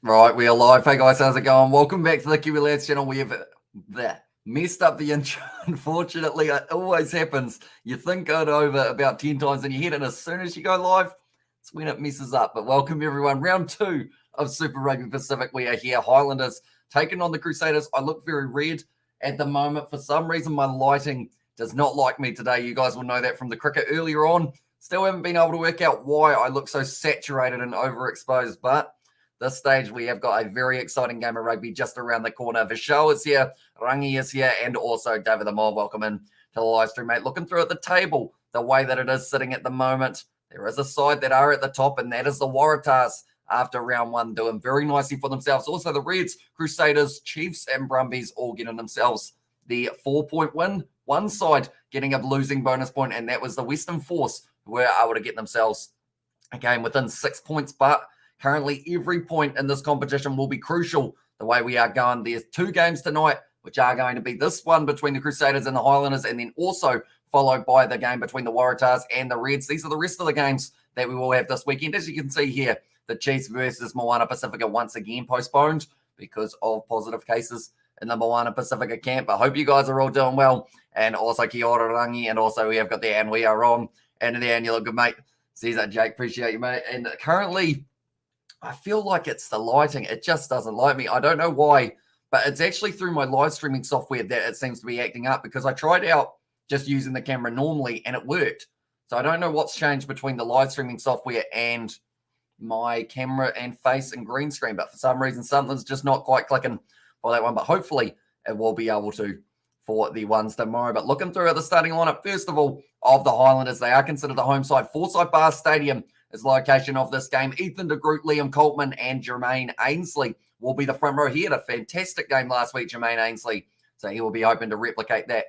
Right, we are live. Hey guys, how's it going? Welcome back to the Kiwi Lads channel. We have messed up the intro. Unfortunately, it always happens. You think it over about 10 times in your head, and as soon as you go live, it's when it messes up. But welcome everyone. Round 2 of Super Rugby Pacific. We are here. Highlanders taking on the Crusaders. I look very red at the moment. For some reason, my lighting does not like me today. You guys will know that from the cricket earlier on. Still haven't been able to work out why I look so saturated and overexposed, but this stage, we have got a very exciting game of rugby just around the corner. Vishal is here, Rangi is here, and also David Amor. Welcome in to the live stream, mate. Looking through at the table, the way that it is sitting at the moment, there is a side that are at the top, and that is the Waratahs after round 1, doing very nicely for themselves. Also, the Reds, Crusaders, Chiefs, and Brumbies all getting themselves the 4-point win. One side getting a losing bonus point, and that was the Western Force, who were able to get themselves a game within 6 points, but currently, every point in this competition will be crucial the way we are going. There's 2 games tonight, which are going to be this one between the Crusaders and the Highlanders, and then also followed by the game between the Waratahs and the Reds. These are the rest of the games that we will have this weekend. As you can see here, the Chiefs versus Moana Pacifica once again postponed because of positive cases in the Moana Pacifica camp. I hope you guys are all doing well. And also kia ora rangi, and also we have got the and we are on. And the and you look good, mate. Caesar, Jake, appreciate you, mate. And currently, I feel like it's the lighting. It just doesn't like me. I don't know why, but it's actually through my live streaming software that it seems to be acting up, because I tried out just using the camera normally and it worked. So I don't know what's changed between the live streaming software and my camera and face and green screen, but for some reason, something's just not quite clicking for that one. But hopefully it will be able to for the ones tomorrow. But looking through at the starting lineup, first of all, of the Highlanders, they are considered the home side. Forsyth Barr Stadium is the location of this game. Ethan de Groot, Liam Coltman, and Jermaine Ainsley will be the front row. He had a fantastic game last week, Jermaine Ainsley, so he will be hoping to replicate that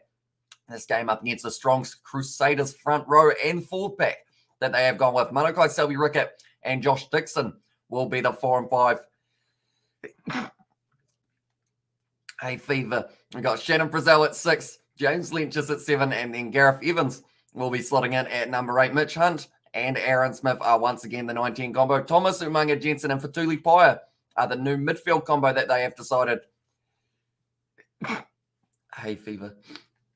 this game up against the strong Crusaders front row and forward pack that they have gone with. Manakai Selby Rickett and Josh Dixon will be the 4 and 5. Hey, Fever. We've got Shannon Frizzell at 6, James Lynch is at 7, and then Gareth Evans will be slotting in at number 8. Mitch Hunt and Aaron Smith are once again the 19 combo. Thomas Umaga Jensen and Fatuli Paya are the new midfield combo that they have decided. Hey, Fever.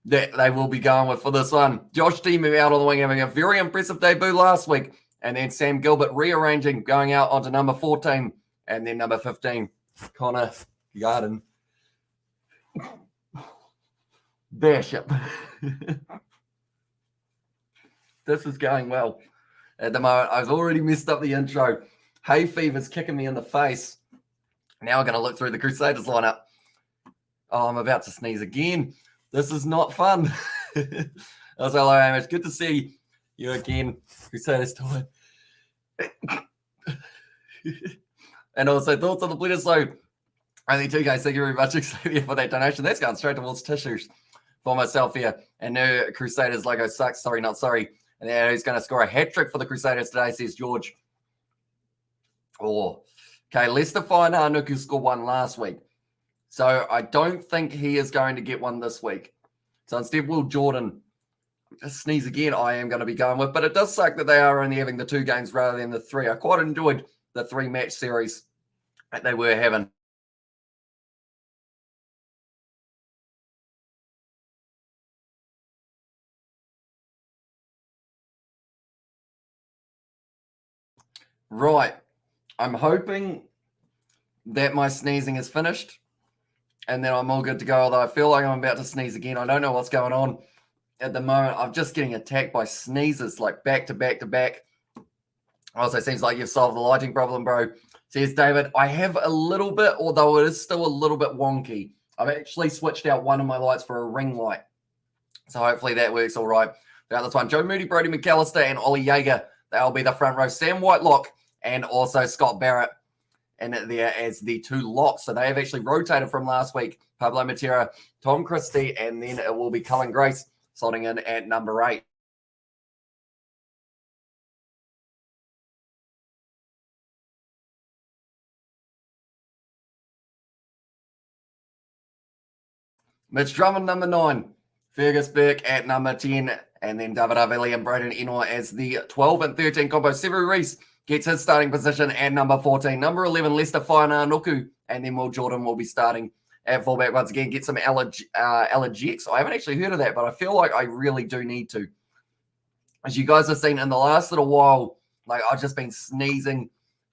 That they will be going with for this one. Josh Timu out on the wing, having a very impressive debut last week. And then Sam Gilbert rearranging, going out onto number 14. And then number 15, Connor Garden. Bishop. This is going well at the moment. I've already messed up the intro. Hay fever's kicking me in the face. Now I'm going to look through the Crusaders lineup. Oh, I'm about to sneeze again. This is not fun. Also, hello, Amish. Good to see you again. Crusaders time. And also, thoughts on the Blitter. So, only 2 guys. Thank you very much, Xavier, for that donation. That's going straight towards tissues for myself here. And no Crusaders logo sucks. Sorry, not sorry. And then who's going to score a hat-trick for the Crusaders today, says George. Oh, okay. Lester Fainanuku scored one last week. So I don't think he is going to get one this week. So instead, Will Jordan, just sneeze again, I am going to be going with. But it does suck that they are only having the 2 games rather than the 3. I quite enjoyed the 3-match series that they were having. Right. I'm hoping that my sneezing is finished and then I'm all good to go, although I feel like I'm about to sneeze again. I don't know what's going on at the moment. I'm just getting attacked by sneezes, like back to back to back. Also, seems like you've solved the lighting problem, bro. Says David, I have a little bit, although it is still a little bit wonky. I've actually switched out one of my lights for a ring light. So hopefully that works all right. Throughout this one, Joe Moody, Brody McAllister, and Ollie Jaeger, they'll be the front row. Sam Whitelock and also Scott Barrett and there as the 2 locks. So they have actually rotated from last week. Pablo Matera, Tom Christie, and then it will be Cullen Grace slotting in at number 8. Mitch Drummond, number 9. Fergus Burke at number 10. And then David Aveli and Braden Enoy as the 12 and 13 combo. Severu Reese gets his starting position at number 14. Number 11, Lester Whainanoku, and then Will Jordan will be starting at fullback once again. Get some allergics. I haven't actually heard of that, but I feel like I really do need to. As you guys have seen in the last little while, like I've just been sneezing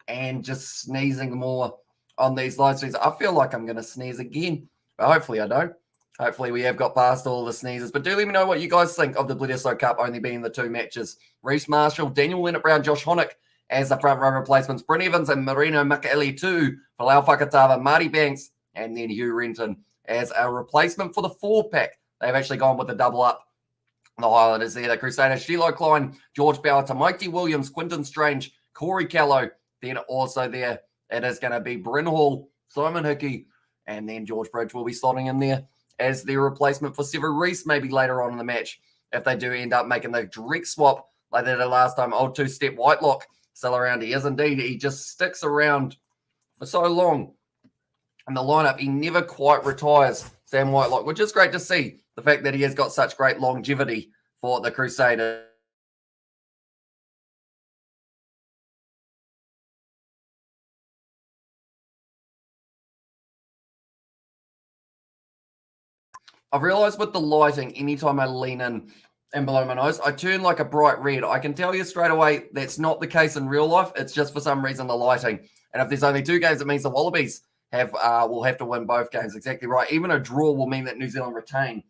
and just sneezing more on these live streams. I feel like I'm going to sneeze again, but hopefully I don't. Hopefully we have got past all the sneezes. But do let me know what you guys think of the Bledisloe Cup only being the 2 matches. Reece Marshall, Daniel Leonard-Brown, Josh Honeck as the front row replacements. Bryn Evans and Marino Makaeli too. Falau Whakatawa, Marty Banks, and then Hugh Renton as a replacement for the 4-pack. They've actually gone with the double up. The Highlanders there, the Crusaders, Sheila Klein, George Bauer, Tamati Williams, Quinton Strange, Corey Callow. Then also there, it is going to be Bryn Hall, Simon Hickey, and then George Bridge will be slotting in there as their replacement for Sever Reese maybe later on in the match if they do end up making the direct swap like they did last time. Old 2-step Whitelock still around. He is indeed. He just sticks around for so long in the lineup. He never quite retires, Sam Whitelock, which is great to see. The fact that he has got such great longevity for the Crusaders. I've realized with the lighting, anytime I lean in and below my nose, I turn like a bright red. I can tell you straight away that's not the case in real life. It's just for some reason the lighting. And if there's only 2 games, it means the Wallabies will have to win both games. Exactly right. Even a draw will mean that New Zealand retain.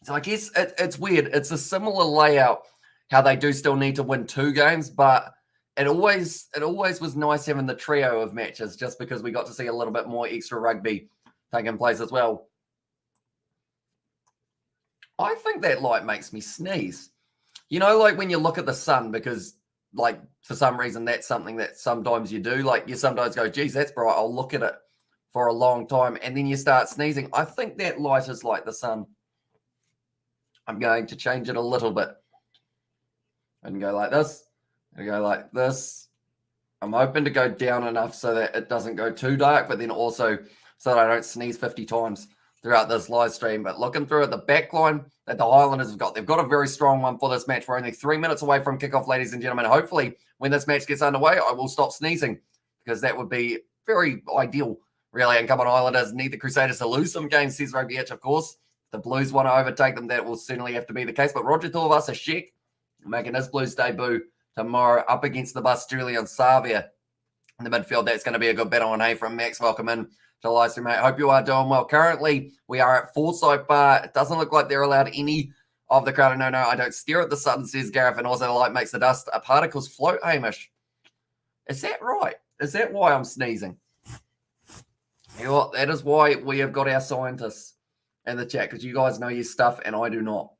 So I guess it's weird. It's a similar layout, how they do still need to win 2 games, but it always was nice having the trio of matches just because we got to see a little bit more extra rugby taking place as well. I think that light makes me sneeze. You know, like when you look at the sun, because like for some reason that's something that sometimes you do. Like you sometimes go, geez, that's bright. I'll look at it for a long time. And then you start sneezing. I think that light is like the sun. I'm going to change it a little bit. And go like this. And go like this. I'm hoping to go down enough so that it doesn't go too dark, but then also so that I don't sneeze 50 times throughout this live stream. But looking through at the back line that the Highlanders have got, they've got a very strong one for this match. We're only 3 minutes away from kickoff, ladies and gentlemen. Hopefully, when this match gets underway, I will stop sneezing because that would be very ideal, really. And come on, Highlanders, need the Crusaders to lose some games, says Rugby Edge, of course. If the Blues want to overtake them, that will certainly have to be the case. But Roger Tuivasa-Sheck making his Blues debut tomorrow up against the Australian Savia in the midfield. That's going to be a good battle on. Hey, from Max, welcome in to Livestream I. Hope you are doing well. Currently, we are at Forsyth Barr. It doesn't look like they're allowed any of the crowd. No, I don't stare at the sun, says Gareth, and also the light makes the dust. Particles float, Hamish. Is that right? Is that why I'm sneezing? You know what? That is why we have got our scientists in the chat, because you guys know your stuff and I do not.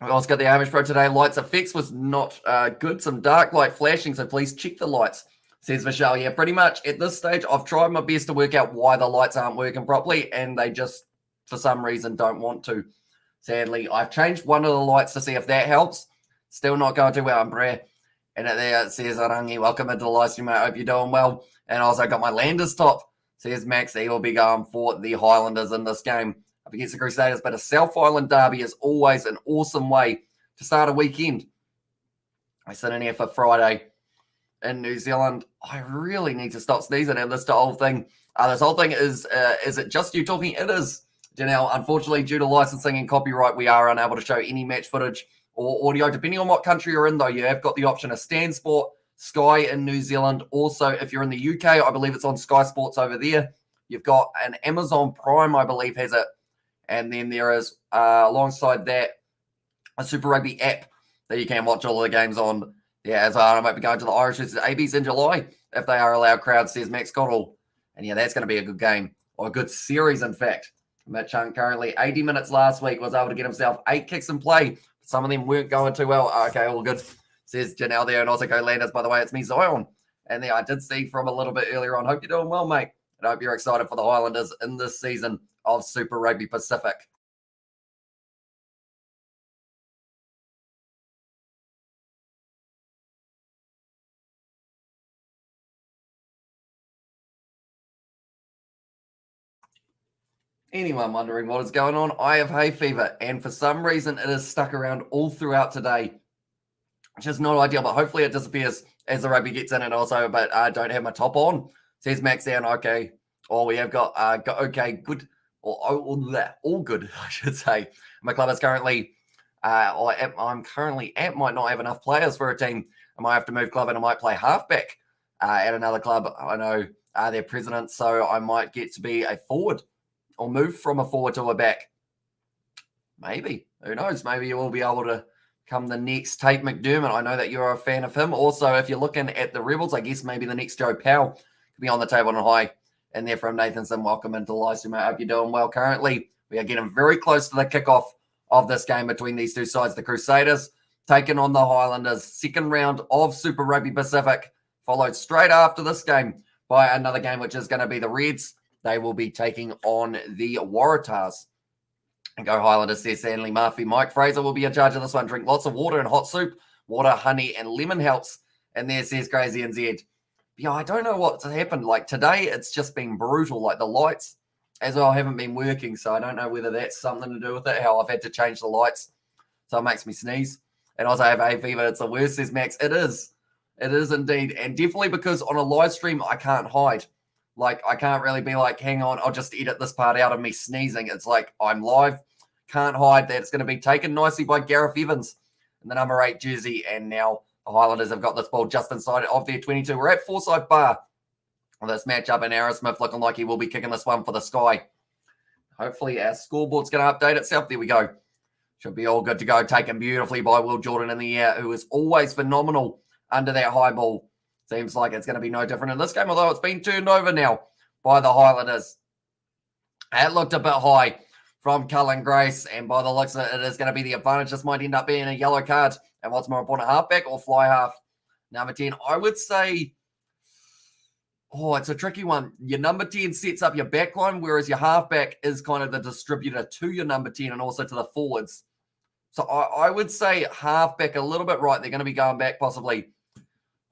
We also got the Amish Pro today. Lights effects was not good. Some dark light flashing, so please check the lights, says Michelle. Yeah, pretty much at this stage, I've tried my best to work out why the lights aren't working properly, and they just, for some reason, don't want to. Sadly, I've changed one of the lights to see if that helps. Still not going too well, Brer. And there it says, Arangi, welcome into the live stream, mate. I hope you're doing well. And also got my Landers top, says Max. He will be going for the Highlanders in this game up against the Crusaders. But a South Island derby is always an awesome way to start a weekend. I sit in here for Friday in New Zealand. I really need to stop sneezing. And this whole thing is it just you talking? It is. Janelle, unfortunately, due to licensing and copyright, we are unable to show any match footage or audio. Depending on what country you're in, though, you have got the option of Stan Sport, Sky in New Zealand. Also, if you're in the UK, I believe it's on Sky Sports over there. You've got an Amazon Prime, I believe, has it. And then there is, alongside that, a Super Rugby app that you can watch all of the games on. Yeah, as well. I might be going to the Irish versus ABs in July, if they are allowed crowd, says Max Cottle. And yeah, that's going to be a good game, or a good series, in fact. Mitch Hunt currently 80 minutes last week, was able to get himself 8 kicks in play. Some of them weren't going too well. Okay, all good, says Janelle there. And also go Landers, by the way, it's me, Zion. And there I did see from a little bit earlier on. Hope you're doing well, mate. And I hope you're excited for the Highlanders in this season of Super Rugby Pacific. Anyone wondering what is going on? I have hay fever, and for some reason it is stuck around all throughout today, which is not ideal, but hopefully it disappears as the rugby gets in. And also, but I don't have my top on. Says Max down, okay. Or we have got okay, good, or all good, I should say. My club is currently, I'm currently at, might not have enough players for a team. I might have to move club and I might play halfback at another club. I know their president, so I might get to be a forward or move from a forward to a back. Maybe. Who knows? Maybe you will be able to come the next Tate McDermott. I know that you're a fan of him. Also, if you're looking at the Rebels, I guess maybe the next Joe Powell could be on the table and high. And they're from Nathanson. Welcome into the live stream. I hope you're doing well. Currently, we are getting very close to the kickoff of this game between these two sides. The Crusaders taking on the Highlanders. Second round of Super Rugby Pacific, followed straight after this game by another game, which is going to be the Reds. They will be taking on the Waratahs. And go Highlanders, says Stanley Murphy. Mike Fraser will be in charge of this one. Drink lots of water and hot soup. Water, honey, and lemon helps. And there says Crazy and Zed. Yeah, I don't know what's happened. Like today, it's just been brutal. Like the lights as well haven't been working. So I don't know whether that's something to do with it, how I've had to change the lights. So it makes me sneeze. And also I have hay fever. It's the worst, says Max. It is. It is indeed. And definitely because on a live stream, I can't hide. Like, I can't really be like, hang on, I'll just edit this part out of me sneezing. It's like, I'm live, can't hide that. It's going to be taken nicely by Gareth Evans in the number 8 jersey. And now the Highlanders have got this ball just inside of their 22. We're at Forsyth Barr on this matchup, and Aaron Smith looking like he will be kicking this one for the sky. Hopefully our scoreboard's going to update itself. There we go. Should be all good to go. Taken beautifully by Will Jordan in the air, who is always phenomenal under that high ball. Seems like it's going to be no different in this game, although it's been turned over now by the Highlanders. It looked a bit high from Cullen Grace, and by the looks of it, it is going to be the advantage. This might end up being a yellow card. And what's more important, halfback or fly half? Number 10, I would say, it's a tricky one. Your number 10 sets up your back line, whereas your halfback is kind of the distributor to your number 10 and also to the forwards. So I would say halfback a little bit right. They're going to be going back possibly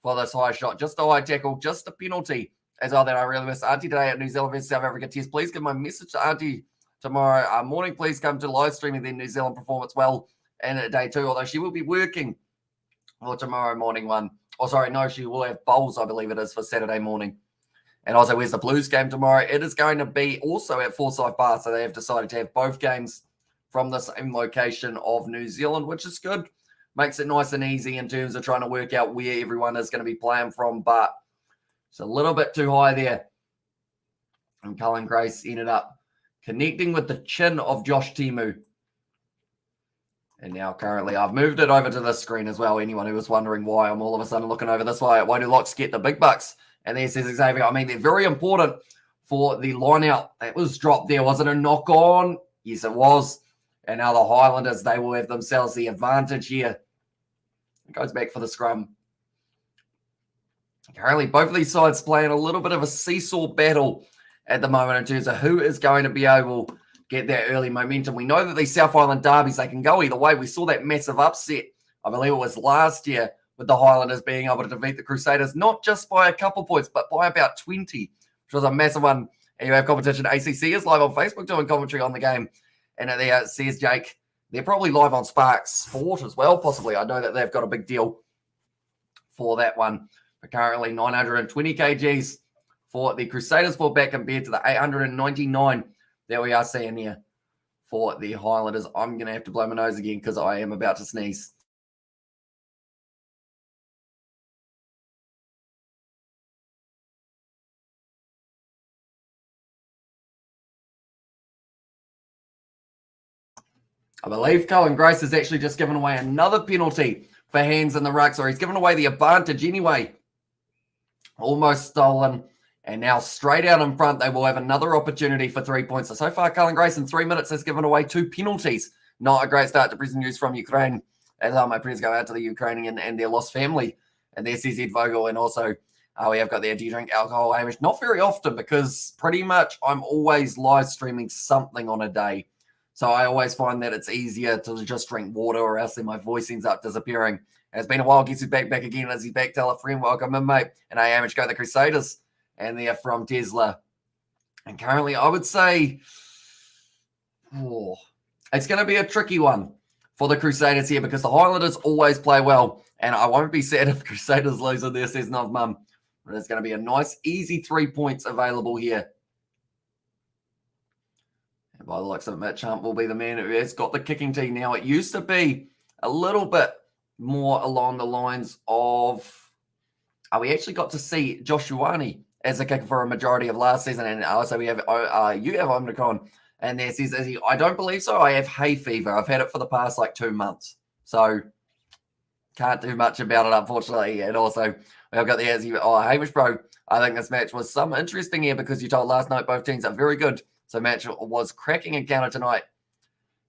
for this high shot. Just a high tackle, just a penalty as well that I really miss. Auntie today at New Zealand versus South Africa test. Please give my message to Auntie tomorrow morning. Please come to live streaming the New Zealand performance well in day 2, although she will be working for tomorrow morning one. Oh, sorry, no, she will have bowls, I believe it is, for Saturday morning. And also, where's the Blues game tomorrow? It is going to be also at Forsyth Barr, so they have decided to have both games from the same location of New Zealand, which is good. Makes it nice and easy in terms of trying to work out where everyone is going to be playing from, but it's a little bit too high there. And Cullen Grace ended up connecting with the chin of Josh Timu. And now currently I've moved it over to this screen as well. Anyone who was wondering why I'm all of a sudden looking over this way, why do Locks get the big bucks? And there says Xavier, I mean, they're very important for the line out. That was dropped there. Was it a knock on? Yes, it was. And now the Highlanders, they will have themselves the advantage here. It goes back for the scrum. Currently, both of these sides playing a little bit of a seesaw battle at the moment in terms of who is going to be able to get that early momentum. We know that these South Island derbies, they can go either way. We saw that massive upset, I believe it was last year, with the Highlanders being able to defeat the Crusaders, not just by a couple points, but by about 20, which was a massive one. And you have competition. ACC is live on Facebook doing commentary on the game. And there says Jake, they're probably live on Spark Sport as well, possibly. I know that they've got a big deal for that one. But currently 920 kgs for the Crusaders fullback compared to the 899 that we are seeing here for the Highlanders. I'm going to have to blow my nose again because I am about to sneeze. I believe Cullen Grace has actually just given away another penalty for hands in the ruck. So he's given away the advantage anyway. Almost stolen. And now straight out in front, they will have another opportunity for 3 points. So far, Cullen Grace in 3 minutes has given away 2 penalties. Not a great start to prison news from Ukraine. As my prayers go out to the Ukrainian and their lost family. And there's CZ Vogel. And also, we have got there, do you drink alcohol, Hamish? Not very often, because pretty much I'm always live streaming something on a day. So I always find that it's easier to just drink water, or else then my voice ends up disappearing. And it's been a while. Gets his back again as he's back. Tell a friend, welcome in, mate. And I Hamish go the Crusaders. And they're from Tesla. And currently, I would say Oh, it's going to be a tricky one for the Crusaders here because the Highlanders always play well. And I won't be sad if Crusaders lose in there, says Nov Mum. But it's going to be a nice, easy 3 points available here. And by the looks of it, Mitch Hunt will be the man who has got the kicking team now. It used to be a little bit more along the lines of... we actually got to see Josh Ioane as a kicker for a majority of last season. And also we have you have Omnicron. And there says, I don't believe so. I have hay fever. I've had it for the past 2 months. So can't do much about it, unfortunately. And also, we've got the Hamish Bro. I think this match was some interesting here because you told last night both teams are very good. So match was cracking encounter tonight.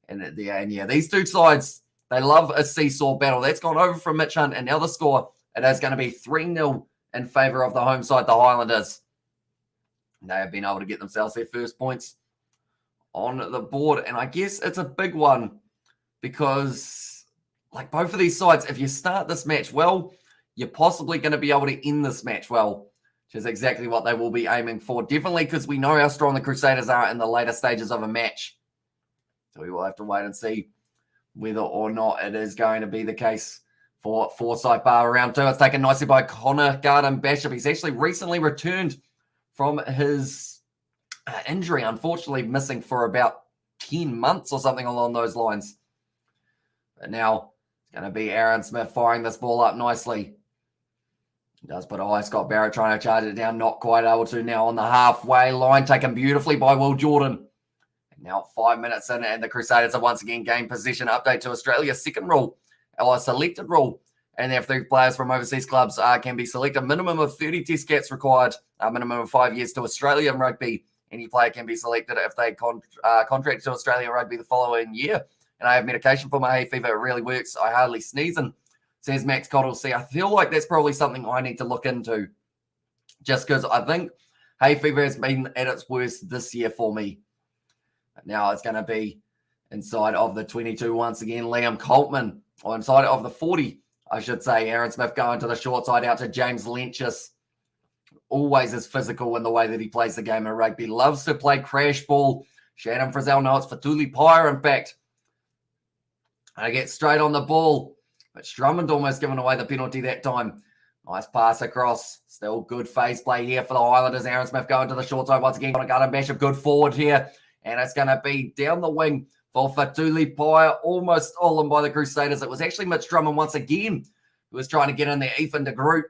And yeah, these two sides, they love a seesaw battle. That's gone over from Mitch Hunt. And now the score, it is going to be 3-0 in favour of the home side, the Highlanders. They have been able to get themselves their first points on the board. And I guess it's a big one because both of these sides, if you start this match well, you're possibly going to be able to end this match well, which is exactly what they will be aiming for. Definitely because we know how strong the Crusaders are in the later stages of a match. So we will have to wait and see whether or not it is going to be the case for Forsyth Barr round 2. It's taken nicely by Connor Garden-Bishop. He's actually recently returned from his injury, unfortunately missing for about 10 months or something along those lines. But now it's going to be Aaron Smith firing this ball up nicely. He does put a high Scott Barrett trying to charge it down, not quite able to now on the halfway line, taken beautifully by Will Jordan. And now 5 minutes in, and the Crusaders have once again gained possession. Update to Australia's second rule, or selected rule. And if the players from overseas clubs can be selected, minimum of 30 test caps required, a minimum of 5 years to Australian rugby. Any player can be selected if they contract to Australian rugby the following year. And I have medication for my hay fever. It really works. I hardly sneeze. And says Max Cottle. See, I feel like that's probably something I need to look into. Just because I think hay fever has been at its worst this year for me. But now it's going to be inside of the 22 once again. Liam Coltman, or inside of the 40, I should say. Aaron Smith going to the short side out to James Lynchus. Always is physical in the way that he plays the game of rugby. Loves to play crash ball. Shannon Frizzell, no, it's for Tuli Pyre, in fact. I get straight on the ball. But Drummond almost giving away the penalty that time. Nice pass across. Still good face play here for the Highlanders. Aaron Smith going to the short side once again. Got a gun and bash, a good forward here. And it's going to be down the wing for Fatuli Pyre. Almost stolen by the Crusaders. It was actually Mitch Drummond once again who was trying to get in there. Ethan de Groot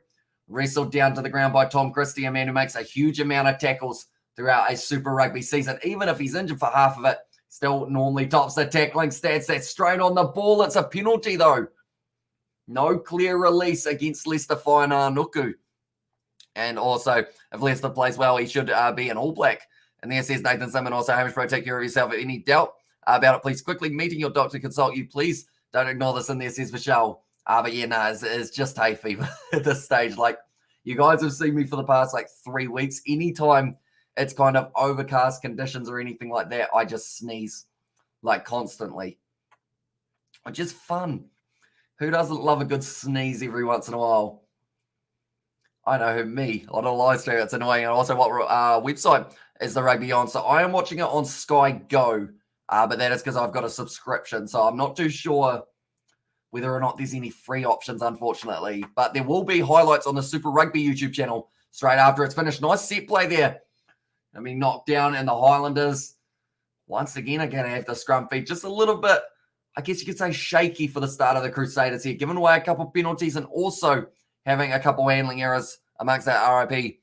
wrestled down to the ground by Tom Christie, a man who makes a huge amount of tackles throughout a Super Rugby season. Even if he's injured for half of it, still normally tops the tackling stats. That's straight on the ball. It's a penalty, though. No clear release against Leicester Fainanuku. And also, if Leicester plays well, he should be an All Black. And there says Nathan Simon, also, Hamish Bro, take care of yourself. If any doubt about it, please quickly meeting your doctor, consult you. Please don't ignore this in there, says Michelle. But yeah, no, it's just hay fever at this stage. Like, you guys have seen me for the past 3 weeks. Anytime it's kind of overcast conditions or anything like that, I just sneeze constantly, which is fun. Who doesn't love a good sneeze every once in a while? I know who, me. On a live stream, it's annoying. And also, what website is the rugby on? So I am watching it on Sky Go, but that is because I've got a subscription. So I'm not too sure whether or not there's any free options, unfortunately. But there will be highlights on the Super Rugby YouTube channel straight after it's finished. Nice set play there. I mean, knocked down, and the Highlanders, once again, are going to have the scrum feed just a little bit, I guess you could say, shaky for the start of the Crusaders here, giving away a couple of penalties and also having a couple of handling errors amongst that RIP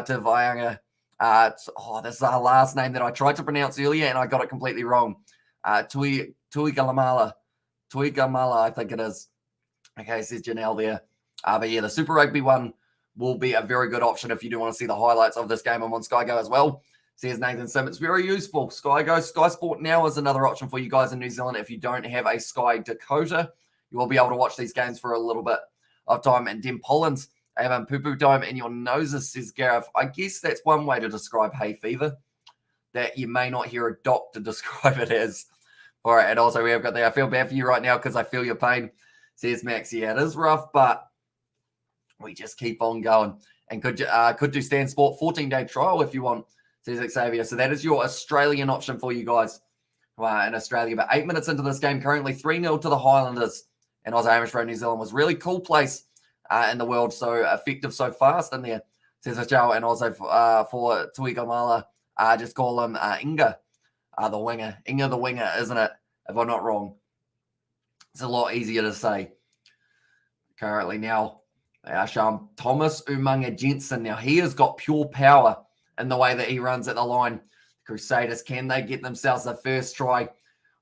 to Vaianga. This is our last name that I tried to pronounce earlier, and I got it completely wrong. Tuigamala, I think it is. Okay, says Janelle there. But yeah, the Super Rugby one will be a very good option if you do want to see the highlights of this game. I'm on Sky Go as well. Says Nathan Sim. It's very useful. Sky Go, Sky Sport Now is another option for you guys in New Zealand. If you don't have a Sky Dakota, you will be able to watch these games for a little bit of time. And Dem Pollins, having poo-poo time in your noses, says Gareth. I guess that's one way to describe hay fever, that you may not hear a doctor describe it as. All right, and also we have got there. I feel bad for you right now because I feel your pain, says Max. Yeah, it is rough, but we just keep on going. And could do Stan Sport 14-day trial if you want, says Xavier. So that is your Australian option for you guys in Australia. But 8 minutes into this game, currently 3-0 to the Highlanders. And Aussie Amish Road New Zealand was really cool place in the world. So effective, so fast in there. Cesar Chow and also for Tuika Mala, just call him Inga, the winger. Inga the winger, isn't it? If I'm not wrong. It's a lot easier to say. Currently now, they are showing Thomas Umaga Jensen. Now, he has got pure power in the way that he runs at the line. Crusaders, can they get themselves the first try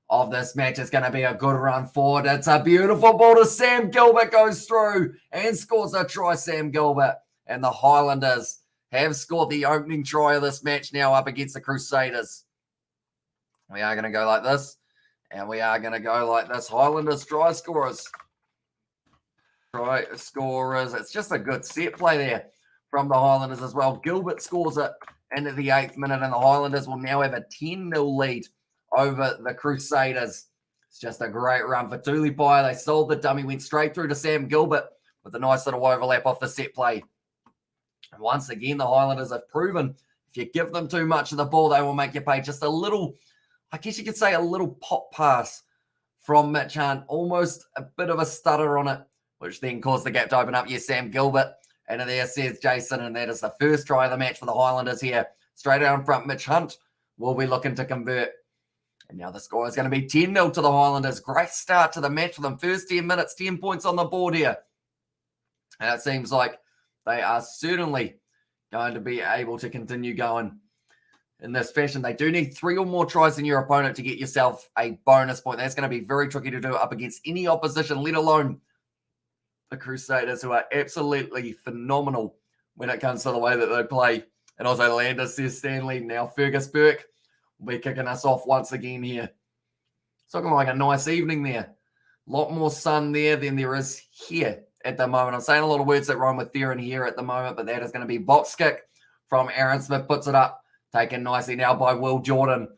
of this match? It's going to be a good run forward. It's a beautiful ball to Sam Gilbert, goes through and scores a try, Sam Gilbert. And the Highlanders have scored the opening try of this match now up against the Crusaders. We are going to go like this. And we are going to go like this. Highlanders try scorers. Try scorers. It's just a good set play there from the Highlanders as well. Gilbert scores it into the 8th minute, and the Highlanders will now have a 10-0 lead over the Crusaders. It's just a great run for Tulipai. They sold the dummy, went straight through to Sam Gilbert with a nice little overlap off the set play. And once again, the Highlanders have proven if you give them too much of the ball, they will make you pay. Just a little, I guess you could say a little pop pass from Mitch Hunt. Almost a bit of a stutter on it, which then caused the gap to open up. Yes, Sam Gilbert. And there says Jason, and that is the first try of the match for the Highlanders here. Straight out in front, Mitch Hunt will be looking to convert. And now the score is going to be 10-0 to the Highlanders. Great start to the match for them. First 10 minutes, 10 points on the board here. And it seems like they are certainly going to be able to continue going in this fashion. They do need 3 or more tries than your opponent to get yourself a bonus point. That's going to be very tricky to do up against any opposition, let alone the Crusaders, who are absolutely phenomenal when it comes to the way that they play. And also Landers says Stanley. Now Fergus Burke will be kicking us off once again here. It's looking like a nice evening there. A lot more sun there than there is here at the moment. I'm saying a lot of words that rhyme with there and here at the moment, but that is going to be box kick from Aaron Smith. Puts it up. Taken nicely now by Will Jordan.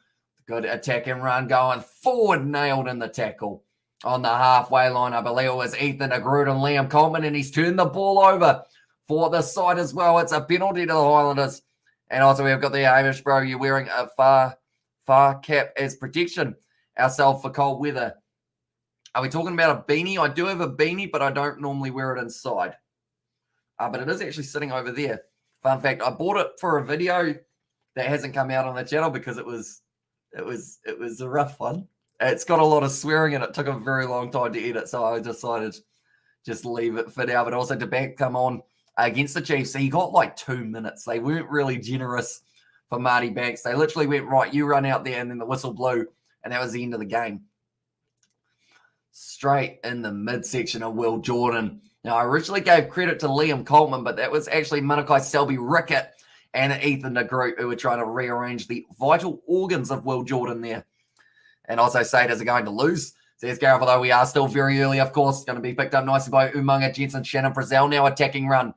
Good attack and run going forward. Nailed in the tackle. On the halfway line, I believe it was Ethan DeGroot and Liam Coleman, and he's turned the ball over for the side as well. It's a penalty to the Highlanders. And also we've got the Amish bro, you're wearing a far cap as protection ourselves for cold weather. Are we talking about a beanie? I do have a beanie, but I don't normally wear it inside. But it is actually sitting over there. Fun fact, I bought it for a video that hasn't come out on the channel because it was a rough one. It's got a lot of swearing and it took a very long time to edit, so I decided just leave it for now. But also to back come on against the Chiefs. So he got like 2 minutes. They weren't really generous for Marty Banks. They literally went, right, you run out there, and then the whistle blew, and that was the end of the game. Straight in the midsection of Will Jordan. Now, I originally gave credit to Liam Coleman, but that was actually Manakai Selby Rickett and Ethan DeGroot who were trying to rearrange the vital organs of Will Jordan there. And also Saders are going to lose. Says Gareth, although we are still very early, of course. Going to be picked up nicely by Umaga Jensen. Shannon Frizzell now attacking run.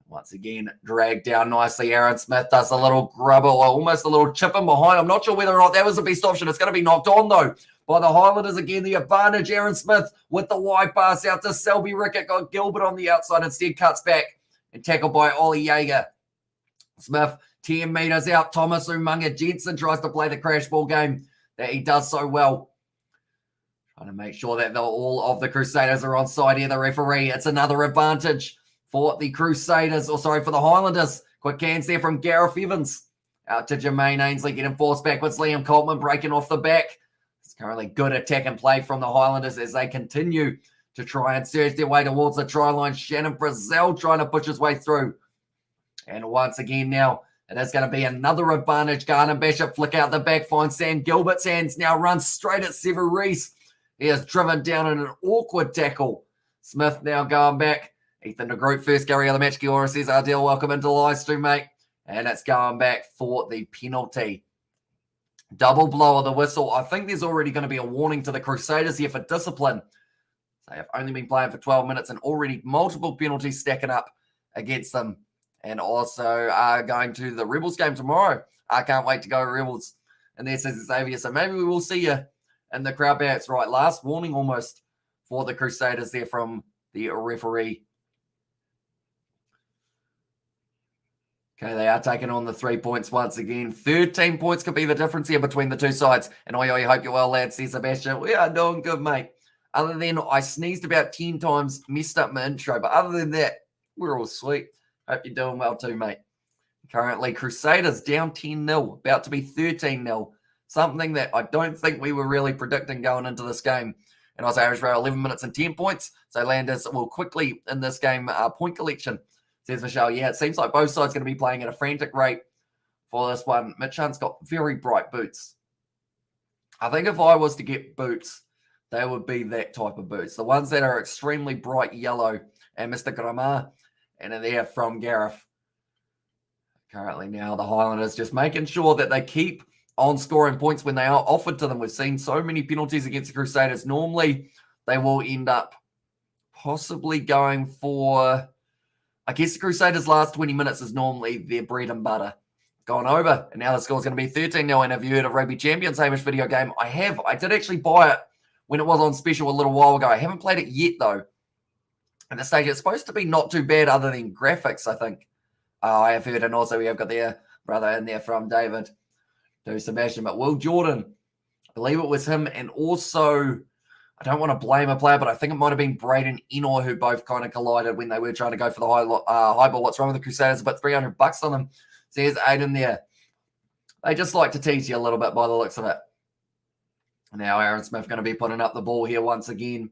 Once again, dragged down nicely. Aaron Smith does a little grubber, or almost a little chip in behind. I'm not sure whether or not that was the best option. It's going to be knocked on, though, by the Highlanders again. The advantage, Aaron Smith with the wide pass out to Selby Rickett. Got Gilbert on the outside, instead cuts back and tackled by Ollie Jaeger. Smith, 10 metres out. Thomas Umaga Jensen tries to play the crash ball game that he does so well. Trying to make sure that all of the Crusaders are on side here. The referee, it's another advantage for the Crusaders, or sorry, for the Highlanders. Quick hands there from Gareth Evans. Out to Jermaine Ainsley, getting forced backwards. Liam Coltman breaking off the back. It's currently good attack and play from the Highlanders as they continue to try and surge their way towards the try line. Shannon Frizzell trying to push his way through. And once again now, it is going to be another advantage. Garner Bishop flick out the back, finds Sam Gilbert's hands, now runs straight at Sever Reese. He is driven down in an awkward tackle. Smith now going back. Ethan DeGroot, first carry of the match. Giora says, Ardell, welcome into the live stream, mate. And it's going back for the penalty. Double blow of the whistle. I think there's already going to be a warning to the Crusaders here for discipline. They have only been playing for 12 minutes and already multiple penalties stacking up against them. And also are going to the Rebels game tomorrow. I can't wait to go Rebels. And there says Xavier. So maybe we will see you in the crowd. That's right. Last warning almost for the Crusaders there from the referee. Okay, they are taking on the 3 points once again. 13 points could be the difference here between the two sides. And I hope you're well, lads, says Sebastian. We are doing good, mate. Other than I sneezed about 10 times, messed up my intro. But other than that, we're all sweet. Hope you're doing well too, mate. Currently, Crusaders down 10-0, about to be 13-0. Something that I don't think we were really predicting going into this game. And I was average rate 11 minutes and 10 points. So Landers will quickly, in this game, point collection. Says Michelle, yeah, it seems like both sides going to be playing at a frantic rate for this one. Mitch Hunt's got very bright boots. I think if I was to get boots, they would be that type of boots. The ones that are extremely bright yellow. And Mr. Gramar, and they're from Gareth. Currently now, the Highlanders just making sure that they keep on scoring points when they are offered to them. We've seen so many penalties against the Crusaders. Normally, they will end up possibly going for... I guess the Crusaders' last 20 minutes is normally their bread and butter. Gone over, and now the score's going to be 13-0. And have you heard of Rugby Champions, Hamish video game? I have. I did actually buy it when it was on special a little while ago. I haven't played it yet, though. At this stage, it's supposed to be not too bad other than graphics, I think. I have heard, and also we have got their brother in there from David to Sebastian. But Will Jordan, I believe it was him, and also... I don't want to blame a player, but I think it might have been Braden Enor who both kind of collided when they were trying to go for the high ball. What's wrong with the Crusaders? About $300 on them. Says Aiden there. They just like to tease you a little bit by the looks of it. Now Aaron Smith going to be putting up the ball here once again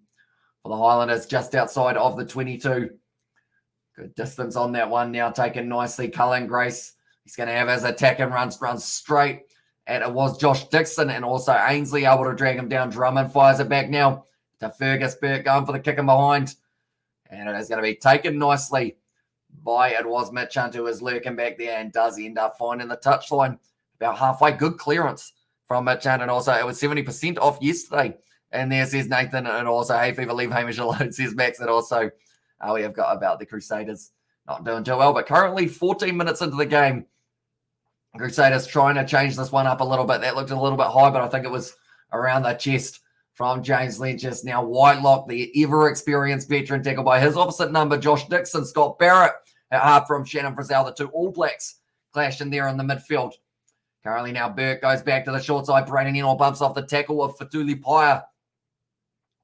for the Highlanders just outside of the 22. Good distance on that one now, taken nicely. Cullen Grace, he's going to have his attack and runs straight. And it was Josh Dixon and also Ainsley able to drag him down. Drummond fires it back now to Fergus Burke going for the kick in behind. And it is going to be taken nicely by, it was Mitch Hunt who is lurking back there and does end up finding the touchline. About halfway, good clearance from Mitch Hunt. And also it was 70% off yesterday. And there says Nathan, and also Hay Fever, leave Hamish alone, says Max. And also we have got about the Crusaders not doing too well. But currently 14 minutes into the game, Crusaders trying to change this one up a little bit. That looked a little bit high, but I think it was around the chest from James Lynch. Now Whitelock, the ever-experienced veteran, tackled by his opposite number, Josh Dixon. Scott Barrett at half from Shannon Frizzell. The two All Blacks clashed in there in the midfield. Currently now Burke goes back to the short side. Braden Enor bumps off the tackle of Fatuli Paya.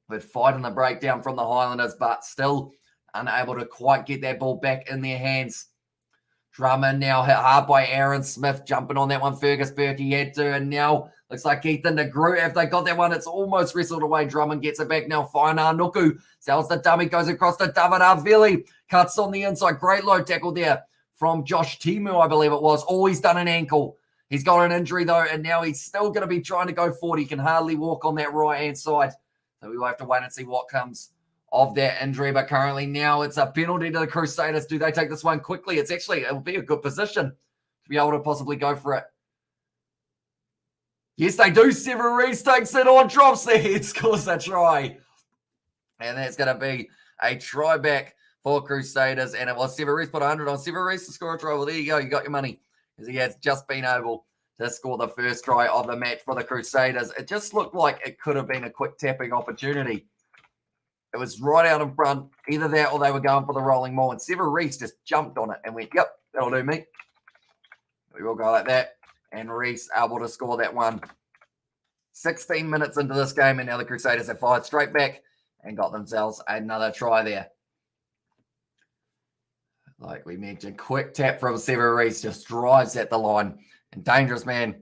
But fighting the breakdown from the Highlanders, but still unable to quite get that ball back in their hands. Drummond now hit hard by Aaron Smith, jumping on that one. Fergus Burke, he had to, and now looks like Ethan DeGroot. If they got that one, it's almost wrestled away. Drummond gets it back now. Fainar Nuku sells the dummy, goes across to David Arvili, cuts on the inside. Great low tackle there from Josh Timu, I believe it was. Oh, he's done an ankle. He's got an injury, though, and now he's still going to be trying to go forward. He can hardly walk on that right-hand side. So we will have to wait and see what comes of that injury, but currently now it's a penalty to the Crusaders. Do they take this one quickly? It'll be a good position to be able to possibly go for it. Yes, they do. Sever Reese takes it on, drops the head, scores a try. And that's going to be a try back for Crusaders. And it was Sever Reese put 100 on Sever Reese to score a try. Well, there you go. You got your money, as he has just been able to score the first try of the match for the Crusaders. It just looked like it could have been a quick tapping opportunity. It was right out in front. Either that or they were going for the rolling maul. And Sever Reese just jumped on it and went, yep, that'll do me. We will go like that. And Reese able to score that one. 16 minutes into this game, and now the Crusaders have fired straight back and got themselves another try there. Like we mentioned, quick tap from Sever Reese just drives at the line. And dangerous, man.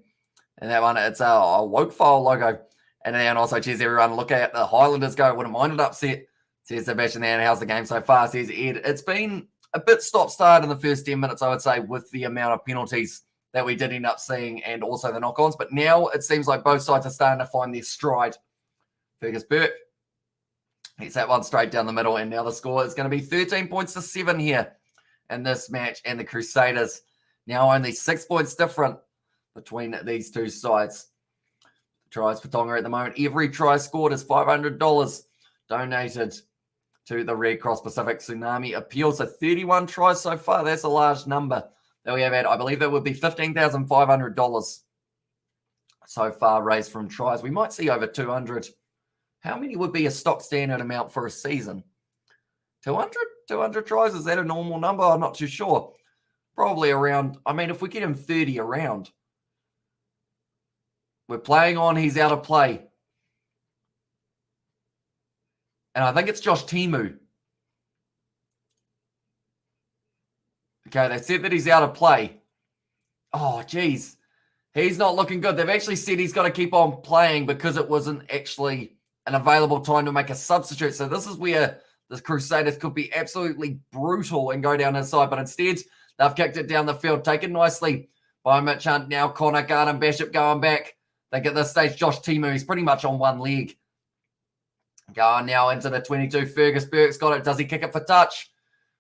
And that one, it's a Wokefile logo. And then also, cheers everyone. Look at the Highlanders go. Wouldn't mind it upset. Says Sebastian there. And how's the game so far? Says Ed. It's been a bit stop-start in the first 10 minutes, I would say, with the amount of penalties that we did end up seeing and also the knock-ons. But now it seems like both sides are starting to find their stride. Fergus Burke hits that one straight down the middle. And now the score is going to be 13 points to 7 here in this match. And the Crusaders now only 6 points different between these two sides. Tries for Tonga at the moment. Every try scored is $500 donated to the Red Cross Pacific Tsunami Appeal. So 31 tries so far. That's a large number that we have had. I believe that would be $15,500 so far raised from tries. We might see over 200. How many would be a stock standard amount for a season? 200? 200 tries? Is that a normal number? I'm not too sure. probably around, I mean, if we get him 30 around, we're playing on, he's out of play. And I think it's Josh Timu. Okay, they said that he's out of play. Oh, geez. He's not looking good. They've actually said he's got to keep on playing because it wasn't actually an available time to make a substitute. So this is where the Crusaders could be absolutely brutal and go down his side. But instead, they've kicked it down the field, taken nicely by Mitch Hunt. Now Connor Garden Bishop going back. They get this stage, Josh Timu. He's pretty much on one leg. Going now into the 22. Fergus Burke's got it. Does he kick it for touch?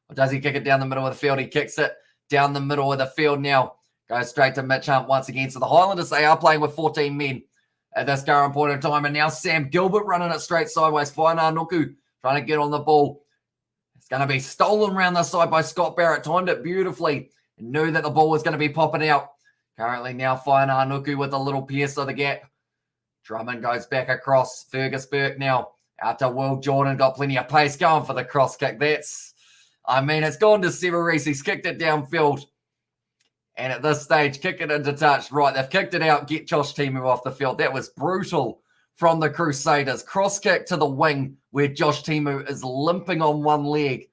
Or does he kick it down the middle of the field? He kicks it down the middle of the field now. Goes straight to Mitch Hunt once again. So the Highlanders, they are playing with 14 men at this current point in time. And now Sam Gilbert running it straight sideways. Whainā Nuku trying to get on the ball. It's going to be stolen around the side by Scott Barrett. Timed it beautifully. Knew that the ball was going to be popping out. Currently now Whainā Nuku with a little pierce of the gap. Drummond goes back across. Fergus Burke now out to Will Jordan. Got plenty of pace going for the cross kick. It's gone to Severese. He's kicked it downfield. And at this stage, kick it into touch. Right, they've kicked it out. Get Josh Timu off the field. That was brutal from the Crusaders. Cross kick to the wing where Josh Timu is limping on one leg.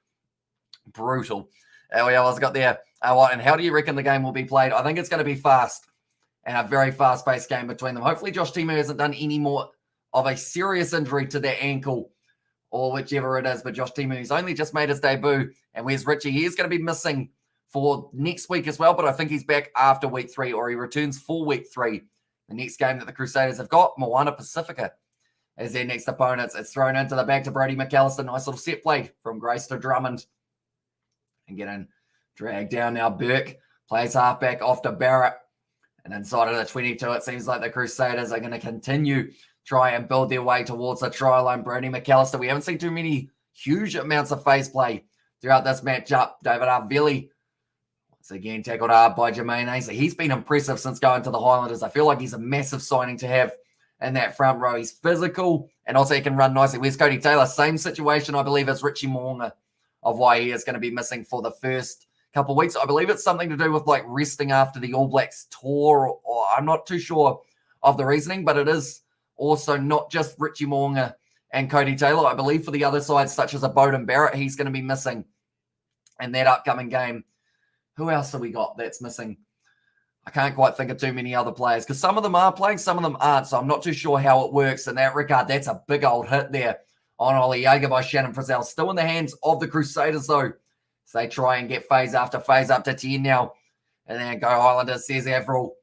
Brutal. We always got there. And how do you reckon the game will be played? I think it's going to be fast and a very fast-paced game between them. Hopefully Josh Timu hasn't done any more of a serious injury to their ankle or whichever it is. But Josh Timu, he's only just made his debut. And where's Richie? He is going to be missing for next week as well, but I think he's back after week 3, or he returns for week 3. The next game that the Crusaders have got, Moana Pacifica, as their next opponents. It's thrown into the back to Brody McAllister. Nice little set play from Grace to Drummond. And getting dragged down now. Burke plays halfback off to Barrett. And inside of the 22, it seems like the Crusaders are going to continue try and build their way towards the try line. Brody McAllister, we haven't seen too many huge amounts of phase play throughout this matchup. David Arvili, once again, tackled hard by Jermaine Ainsley. He's been impressive since going to the Highlanders. I feel like he's a massive signing to have in that front row. He's physical and also he can run nicely. Where's Cody Taylor? Same situation, I believe, as Richie Moonga, of why he is going to be missing for the first couple of weeks. I believe it's something to do with like resting after the All Blacks tour, or I'm not too sure of the reasoning, but it is also not just Richie Moonga and Cody Taylor. I believe for the other sides, such as a Bowden Barrett, he's going to be missing in that upcoming game. Who else have we got that's missing? I can't quite think of too many other players because some of them are playing, some of them aren't. So I'm not too sure how it works in that regard. That's a big old hit there on Ollie Jaeger by Shannon Frizzell. Still in the hands of the Crusaders, though. So they try and get phase after phase up to 10 now. And then go Highlanders, says Avril.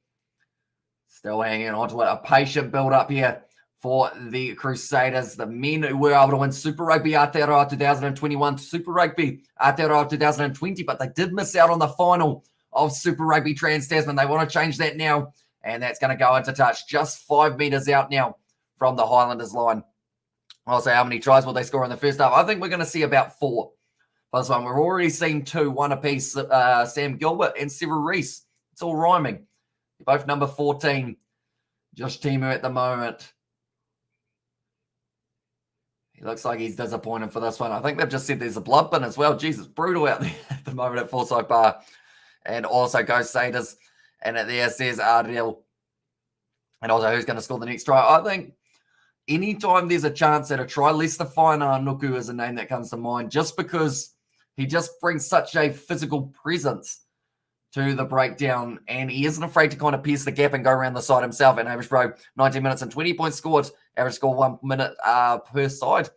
Still hanging on to it. A patient build-up here for the Crusaders. The men who were able to win Super Rugby Aotearoa 2021, Super Rugby Aotearoa 2020, but they did miss out on the final of Super Rugby Trans-Tasman. They want to change that now, and that's going to go into touch just 5 meters out now from the Highlanders line. I'll say how many tries will they score in the first half? I think we're going to see about 4. For this one, we've already seen 2, one apiece, Sam Gilbert and Severese. It's all rhyming. They're both number 14. Josh Timu at the moment. He looks like he's disappointed for this one. I think they've just said there's a blood bin as well. Jesus, brutal out there at the moment at Forsyth Barr. And also CRUSADERS. And it there says Ardell. And also who's going to score the next try. I think anytime there's a chance at a try, Lester Whainā Nuku is a name that comes to mind just because he just brings such a physical presence to the breakdown, and he isn't afraid to kind of pierce the gap and go around the side himself. And average pro 19 minutes and 20 points scored, average score 1 minute per side.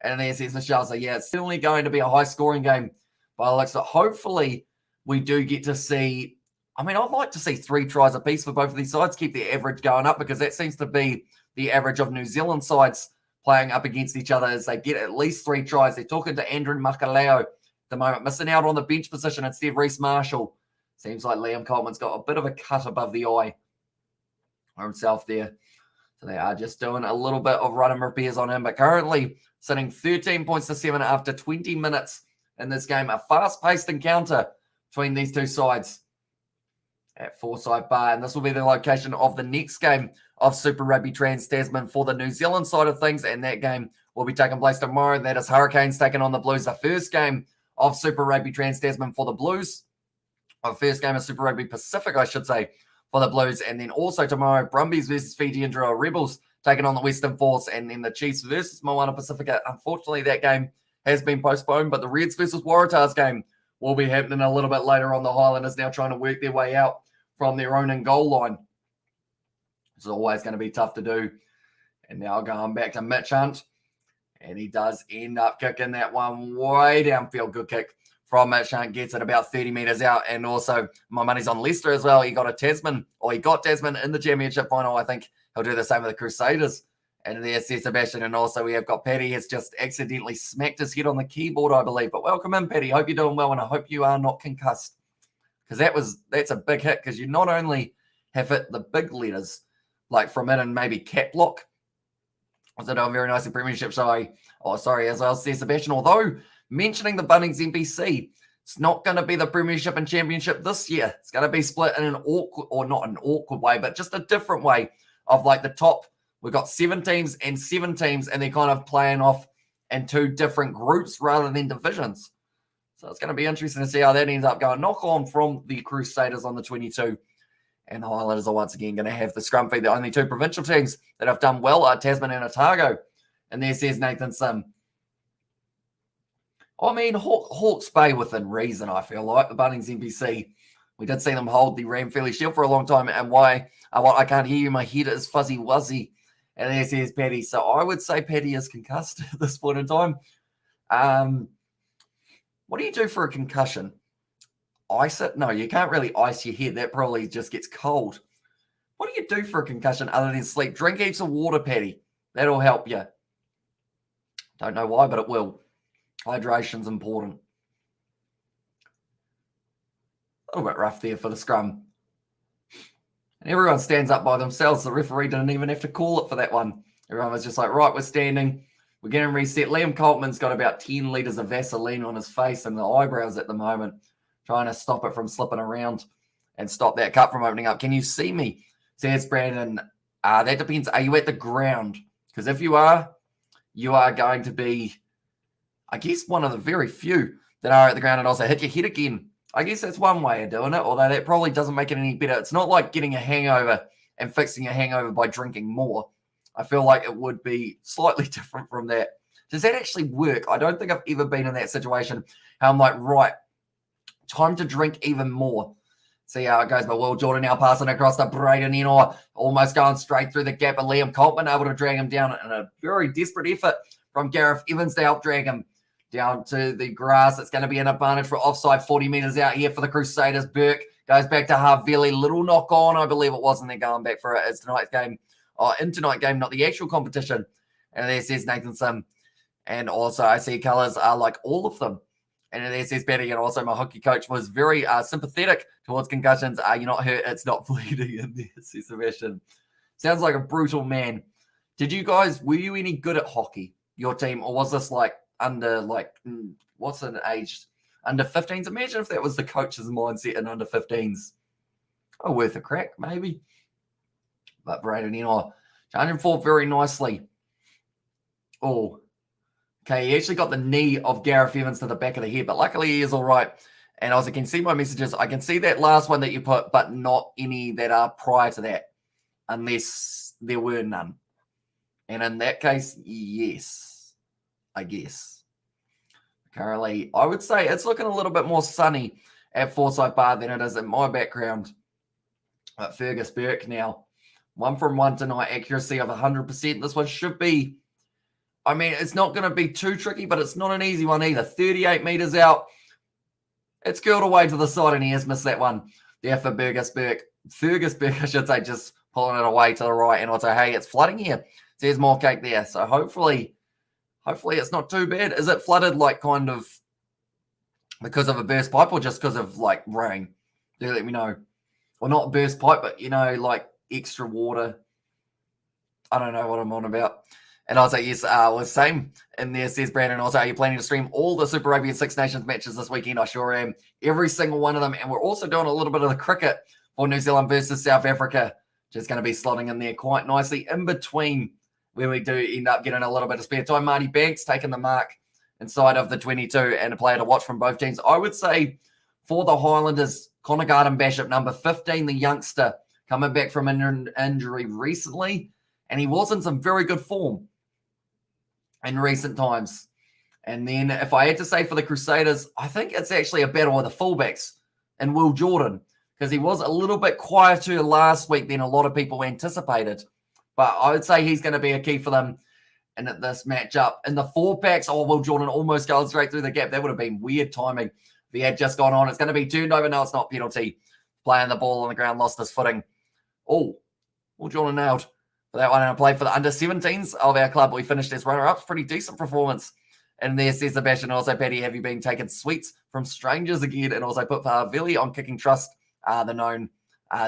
And there says Michelle, so yeah, it's certainly going to be a high scoring game by the looks of it. Hopefully we do get to see, I'd like to see 3 tries apiece for both of these sides, keep the average going up, because that seems to be the average of New Zealand sides playing up against each other as they get at least 3 tries. They're talking to Andrew Makaleo at the moment, missing out on the bench position instead of Reece Marshall. Seems like Liam Coleman's got a bit of a cut above the eye for himself there. So they are just doing a little bit of run and repairs on him. But currently sitting 13 points to 7 after 20 minutes in this game. A fast-paced encounter between these two sides at Forsyth Barr. And this will be the location of the next game of Super Rugby Trans-Tasman for the New Zealand side of things. And that game will be taking place tomorrow. That is Hurricanes taking on the Blues. The first game of Super Rugby Trans-Tasman for the Blues The first game of Super Rugby Pacific, I should say, for the Blues. And then also tomorrow, Brumbies versus Fiji and Drua Rebels taking on the Western Force. And then the Chiefs versus Moana Pacifica. Unfortunately, that game has been postponed, but the Reds versus Waratahs game will be happening a little bit later on. The Highlanders now trying to work their way out from their own and goal line. It's always going to be tough to do. And now going back to Mitch Hunt. And he does end up kicking that one way downfield. Good kick from Mitch Hunt. Gets it about 30 metres out. And also, my money's on Leicester as well. He got Tasman in the championship final. I think he'll do the same with the Crusaders. And there's Sebastian. And also, we have got Paddy. Has just accidentally smacked his head on the keyboard, I believe. But welcome in, Paddy. Hope you're doing well. And I hope you are not concussed. Because that's a big hit. Because you not only have hit the big letters, like from it and maybe cap lock. Also doing very nice in Premiership. As well, says Sebastian. Although mentioning the Bunnings NPC, it's not going to be the Premiership and Championship this year. It's going to be split in an awkward, or not an awkward way, but just a different way of like the top. We've got 7 teams and 7 teams, and they're kind of playing off in 2 different groups rather than divisions. So it's going to be interesting to see how that ends up going. Knock on from the Crusaders on the 22. And the Highlanders are once again going to have the scrum feed. The only 2 provincial teams that have done well are Tasman and Otago. And there says Nathan Sim. I mean, Hawke's Bay within reason, I feel like. The Bunnings NPC, we did see them hold the Ramfairley Shield for a long time. And I can't hear you. My head is fuzzy wuzzy. And there says Paddy. So I would say Paddy is concussed at this point in time. What do you do for a concussion? Ice it? No, you can't really ice your head. That probably just gets cold. What do you do for a concussion other than sleep? Drink heaps of water, Paddy. That'll help you. Don't know why, but it will. Hydration's important. A little bit rough there for the scrum. And everyone stands up by themselves. The referee didn't even have to call it for that one. Everyone was just like, right, we're standing. We're getting reset. Liam Coltman's got about 10 litres of Vaseline on his face and the eyebrows at the moment, trying to stop it from slipping around and stop that cut from opening up. Can you see me? Says Brandon. That depends. Are you at the ground? Because if you are going to be, I guess, one of the very few that are at the ground and also hit your head again. I guess that's one way of doing it, although that probably doesn't make it any better. It's not like getting a hangover and fixing a hangover by drinking more. I feel like it would be slightly different from that. Does that actually work? I don't think I've ever been in that situation. How I'm like, right, time to drink even more. See how it goes. But Will Jordan now passing across the Braden Enoch, almost going straight through the gap of Liam Coltman, able to drag him down in a very desperate effort from Gareth Evans to help drag him down to the grass. It's going to be an advantage for offside 40 metres out here for the Crusaders. Burke goes back to Havili. Little knock on, I believe it was, and they're going back for it. It's tonight's game. In tonight's game, not the actual competition. And there says Nathan Sim. And also I see colours are like all of them. And there says Betty, and also my hockey coach was very sympathetic towards concussions. You're not hurt, it's not bleeding in there, says Sebastian. Sounds like a brutal man. Were you any good at hockey, your team? Or was this like under, what's an age? Under 15s? Imagine if that was the coach's mindset in under 15s. Oh, worth a crack, maybe. But Braden Enoch, changing forward very nicely. Oh, okay, he actually got the knee of Gareth Evans to the back of the head, but luckily he is all right. And as I can see my messages, I can see that last one that you put, but not any that are prior to that, unless there were none. And in that case, yes, I guess. Currently, I would say it's looking a little bit more sunny at Forsyth Barr than it is in my background. But Fergus Burke now, 1 from 1 tonight, accuracy of 100%. This one should be, I mean, it's not going to be too tricky, but it's not an easy one either. 38 metres out. It's curled away to the side, and he has missed that one there for Fergus Burke. Fergus Burke, I should say, just pulling it away to the right. And also, hey, it's flooding here. There's more cake there. So hopefully it's not too bad. Is it flooded like kind of because of a burst pipe or just because of like rain? Do let me know. Well, not burst pipe, but, like extra water. I don't know what I'm on about. And I was like, yes, was same. And there says Brandon also, are you planning to stream all the Super Rugby and Six Nations matches this weekend? I sure am. Every single one of them. And we're also doing a little bit of the cricket for New Zealand versus South Africa. Just going to be slotting in there quite nicely in between where we do end up getting a little bit of spare time. Marty Banks taking the mark inside of the 22 and a player to watch from both teams. I would say for the Highlanders, Connor Garden Bishop, number 15, the youngster, coming back from an injury recently, and he was in some very good form in recent times. And then if I had to say for the Crusaders, I think it's actually a battle with the fullbacks and Will Jordan, because he was a little bit quieter last week than a lot of people anticipated. But I would say he's going to be a key for them in this matchup. In the 4-packs, Will Jordan almost going straight through the gap. That would have been weird timing if he had just gone on. It's going to be turned over. No, it's not penalty. Playing the ball on the ground, lost his footing. Will Jordan nailed for that one. And I played for the under-17s of our club. We finished as runner-ups. Pretty decent performance. And there says Sebastian, also, Paddy, have you been taking sweets from strangers again? And also put for Havili on kicking trust the known,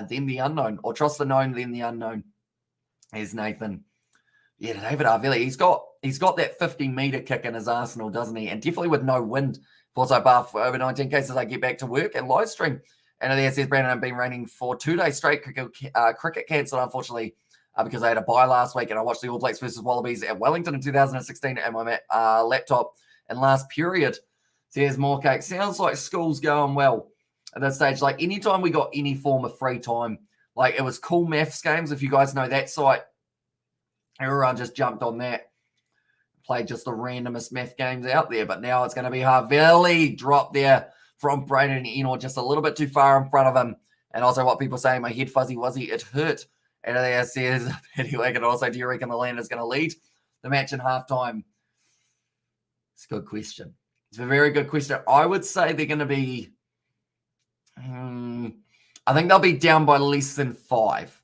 then the unknown. Or trust the known, then the unknown. Here's Nathan. Yeah, David Havili, he's got that 50-metre kick in his arsenal, doesn't he? And definitely with no wind. Forsyth Barr for over 19 cases, I get back to work and live stream. And there says Brandon, I've been raining for 2 days straight. Cricket cancelled, unfortunately, because I had a bye last week and I watched the All Blacks versus Wallabies at Wellington in 2016 at my laptop in last period. Says Moorcake, sounds like school's going well at that stage. Like anytime we got any form of free time, like it was Cool Maths games, if you guys know that site, everyone just jumped on that. Played just the randomest math games out there, but now it's going to be Havili drop there from Braden Eno, just a little bit too far in front of him. And also what people say, my head fuzzy wuzzy, it hurt. And there says Paddy Wagon also, do you reckon the Highlanders going to lead the match in halftime? It's a good question. It's a very good question. I would say they're going to be, I think they'll be down by less than 5.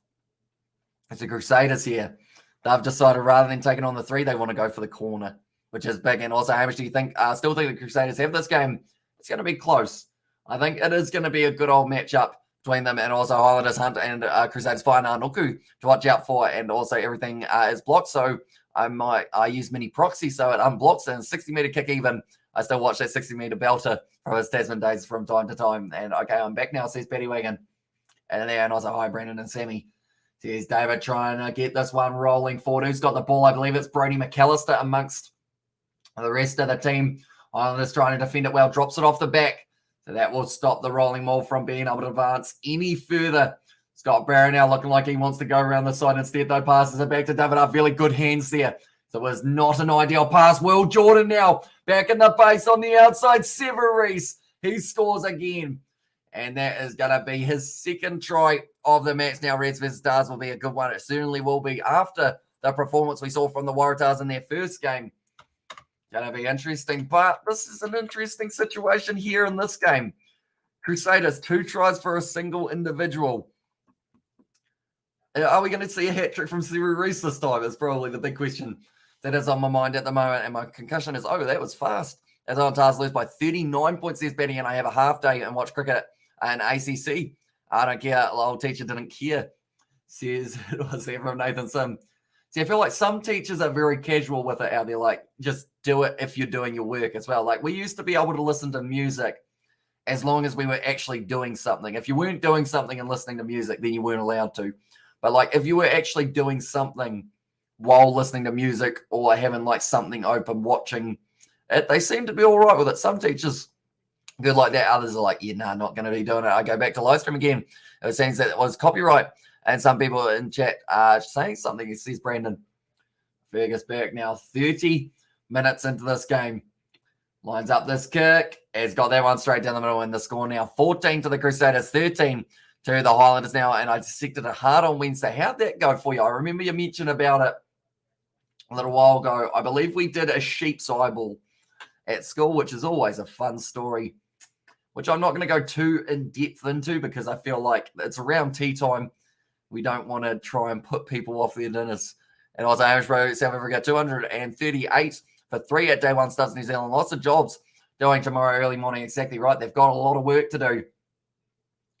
It's the Crusaders here. They've decided rather than taking on the 3, they want to go for the corner, which is big. And also, Hamish, do you think, still think the Crusaders have this game? It's going to be close. I think it is going to be a good old matchup between them, and also Highlanders Hunt and Crusaders find Nuku to watch out for, and also everything is blocked. So I use mini proxy so it unblocks, and 60-metre kick even. I still watch that 60-metre belter from his Tasman days from time to time. And okay, I'm back now, says Paddy Wagon. And also, hi, Brandon and Sammy. Here's David trying to get this one rolling forward. Who's got the ball? I believe it's Brody McAllister amongst the rest of the team. Islanders trying to defend it well. Drops it off the back. So that will stop the rolling maul from being able to advance any further. Scott Barron now looking like he wants to go around the side. Instead, though, passes it back to David Up. Really good hands there. So it was not an ideal pass. Will Jordan now back in the base on the outside. Severies. He scores again. And that is going to be his second try of the match. Now, Reds vs Stars will be a good one. It certainly will be after the performance we saw from the Waratahs in their first game. Going to be interesting. But this is an interesting situation here in this game. Crusaders, 2 tries for a single individual. Are we going to see a hat-trick from Super Reese this time? Is probably the big question that is on my mind at the moment. And my concussion is over. That was fast. As Waratahs lose by 39 points, says Betty, and I have a half day and watch cricket and ACC. I don't care. The old teacher didn't care, says it was there from Nathan Sim. See, I feel like some teachers are very casual with it out there, like just do it if you're doing your work as well. Like we used to be able to listen to music as long as we were actually doing something. If you weren't doing something and listening to music, then you weren't allowed to. But like if you were actually doing something while listening to music or having like something open, watching it, they seem to be all right with it. Some teachers good like that. Others are like, yeah, nah, not going to be doing it. I go back to Livestream again. It seems that it was copyright. And some people in chat are saying something. It says Brandon Fergus back now. 30 minutes into this game. Lines up this kick. Has got that one straight down the middle in the score now. 14 to the Crusaders, 13 to the Highlanders now. And I dissected it hard on Wednesday. How'd that go for you? I remember you mentioned about it a little while ago. I believe we did a sheep's eyeball at school, which is always a fun story, which I'm not going to go too in depth into because I feel like it's around tea time. We don't want to try and put people off their dinners. And I was Irish South Africa 238 for 3 at day 1 starts New Zealand. Lots of jobs doing tomorrow early morning. Exactly right. They've got a lot of work to do.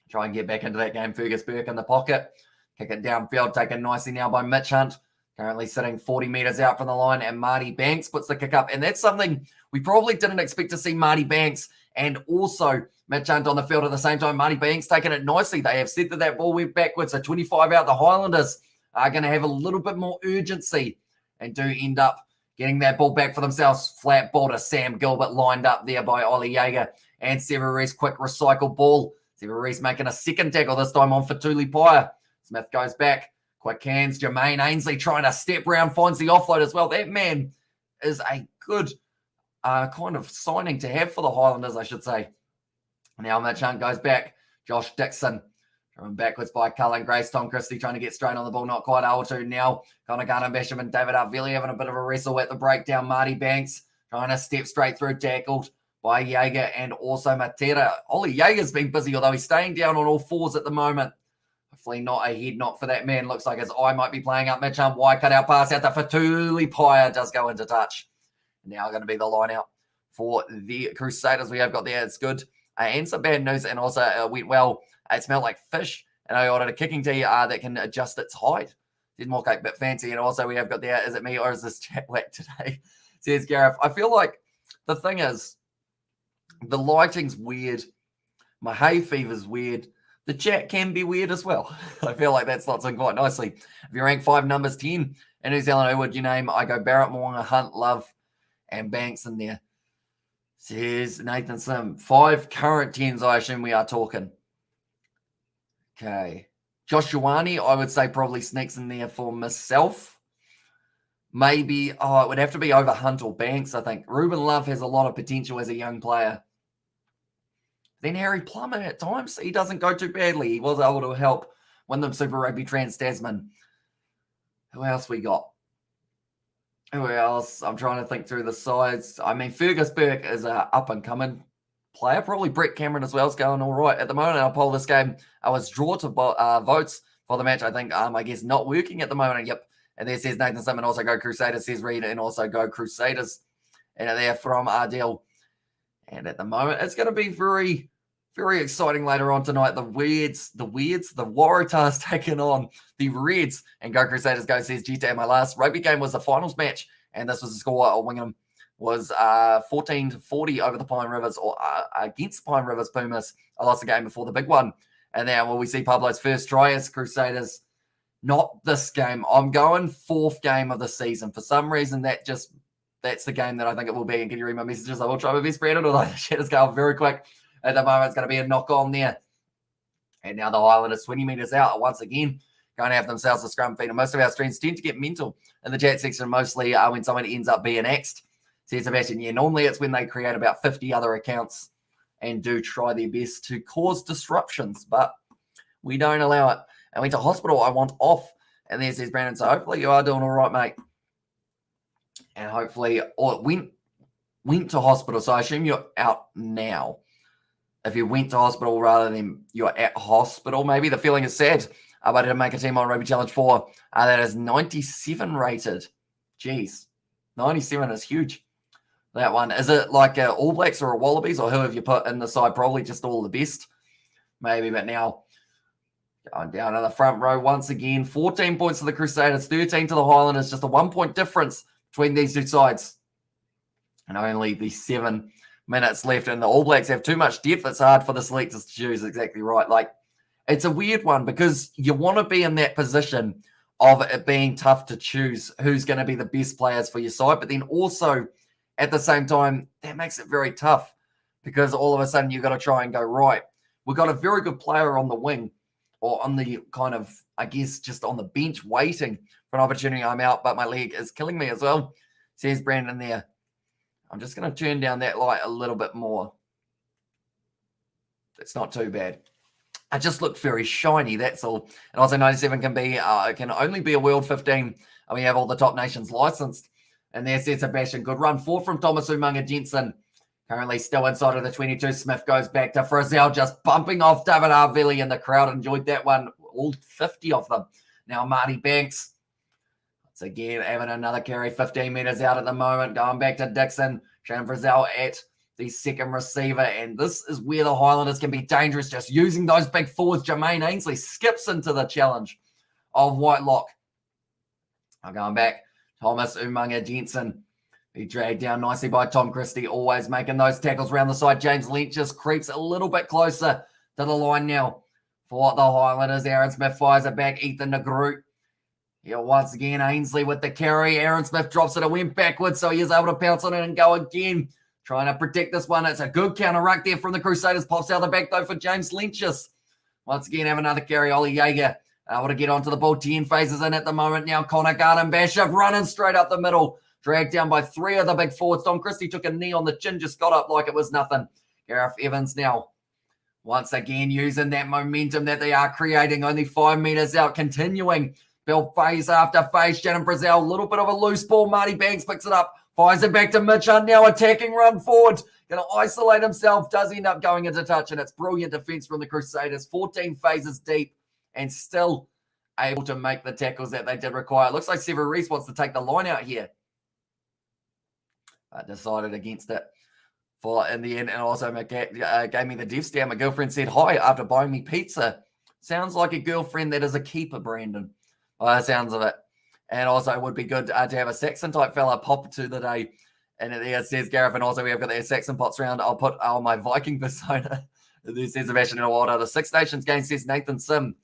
Try and get back into that game. Fergus Burke in the pocket. Kick it downfield. Taken nicely now by Mitch Hunt. Currently sitting 40 metres out from the line. And Marty Banks puts the kick up. And that's something we probably didn't expect to see Marty Banks and also Mitch Hunt on the field at the same time. Marty Banks taking it nicely. They have said that ball went backwards. So 25 out. The Highlanders are going to have a little bit more urgency and do end up getting that ball back for themselves. Flat ball to Sam Gilbert lined up there by Ollie Jaeger. And Severies quick recycle ball. Stephen Reese making a second tackle, this time on Fatuli Paya. Smith goes back. Quick hands. Jermaine Ainsley trying to step round, finds the offload as well. That man is a good kind of signing to have for the Highlanders, I should say. Now Mitch Hunt goes back. Josh Dixon driven backwards by Cullen Grace. Tom Christie trying to get straight on the ball, not quite able to now. Connor Garner Basham and David Arvili having a bit of a wrestle at the breakdown. Marty Banks trying to step straight through, tackled by Jaeger and also Matera. Ollie Jaeger's been busy, although he's staying down on all fours at the moment. Hopefully not a head knock for that man. Looks like his eye might be playing up. Mitch Hunt, wide cut out pass out to Fatuli Paya, does go into touch. Now going to be the line out for the Crusaders. We have got there. It's good. And some bad news. And also went well. It smelled like fish. And I ordered a kicking tea that can adjust its height. Did more cake, a bit fancy. And also we have got there. Is it me or is this chat whack today? Says Gareth. I feel like the thing is, the lighting's weird. My hay fever's weird. The chat can be weird as well. I feel like that slots in quite nicely. If you rank 5 numbers 10 in New Zealand, who would you name? I go Barrett, Moonga, Hunt, Love, and Banks in there. Says Nathan Sim. 5 current 10s, I assume we are talking. Okay. Josh Ioane, I would say probably sneaks in there for myself. Maybe, it would have to be over Hunt or Banks, I think. Ruben Love has a lot of potential as a young player. Then Harry Plummer at times, he doesn't go too badly. He was able to help win them Super Rugby Trans-Tasman. Who else we got? Who else? I'm trying to think through the sides. I mean, Fergus Burke is an up-and-coming player. Probably Brett Cameron as well is going all right. At the moment, I'll poll this game. I was drawn to votes for the match. I think, I guess, not working at the moment. Yep. And there says Nathan Simon, also go Crusaders, says Reed, and also go Crusaders. And they're from Ardell. And at the moment, it's going to be very, very exciting later on tonight. The Waratahs taking on the Reds. And go Crusaders, go, says GTA. My last rugby game was the finals match. And this was the score of Wingham was 14-40 over the Pine Rivers, or against Pine Rivers Pumas. I lost the game before the big one. And now we see Pablo's first try as Crusaders. Not this game. I'm going 4th game of the season. For some reason, that's the game that I think it will be. And can you read my messages? I will try my best, Brandon, although the chat is going very quick. At the moment, it's going to be a knock on there. And now the Highlanders 20 metres out once again. Going to have themselves a scrum feed. And most of our streams tend to get mental in the chat section, mostly when someone ends up being axed. Says Sebastian, yeah, normally it's when they create about 50 other accounts and do try their best to cause disruptions. But we don't allow it. I went to hospital. I want off. And there says Brandon, so hopefully you are doing all right, mate. And hopefully, or went to hospital. So I assume you're out now. If you went to hospital rather than you're at hospital, maybe the feeling is sad. But I did make a team on Rugby Challenge 4 that is 97 rated. Jeez, 97 is huge. That one. Is it like a All Blacks or a Wallabies, or who have you put in the side? Probably just all the best. Maybe, but now going down to the front row once again. 14 points to the Crusaders, 13 to the Highlanders. Just a 1-point difference between these two sides. And only the 7 minutes left. And the All Blacks have too much depth. It's hard for the selectors to choose. Exactly right. Like, it's a weird one because you want to be in that position of it being tough to choose who's going to be the best players for your side. But then also, at the same time, that makes it very tough because all of a sudden you've got to try and go, right, we've got a very good player on the wing or on the kind of, I guess, just on the bench waiting for an opportunity. I'm out, but my leg is killing me as well, says Brandon there. I'm just going to turn down that light a little bit more. It's not too bad. I just look very shiny, that's all. And also 97 can only be a World 15. And we have all the top nations licensed. And there says Sebastian. Good run. 4 from Thomas Umanga Jensen. Currently still inside of the 22. Smith goes back to Frizzell, just bumping off David Arvili, and the crowd enjoyed that one. All 50 of them. Now Marty Banks. Once again, having another carry, 15 metres out at the moment. Going back to Dixon. Shane Frizzell at the second receiver. And this is where the Highlanders can be dangerous, just using those big forwards. Jermaine Ainsley skips into the challenge of Whitelock. I'm going back. Thomas Umanga Jensen. He dragged down nicely by Tom Christie, always making those tackles around the side. James Lynch just creeps a little bit closer to the line now for the Highlanders. Aaron Smith fires it back. Ethan DeGroot. Here once again, Ainsley with the carry. Aaron Smith drops it and went backwards, so he is able to pounce on it and go again. trying to protect this one. It's a good counter ruck there from the Crusaders. Pops out the back, though, for James Lynch's. Once again, have another carry. Ollie Jaeger able to get onto the ball. 10 phases in at the moment now. Connor Garden Bishop running straight up the middle. Dragged down by 3 of the big forwards. Tom Christie took a knee on the chin, just got up like it was nothing. Gareth Evans now, once again, using that momentum that they are creating. Only 5 meters out, continuing. Bill phase after phase. Shannon Brazil, a little bit of a loose ball. Marty Banks picks it up. Fires it back to Mitch Hunt now. Attacking run forward. Going to isolate himself. Does end up going into touch. And it's brilliant defense from the Crusaders. 14 phases deep and still able to make the tackles that they did require. It looks like Sever Reese wants to take the line out here. I decided against it in the end. And also gave me the death stare. My girlfriend said hi after buying me pizza. Sounds like a girlfriend that is a keeper, Brandon. By the sounds of it. And also it would be good to have a Saxon-type fella pop to the day. And it says Gareth, and also we have got the Saxon Pots round. I'll put on my Viking persona. This says Sebastian in a while. The Six Nations game says Nathan Sim.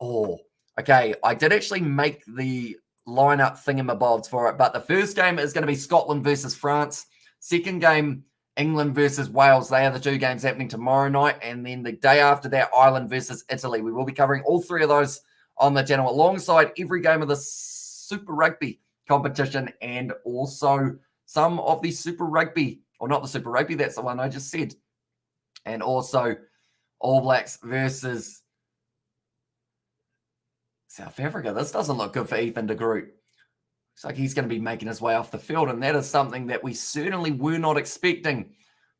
Oh, okay. I did actually make the lineup thingamabobs for it, but the first game is going to be Scotland versus France. Second game, England versus Wales. They are the 2 games happening tomorrow night. And then the day after that, Ireland versus Italy. We will be covering all 3 of those on the channel alongside every game of the Super Rugby competition and also some of the Super Rugby, or not the Super Rugby, that's the one I just said. And also All Blacks versus South Africa. This doesn't look good for Ethan de Groot. Looks like he's going to be making his way off the field, and that is something that we certainly were not expecting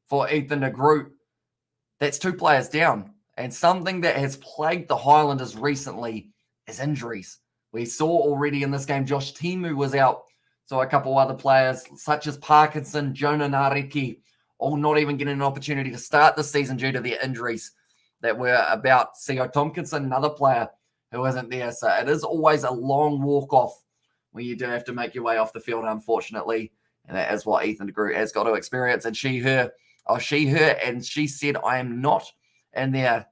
for Ethan de Groot. That's 2 players down, and something that has plagued the Highlanders recently is injuries. We saw already in this game, Josh Timu was out. So a couple other players such as Parkinson, Jonah Nareki, all not even getting an opportunity to start the season due to their injuries that were about. Theo Tompkinson, another player who isn't there. So it is always a long walk-off when you do have to make your way off the field, unfortunately. And that is what Ethan de Groot has got to experience. And she, her, and she said, I am not in there.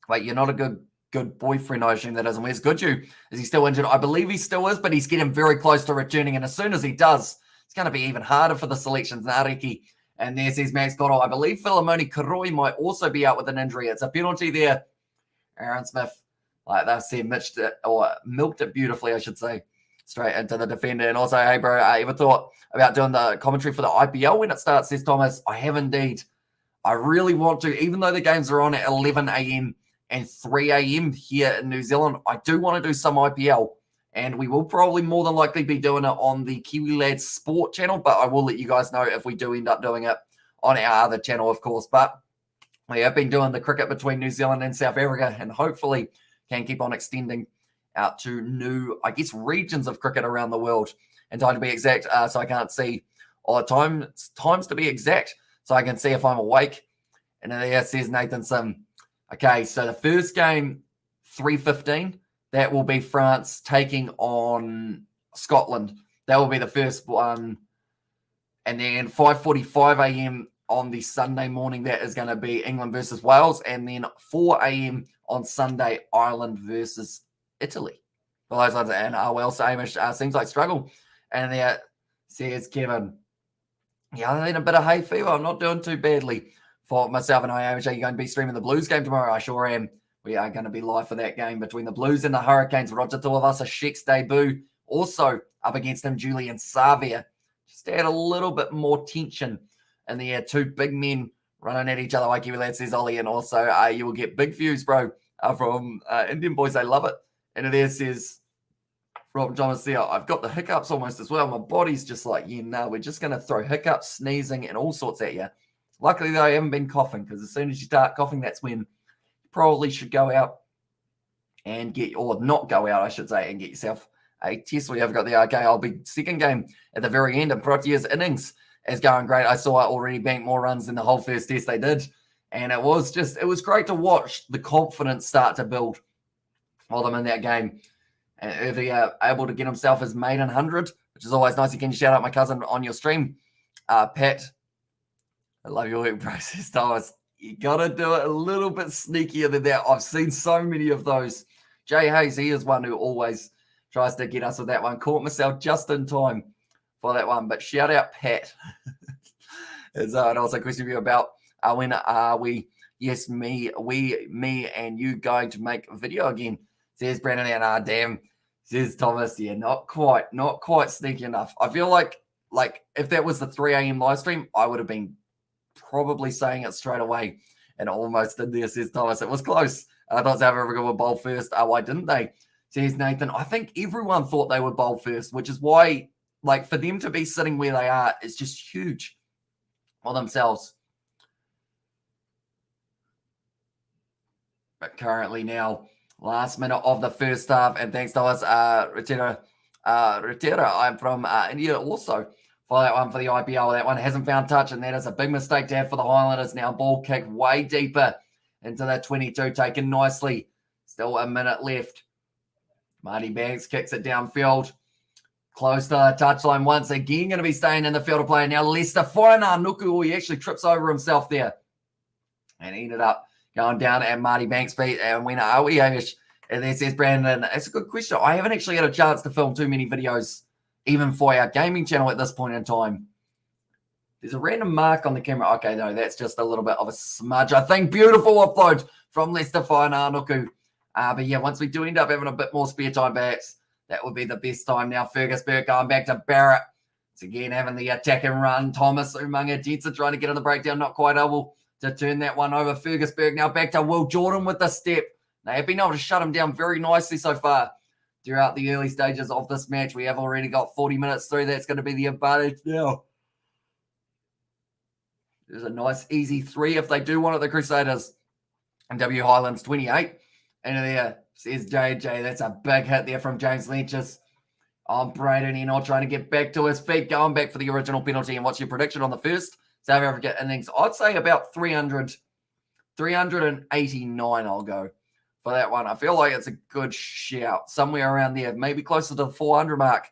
Wait, you're not a good boyfriend, I assume that isn't. Where's Goodju? Is he still injured? I believe he still is, but he's getting very close to returning. And as soon as he does, it's going to be even harder for the selections. Nareki. And there says Max Cotto. I believe Philemoni Karoi might also be out with an injury. It's a penalty there. Aaron Smith, like they've said, milked it beautifully, I should say, straight into the defender. And also, hey, bro, I ever thought about doing the commentary for the IPL when it starts, says Thomas. I have indeed. I really want to, even though the games are on at 11 a.m., and 3 a.m. here in New Zealand. I do want to do some IPL, and we will probably more than likely be doing it on the Kiwi Lads Sport channel, but I will let you guys know if we do end up doing it on our other channel, of course. But we have been doing the cricket between New Zealand and South Africa, and hopefully can keep on extending out to new, I guess, regions of cricket around the world. And time to be exact, so I can't see, or times to be exact, so I can see if I'm awake. And then there says Nathan Sim. Okay, so the first game, 3:15, that will be France taking on Scotland. That will be the first one. And then 5:45 a.m. on the Sunday morning, that is going to be England versus Wales. And then 4 a.m. on Sunday, Ireland versus Italy. Well, those ones, and Wales, Amish seems like struggle. And there says Kevin, yeah, I'm in a bit of hay fever. I'm not doing too badly. For myself and I, are you going to be streaming the Blues game tomorrow? I sure am. We are going to be live for that game between the Blues and the Hurricanes. Roger Tuivasa, Sheik's debut. Also up against him, Julian Savia. Just to add a little bit more tension. And there are 2 big men running at each other, like Kiwi Lad says, Ollie. And also, you will get big views, bro, from Indian boys. They love it. And it there says, Rob Thomas there, I've got the hiccups almost as well. My body's just like, yeah, no, we're just going to throw hiccups, sneezing, and all sorts at you. Luckily, though, I haven't been coughing, because as soon as you start coughing, that's when you probably should go out and get, or not go out, I should say, and get yourself a test. We have got the I'll be second game at the very end, and Protea's innings is going great. I saw it already bank more runs than the whole first test they did, and it was great to watch the confidence start to build while I'm in that game. And if he able to get himself his maiden 100, which is always nice. You can shout out my cousin on your stream, Pat. I love your work process, Thomas. You got to do it a little bit sneakier than that. I've seen so many of those. Jay Hayes, he is one who always tries to get us with that one. Caught myself just in time for that one. But shout out Pat. And also question you about when are we, yes, me and you going to make a video again? Says Brandon, and damn, says Thomas, yeah, not quite sneaky enough. I feel like if that was the 3 a.m. live stream, I would have been probably saying it straight away and almost did there, says Thomas. It was close. I thought South Africa would bowl first. Why didn't they? Says Nathan, I think everyone thought they would bowl first, which is why, for them to be sitting where they are is just huge for themselves. But currently now, last minute of the first half, and thanks to us, Rutera, I'm from India also, for that one for the IPL. That one hasn't found touch, and that is a big mistake to have for the Highlanders. Now ball kick way deeper into the 22, taken nicely. Still a minute left. Marty Banks kicks it downfield. Close to the touchline once again. Going to be staying in the field of play. Now Leicester Nuku. He actually trips over himself there. And ended up going down at Marty Banks' feet. And when are we, Hamish? And there says Brandon, it's a good question. I haven't actually had a chance to film too many videos, even for our gaming channel at this point in time. There's a random mark on the camera. Okay, no, that's just a little bit of a smudge. I think beautiful upload from Leicester Nuku. But yeah, once we do end up having a bit more spare time perhaps, that would be the best time. Now Fergus Burke going back to Barrett. It's again having the attack and run. Thomas Umunga Jensen trying to get on the breakdown, not quite able to turn that one over. Fergus Burke now back to Will Jordan with the step. They have been able to shut him down very nicely so far throughout the early stages of this match. We have already got 40 minutes through. That's going to be the advantage now. There's a nice easy 3 if they do want it, the Crusaders. And W Highlands 28. Into there, says JJ. That's a big hit there from James Lynch's on Braden Enoch trying to get back to his feet, going back for the original penalty. And what's your prediction on the first South Africa innings? I'd say about 389 I'll go for that one. I feel like it's a good shout. Somewhere around there, maybe closer to the 400 mark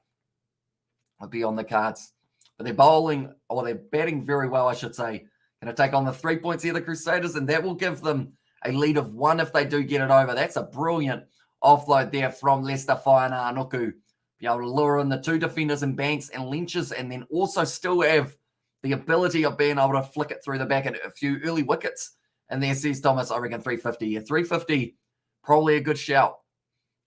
would be on the cards. But they're bowling, or they're batting very well, I should say. Going to take on the 3 points here, the Crusaders, and that will give them a lead of 1 if they do get it over. That's a brilliant offload there from Leicester Nuku. Be able to lure in the 2 defenders and Banks and Lynch's, and then also still have the ability of being able to flick it through the back at a few early wickets. And there says Thomas, I reckon 350. Yeah, 350, probably a good shout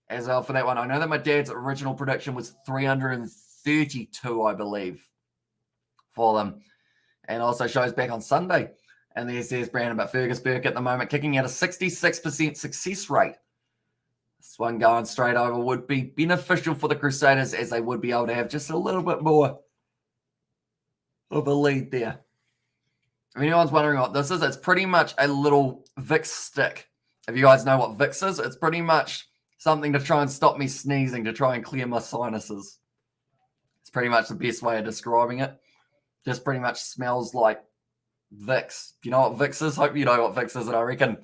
as well for that one. I know that my dad's original prediction was 332, I believe, for them. And also shows back on Sunday. And there says Brandon, but Fergus Burke at the moment kicking at a 66% success rate. This one going straight over would be beneficial for the Crusaders, as they would be able to have just a little bit more of a lead there. If anyone's wondering what this is, it's pretty much a little Vicks stick. If you guys know what Vicks is, it's pretty much something to try and stop me sneezing, to try and clear my sinuses. It's pretty much the best way of describing it. Just pretty much smells like Vicks. Do you know what Vicks is? Hope you know what Vicks is. And I reckon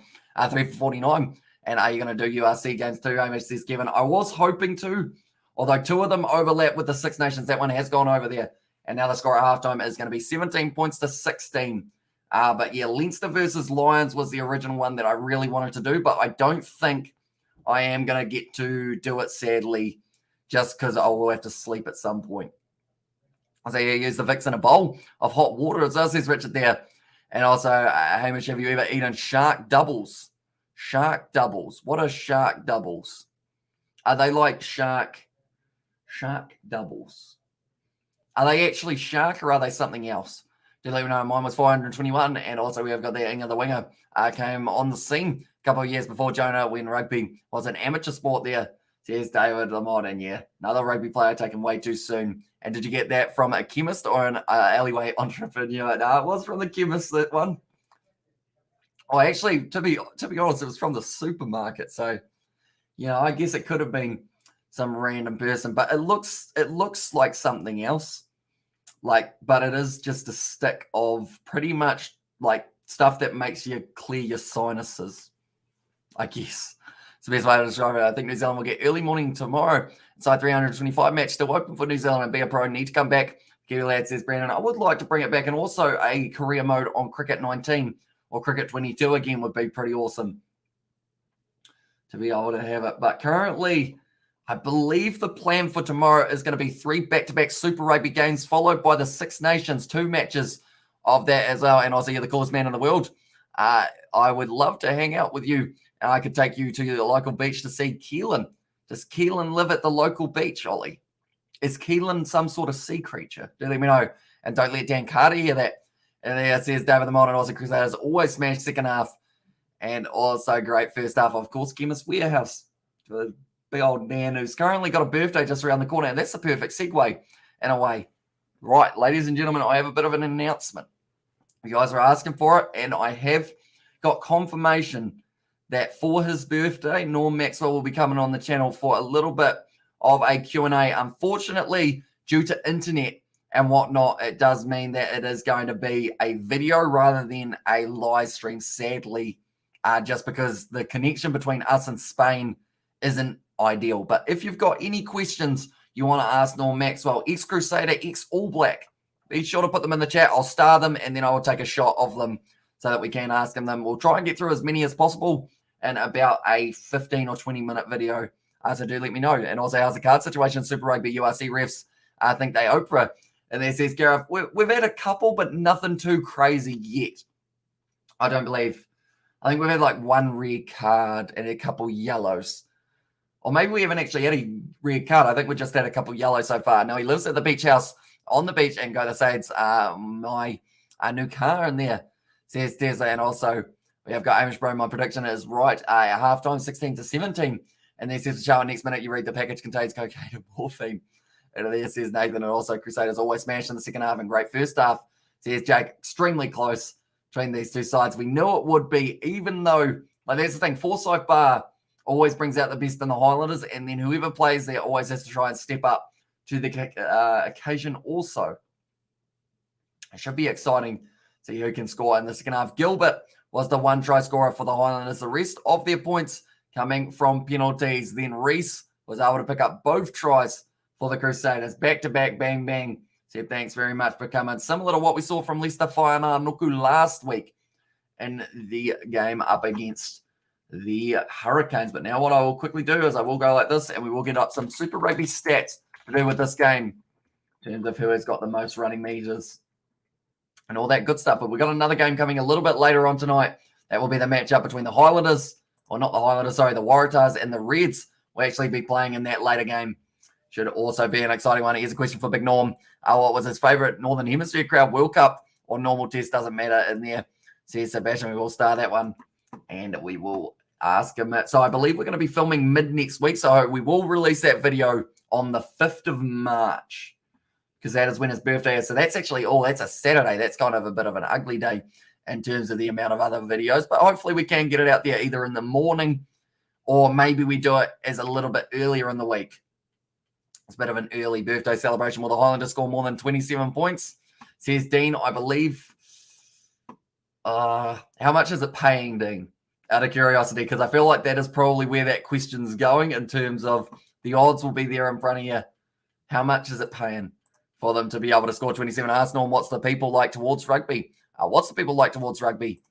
3 for 49. And are you going to do URC games too? Hamish says Kevin. I was hoping to, although 2 of them overlap with the Six Nations. That one has gone over there. And now the score at halftime is going to be 17 points to 16. But yeah, Leinster versus Lions was the original one that I really wanted to do. But I don't think I am going to get to do it, sadly, just because I will have to sleep at some point. So yeah, use the Vicks in a bowl of hot water. It does, says Richard there. And also, Hamish, have you ever eaten shark doubles? Shark doubles. What are shark doubles? Are they like shark doubles? Are they actually shark, or are they something else? Do let me know. Mine was 421. And also we have got the Inga the Winger came on the scene a couple of years before Jonah, when rugby was an amateur sport there. Says David Lamont. And yeah, another rugby player taken way too soon. And did you get that from a chemist or an alleyway entrepreneur? No, it was from the chemist, that one. Oh, actually, to be honest, it was from the supermarket. So, you know, I guess it could have been some random person, but it looks like something else. But it is just a stick of pretty much like stuff that makes you clear your sinuses, I guess. It's the best way to describe it. I think New Zealand will get early morning tomorrow. Inside 325 match still open for New Zealand, and Be a Pro need to come back. Kiwi Lad says, Brandon, I would like to bring it back, and also a career mode on Cricket 19 or Cricket 22 again would be pretty awesome to be able to have it. But currently, I believe the plan for tomorrow is going to be 3 back-to-back Super Rugby games, followed by the Six Nations, 2 matches of that as well. And also, you're the coolest man in the world. I would love to hang out with you. And I could take you to the local beach to see Keelan. Does Keelan live at the local beach, Ollie? Is Keelan some sort of sea creature? Do let me know. And don't let Dan Carter hear that. And there says David the Mod and Aussie Crusaders always smash second half. And also great first half, of course, Chemist Warehouse. The big old man who's currently got a birthday just around the corner. And that's the perfect segue in a way. Right, ladies and gentlemen, I have a bit of an announcement. You guys are asking for it, and I have got confirmation that for his birthday, Norm Maxwell will be coming on the channel for a little bit of a Q&A. Unfortunately, due to internet and whatnot, it does mean that it is going to be a video rather than a live stream, sadly, just because the connection between us and Spain isn't ideal. But if you've got any questions you want to ask Norm Maxwell, ex-Crusader, ex-All Black, be sure to put them in the chat. I'll star them, and then I will take a shot of them so that we can ask them. We'll try and get through as many as possible in about a 15 or 20-minute video. So do let me know. And also, how's the card situation? Super Rugby URC refs, I think they Oprah. And there says, Gareth, we've had a couple, but nothing too crazy yet. I don't believe. I think we've had like one red card and a couple yellows. Or maybe we haven't actually had a red card. I think we just had a couple yellows so far. Now, he lives at the beach house on the beach, and go to say it's my new car in there, says Tesla. And also, we have got Amish Bro. My prediction is right. Halftime 16-17. And then says the show, next minute you read the package contains cocaine and morphine. And there says Nathan, and also Crusaders always smashed in the second half and great first half. Says Jake, extremely close between these two sides. We knew it would be, even though, like that's the thing, Forsyth Barr always brings out the best in the Highlanders, and then whoever plays there always has to try and step up to the occasion also. It should be exciting to see who can score in the second half. Gilbert was the one try scorer for the Highlanders. The rest of their points coming from penalties. Then Reese was able to pick up both tries for the Crusaders. Back-to-back, bang, bang. Said thanks very much for coming. Similar to what we saw from Leicester Whaiananuku last week in the game up against the Hurricanes. But now what I will quickly do is I will go like this, and we will get up some Super Rugby stats to do with this game in terms of who has got the most running meters and all that good stuff. But we've got another game coming a little bit later on tonight. That will be the matchup between the Highlanders, or not the Highlanders, sorry, the Waratahs and the Reds will actually be playing in that later game. Should also be an exciting one. Here's a question for Big Norm. What was his favourite Northern Hemisphere crowd, World Cup or normal test? Doesn't matter in there. Says Sebastian, we will start that one and we will ask him. So I believe we're going to be filming mid next week. So we will release that video on the 5th of March because that is when his birthday is. So that's actually, that's a Saturday. That's kind of a bit of an ugly day in terms of the amount of other videos. But hopefully we can get it out there either in the morning or maybe we do it as a little bit earlier in the week. It's a bit of an early birthday celebration. Will the Highlanders score more than 27 points? Says Dean, I believe. How much is it paying, Dean? Out of curiosity, because I feel like that is probably where that question's going in terms of the odds will be there in front of you. How much is it paying for them to be able to score 27? Arsenal, what's the people like towards rugby? What's the people like towards rugby?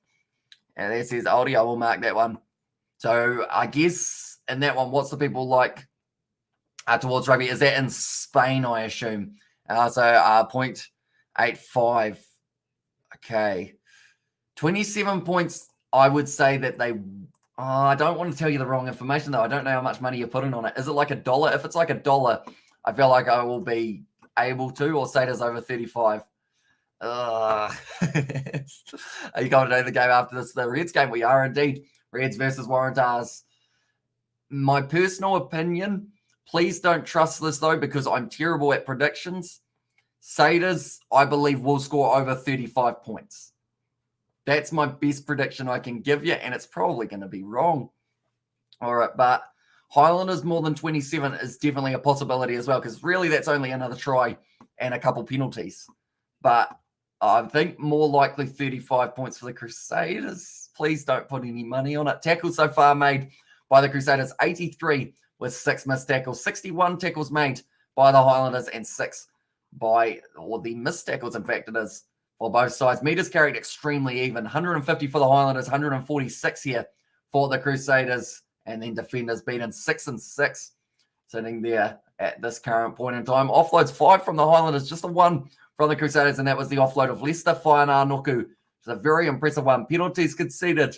And there says Aldi, I will mark that one. So I guess in that one, what's the people like towards rugby? Is that in Spain, I assume? So 0.85. Okay. 27 points, I would say that they... I don't want to tell you the wrong information, though. I don't know how much money you're putting on it. Is it like $1? If it's like $1, I feel like I will be able to, or say it's over 35. Are you going to do the game after this? The Reds game? We are indeed. Reds versus Waratahs. My personal opinion, please don't trust this, though, because I'm terrible at predictions. Crusaders, I believe, will score over 35 points. That's my best prediction I can give you, and it's probably going to be wrong. All right, but Highlanders more than 27 is definitely a possibility as well, because really that's only another try and a couple penalties. But I think more likely 35 points for the Crusaders. Please don't put any money on it. Tackles so far made by the Crusaders, 83 with 6 missed tackles, 61 tackles made by the Highlanders, and 6 by, or the missed tackles, in fact, it is, for both sides. Meters carried extremely even. 150 for the Highlanders, 146 here for the Crusaders. And then defenders beaten 6 and 6, sitting there at this current point in time. Offloads 5 from the Highlanders, just the 1 from the Crusaders, and that was the offload of Leicester Whaiana Nuku. It's a very impressive one. Penalties conceded.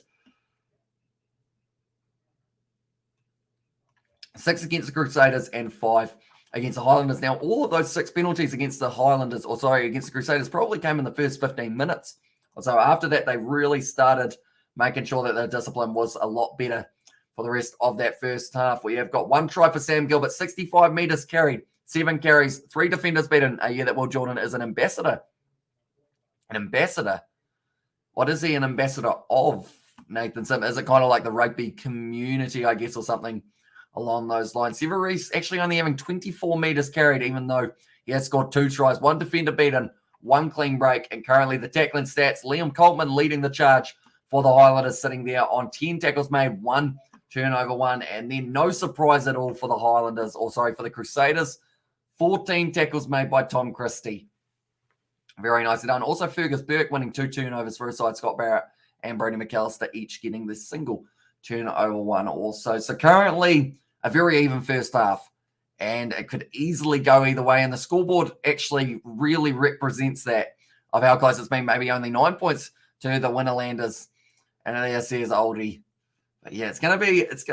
6 against the Crusaders and 5 against the Highlanders. Now, all of those 6 penalties against the Highlanders, against the Crusaders, probably came in the first 15 minutes. So after that, they really started making sure that their discipline was a lot better for the rest of that first half. We have got 1 try for Sam Gilbert, 65 metres carried, 7 carries, 3 defenders beaten. A year that Will Jordan is an ambassador. An ambassador? What is he an ambassador of, Nathan Sim? Is it kind of like the rugby community, I guess, or something along those lines? Sever Reece actually only having 24 metres carried, even though he has scored 2 tries, 1 defender beaten, 1 clean break, and currently the tackling stats, Liam Coltman leading the charge for the Highlanders, sitting there on 10 tackles made, 1 turnover 1, and then no surprise at all for the Highlanders, for the Crusaders, 14 tackles made by Tom Christie. Very nicely done. Also, Fergus Burke winning 2 turnovers for his side, Scott Barrett and Brody McAllister each getting the single turnover 1 also. So currently, a very even first half, and it could easily go either way, and the scoreboard actually really represents that of how close it's been, maybe only 9 points to the Winterlanders, and there says Oldie. But yeah, it's gonna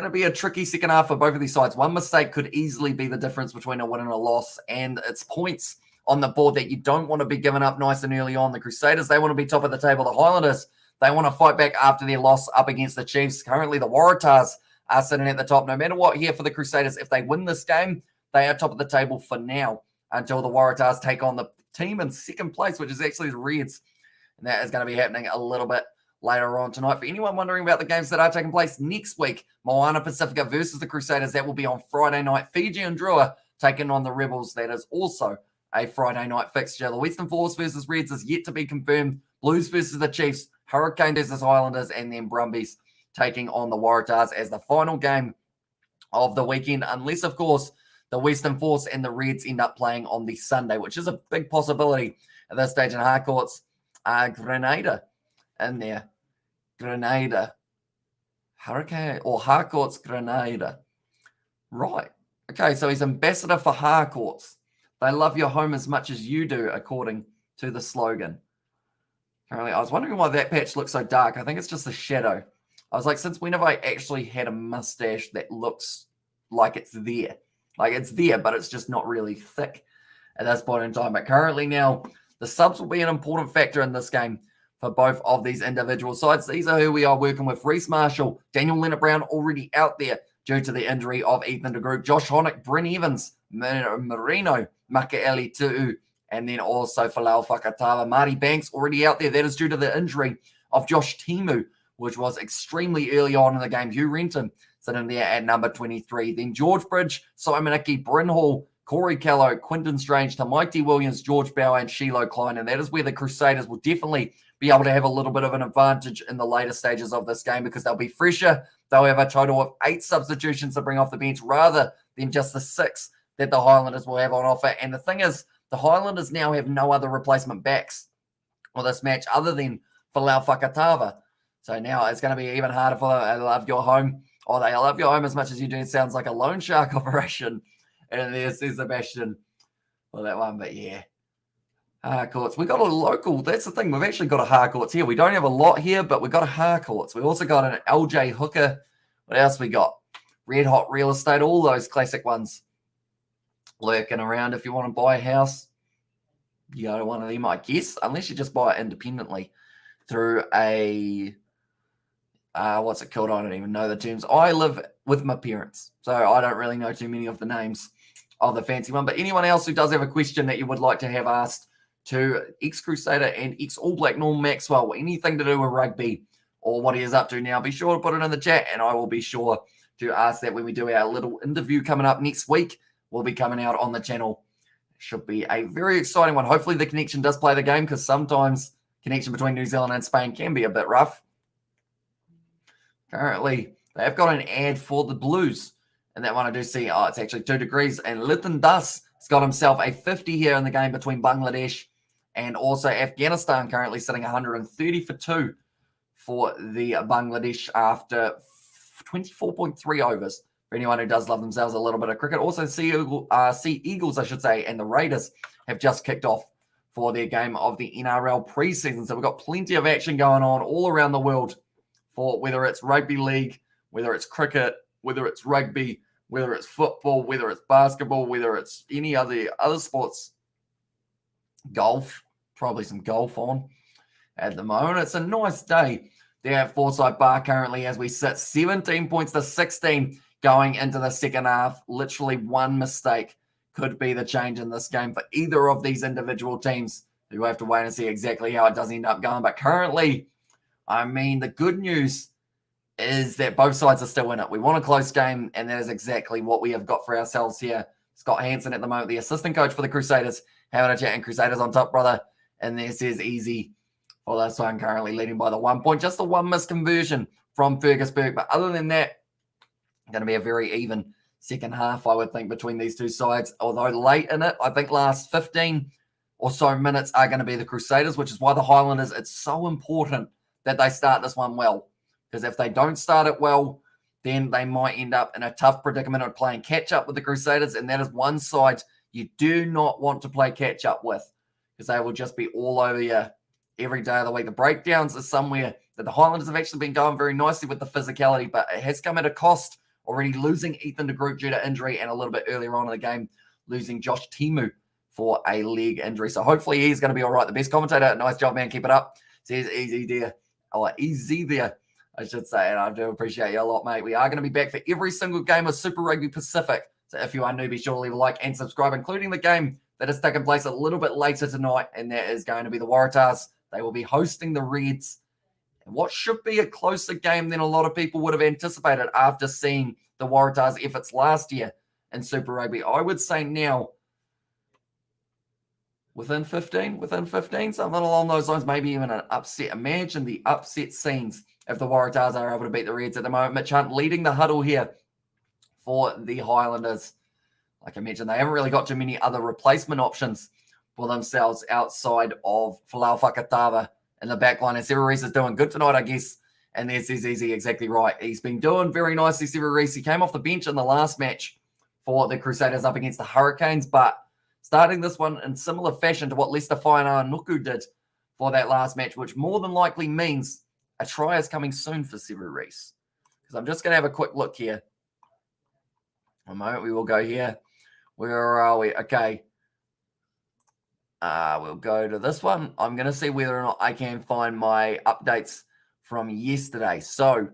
be a tricky second half for both of these sides. One mistake could easily be the difference between a win and a loss, and it's points on the board that you don't want to be giving up nice and early on. The Crusaders, they want to be top of the table. The Highlanders, they want to fight back after their loss up against the Chiefs. Currently, the Waratahs are sitting at the top. No matter what here for the Crusaders, if they win this game, they are top of the table for now until the Waratahs take on the team in second place, which is actually the Reds. And that is going to be happening a little bit later on tonight. For anyone wondering about the games that are taking place next week, Moana Pacifica versus the Crusaders, that will be on Friday night. Fiji and Drua taking on the Rebels. That is also a Friday night fixture. The Western Force versus Reds is yet to be confirmed. Blues versus the Chiefs, Hurricane versus Highlanders, and then Brumbies taking on the Waratahs as the final game of the weekend, unless, of course, the Western Force and the Reds end up playing on the Sunday, which is a big possibility at this stage. In Harcourt's Grenada in there. Grenada. Hurricane or Harcourt's Grenada. Right. Okay, so he's ambassador for Harcourt's. They love your home as much as you do, according to the slogan. Apparently, I was wondering why that patch looks so dark. I think it's just a shadow. I was like, since when have I actually had a mustache that looks like it's there? Like it's there, but it's just not really thick at this point in time. But currently now, the subs will be an important factor in this game for both of these individual sides. These are who we are working with. Reece Marshall, Daniel Leonard-Brown already out there due to the injury of Ethan de Groot. Josh Honeck, Bryn Evans, Marino, Makaeli Tu'u, and then also Falau Fakatava. Marty Banks already out there. That is due to the injury of Josh Timu, which was extremely early on in the game. Hugh Renton sitting there at number 23. Then George Bridge, Simon Icky, Bryn Hall, Corey Callow, Quinton Strange, Tamaiti Williams, George Bauer, and Shiloh Klein. And that is where the Crusaders will definitely be able to have a little bit of an advantage in the later stages of this game because they'll be fresher. They'll have a total of 8 substitutions to bring off the bench rather than just the 6 that the Highlanders will have on offer. And the thing is, the Highlanders now have no other replacement backs for this match other than Falau Fakatava. So now it's going to be even harder for them. They love your home. Oh, they love your home as much as you do. It sounds like a loan shark operation. And there's Sebastian for that one. But yeah, Harcourts. We got a local. That's the thing. We've actually got a Harcourts here. We don't have a lot here, but we got a Harcourts. We also got an LJ Hooker. What else we got? Red Hot Real Estate. All those classic ones lurking around. If you want to buy a house, you go to one of them, I guess, unless you just buy it independently through a what's it called? I don't even know the terms. I live with my parents, so I don't really know too many of the names of the fancy one. But anyone else who does have a question that you would like to have asked to ex-Crusader and ex-All Black Norm Maxwell, anything to do with rugby or what he is up to now, be sure to put it in the chat, and I will be sure to ask that when we do our little interview coming up next week. Will be coming out on the channel. Should be a very exciting one. Hopefully the connection does play the game because sometimes connection between New Zealand and Spain can be a bit rough. Currently, they've got an ad for the Blues. And that one I do see, it's actually 2 degrees. And Litton Das has got himself a 50 here in the game between Bangladesh and also Afghanistan, currently sitting 130 for 2 for the Bangladesh after 24.3 overs. For anyone who does love themselves a little bit of cricket. Also, Sea Eagles, I should say, and the Raiders have just kicked off for their game of the NRL preseason. So we've got plenty of action going on all around the world for whether it's rugby league, whether it's cricket, whether it's rugby, whether it's football, whether it's basketball, whether it's any other sports. Golf, probably some golf on at the moment. It's a nice day there at Forsyth Barr currently as we sit 17 points to 16 going into the second half. Literally one mistake could be the change in this game for either of these individual teams. We'll have to wait and see exactly how it does end up going. But currently, I mean, the good news is that both sides are still in it. We want a close game, and that is exactly what we have got for ourselves here. Scott Hansen at the moment, the assistant coach for the Crusaders, having a chat, and Crusaders on top, brother. And this is easy for this one, currently leading by the 1 point. Just the one missed conversion from Fergusburg. But other than that, going to be a very even second half, I would think, between these two sides. Although late in it, I think last 15 or so minutes are going to be the Crusaders, which is why the Highlanders, it's so important that they start this one well. Because if they don't start it well, then they might end up in a tough predicament of playing catch-up with the Crusaders, and that is one side you do not want to play catch-up with, because they will just be all over you every day of the week. The breakdowns are somewhere that the Highlanders have actually been going very nicely with the physicality, but it has come at a cost, already losing Ethan de Groot due to injury, and a little bit earlier on in the game, losing Josh Timu for a leg injury. So hopefully he's going to be all right. The best commentator, nice job, man. Keep it up. Says easy there. Oh, easy there, I should say. And I do appreciate you a lot, mate. We are going to be back for every single game of Super Rugby Pacific. So if you are new, be sure to leave a like and subscribe, including the game that is taking place a little bit later tonight. And that is going to be the Waratahs. They will be hosting the Reds. And what should be a closer game than a lot of people would have anticipated after seeing the Waratahs' efforts last year in Super Rugby. I would say now, within 15, something along those lines, maybe even an upset. Imagine the upset scenes if the Waratahs are able to beat the Reds at the moment. Mitch Hunt leading the huddle here for the Highlanders. Like I mentioned, they haven't really got too many other replacement options for themselves outside of Folau Fakatava in the back line. And Sevu Reece is doing good tonight, I guess. And there's easy, exactly right. He's been doing very nicely, Sevu Reece. He came off the bench in the last match for the Crusaders up against the Hurricanes, but starting this one in similar fashion to what Leicester Nuku did for that last match, which more than likely means a try is coming soon for Sevu Reece. Because I'm just going to have a quick look here. A moment, we will go here. Where are we? Okay. We'll go to this one. I'm going to see whether or not I can find my updates from yesterday. So,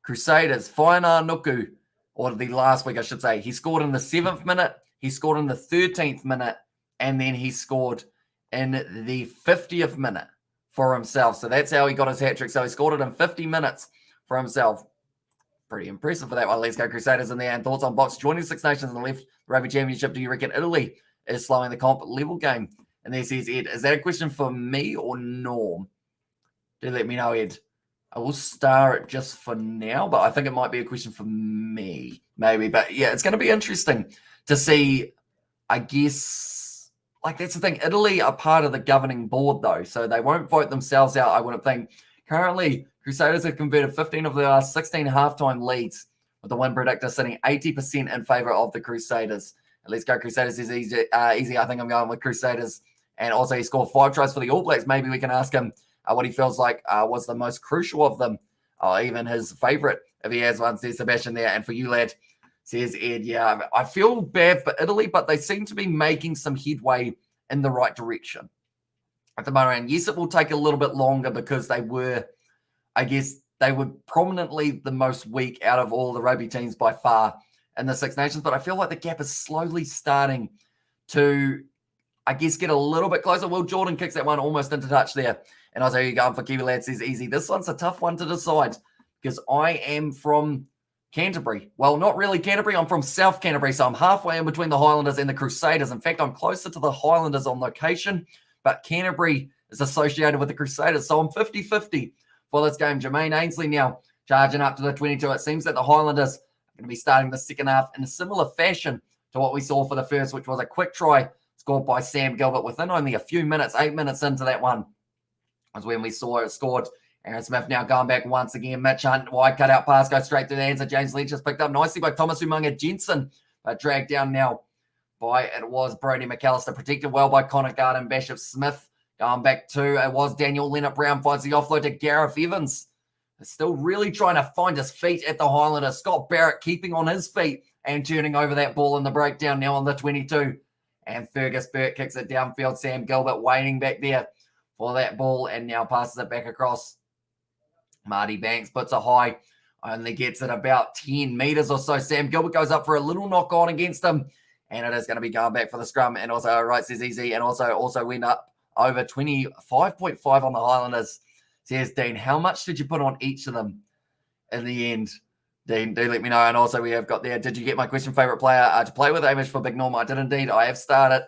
Crusaders, Nuku, or the last week, I should say, he scored in the 7th minute. He scored in the 13th minute, and then he scored in the 50th minute for himself. So that's how he got his hat trick. So he scored it in 50 minutes for himself. Pretty impressive for that one. Let's go Crusaders in there. And thoughts on Box joining Six Nations in the left rugby championship. Do you reckon Italy is slowing the comp level game? And there says Ed, is that a question for me or Norm? Do let me know, Ed. I will star it just for now, but I think it might be a question for me, maybe. But yeah, it's going to be interesting to see, I guess, like that's the thing. Italy are part of the governing board, though, so they won't vote themselves out, I wouldn't think. Currently, Crusaders have converted 15 of their last 16 halftime leads, with the win predictor sitting 80% in favor of the Crusaders. And let's go Crusaders is easy. I think I'm going with Crusaders. And also he scored 5 tries for the All Blacks. Maybe we can ask him what he feels like was the most crucial of them, or even his favorite, if he has one, says Sebastian there. And for you, lad, says Ed, yeah, I feel bad for Italy, but they seem to be making some headway in the right direction at the moment. And yes, it will take a little bit longer because they were, I guess, they were prominently the most weak out of all the rugby teams by far in the Six Nations. But I feel like the gap is slowly starting to, I guess, get a little bit closer. Will Jordan kicks that one almost into touch there. And I say, you going for Kiwi Lad says easy. This one's a tough one to decide because I am from Canterbury. Well, not really Canterbury. I'm from South Canterbury, so I'm halfway in between the Highlanders and the Crusaders. In fact, I'm closer to the Highlanders on location, but Canterbury is associated with the Crusaders, so I'm 50-50 for this game. Jermaine Ainsley now charging up to the 22. It seems that the Highlanders are going to be starting the second half in a similar fashion to what we saw for the first, which was a quick try scored by Sam Gilbert within only a few minutes, 8 minutes into that one was when we saw it scored. Aaron Smith now going back once again. Mitch Hunt, wide cutout pass, goes straight through the hands of James Lynch. Just picked up nicely by Thomas Umaga Jensen, but dragged down now it was Brody McAllister, protected well by Connor Garden, Bishop Smith. Going back to, it was Daniel Leonard Brown, finds the offload to Gareth Evans. Still really trying to find his feet at the Highlanders. Scott Barrett keeping on his feet and turning over that ball in the breakdown now on the 22. And Fergus Burke kicks it downfield. Sam Gilbert waiting back there for that ball and now passes it back across. Marty Banks puts a high, only gets it about 10 meters or so. Sam Gilbert goes up for a little knock on against him, and it is going to be going back for the scrum. And also, right, says easy, and also went up over 25.5 on the Highlanders. Says Dean, how much did you put on each of them in the end? Dean, do let me know. And also, we have got there, did you get my question, favourite player to play with Amish for Big Norm? I did indeed. I have started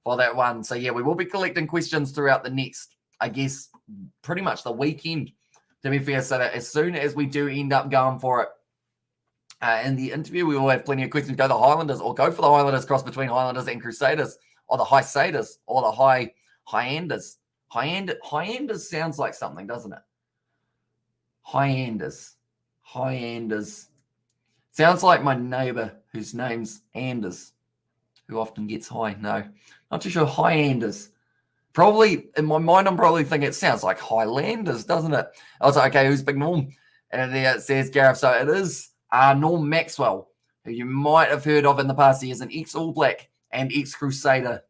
for that one. So, yeah, we will be collecting questions throughout the next, I guess, pretty much the weekend, to be fair. So that as soon as we do end up going for it in the interview, we will have plenty of questions. Go the Highlanders or go for the Highlanders cross between Highlanders and Crusaders, or the Highlanders or the Highlanders. Highlanders sounds like something, doesn't it? Highlanders. Sounds like my neighbour whose name's Anders, who often gets high. No, not too sure. Highlanders. Probably, in my mind, I'm probably thinking it sounds like Highlanders, doesn't it? I was like, okay, who's Big Norm? And there it says Gareth. So it is Norm Maxwell, who you might have heard of in the past. He is an ex-All Black and ex-Crusader.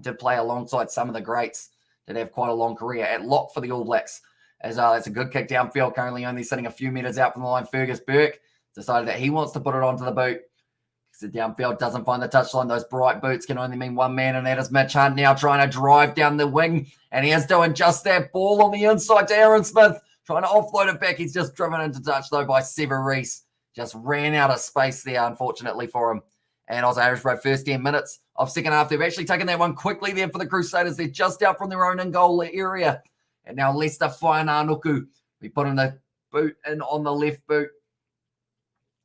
Did play alongside some of the greats. Did have quite a long career at lock for the All Blacks. As that's a good kick downfield, currently only sitting a few meters out from the line. Fergus Burke decided that he wants to put it onto the boot. The downfield doesn't find the touchline. Those bright boots can only mean one man, and that is Mitch Hunt now trying to drive down the wing. And he is doing just that. Ball on the inside to Aaron Smith, trying to offload it back. He's just driven into touch, though, by Sever Reese. Just ran out of space there, unfortunately, for him. And also Irish Road, first 10 minutes of second half. They've actually taken that one quickly there for the Crusaders. They're just out from their own in-goal area. And now Lester Whainānuku. We put in the boot in on the left boot.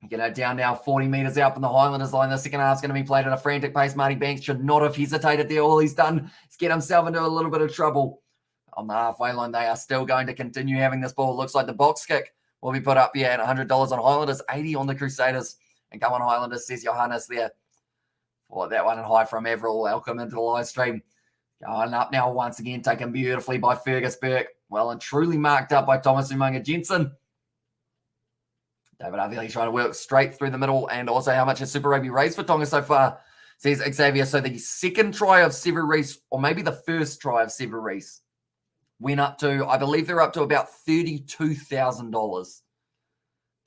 Down now 40 metres out from the Highlanders line. The second half's going to be played at a frantic pace. Marty Banks should not have hesitated there. All he's done is get himself into a little bit of trouble. On the halfway line, they are still going to continue having this ball. Looks like the box kick will be put up here at $100 on Highlanders, 80 on the Crusaders. And come on, Highlanders, says Johannes there. For that one and high from Avril. Welcome into the live stream. Going up now once again, taken beautifully by Fergus Burke. Well and truly marked up by Thomas Umunga Jensen. David Avili trying to work straight through the middle. And also how much has Super Rugby raised for Tonga so far, says Xavier. So the second try of Sever Reese, or maybe the first try of Sever Reese, went up to, I believe they're up to about $32,000.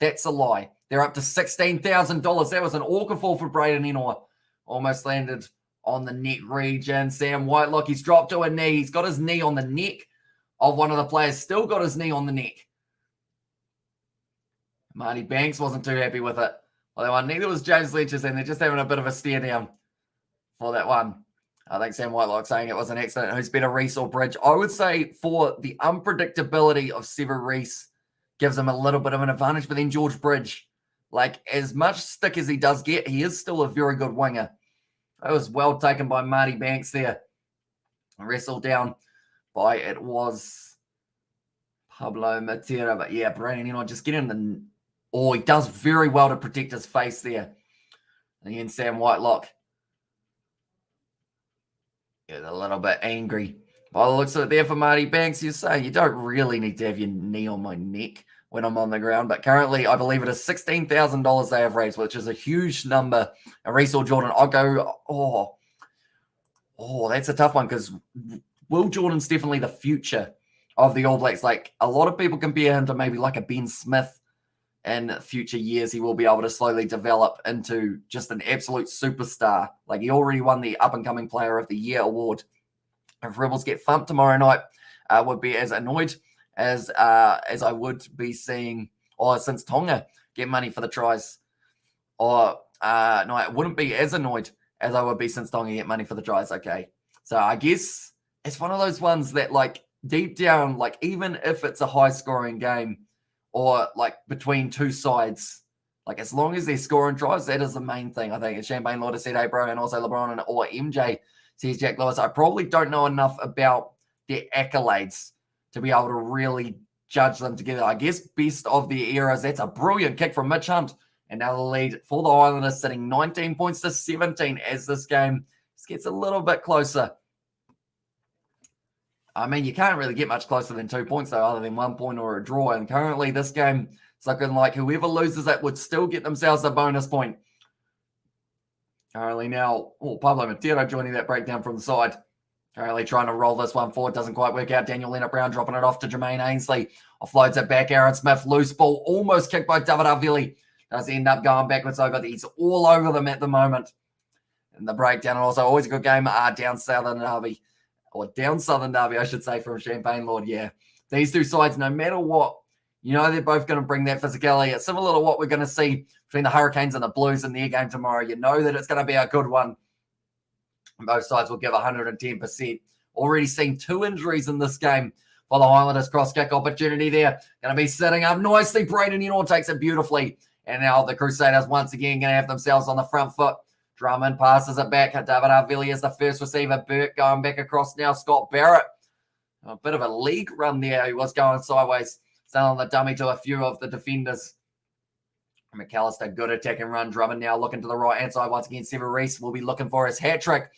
That's a lie. They're up to $16,000. That was an awkward fall for Braden Enoy. Almost landed on the neck region. Sam Whitelock, he's dropped to a knee. He's got his knee on the neck of one of the players. Still got his knee on the neck. Marty Banks wasn't too happy with it. Well, neither was James Lynch's, and they're just having a bit of a stare down for that one. I think Sam Whitelock saying it was an accident. Who's better, Reese or Bridge? I would say for the unpredictability of Sever Reese gives him a little bit of an advantage, but then George Bridge, like as much stick as he does get, he is still a very good winger. That was well taken by Marty Banks there. Wrestled down by, it was Pablo Matera, but yeah, Brandon, just get in the... Oh, he does very well to protect his face there. And then Sam Whitelock is a little bit angry. By the looks of it there for Marty Banks, you're saying you don't really need to have your knee on my neck when I'm on the ground. But currently, I believe it is $16,000 they have raised, which is a huge number. And Reece or Jordan, I'll go, that's a tough one because Will Jordan's definitely the future of the All Blacks. Like, a lot of people compare him to maybe like a Ben Smith. In future years, he will be able to slowly develop into just an absolute superstar. Like, he already won the Up-and-Coming Player of the Year award. If Rebels get thumped tomorrow night, I would be as annoyed as I would be seeing, or since Tonga get money for the tries. Or, no, I wouldn't be as annoyed as I would be since Tonga get money for the tries, okay? So I guess it's one of those ones that, like, deep down, like, even if it's a high-scoring game, or like between two sides, like as long as they're scoring tries, that is the main thing. I think it's Champagne Lauder said, hey bro, and also LeBron or MJ says Jack Lewis. I probably don't know enough about their accolades to be able to really judge them together. I guess best of their eras. That's a brilliant kick from Mitch Hunt, And now the lead for the Highlanders sitting 19 points to 17 as this game just gets a little bit closer. I mean, you can't really get much closer than 2 points, though, other than 1 point or a draw. And currently, this game is looking like whoever loses it would still get themselves a bonus point. Currently now, Pablo Matero joining that breakdown from the side. Currently trying to roll this one forward. Doesn't quite work out. Daniel Leonard-Brown dropping it off to Jermaine Ainsley. Offloads it back. Aaron Smith, loose ball. Almost kicked by David Arvili. Does end up going backwards, though, but he's all over them at the moment. And the breakdown, and also always a good game. Down Southern Derby, I should say, from Champagne Lord. Yeah, these two sides, no matter what, you know they're both going to bring that physicality. It's similar to what we're going to see between the Hurricanes and the Blues in their game tomorrow. You know that it's going to be a good one. Both sides will give 110%. Already seen 2 injuries in this game for the Highlanders. Cross-kick opportunity there. Going to be sitting up nicely. Braden Ennor takes it beautifully. And now the Crusaders once again going to have themselves on the front foot. Drummond passes it back. David Arvili is the first receiver. Burke going back across now. Scott Barrett. A bit of a league run there. He was going sideways. Selling the dummy to a few of the defenders. McAllister, good attacking run. Drummond now looking to the right-hand side. Once again, Sever Reese will be looking for his hat trick.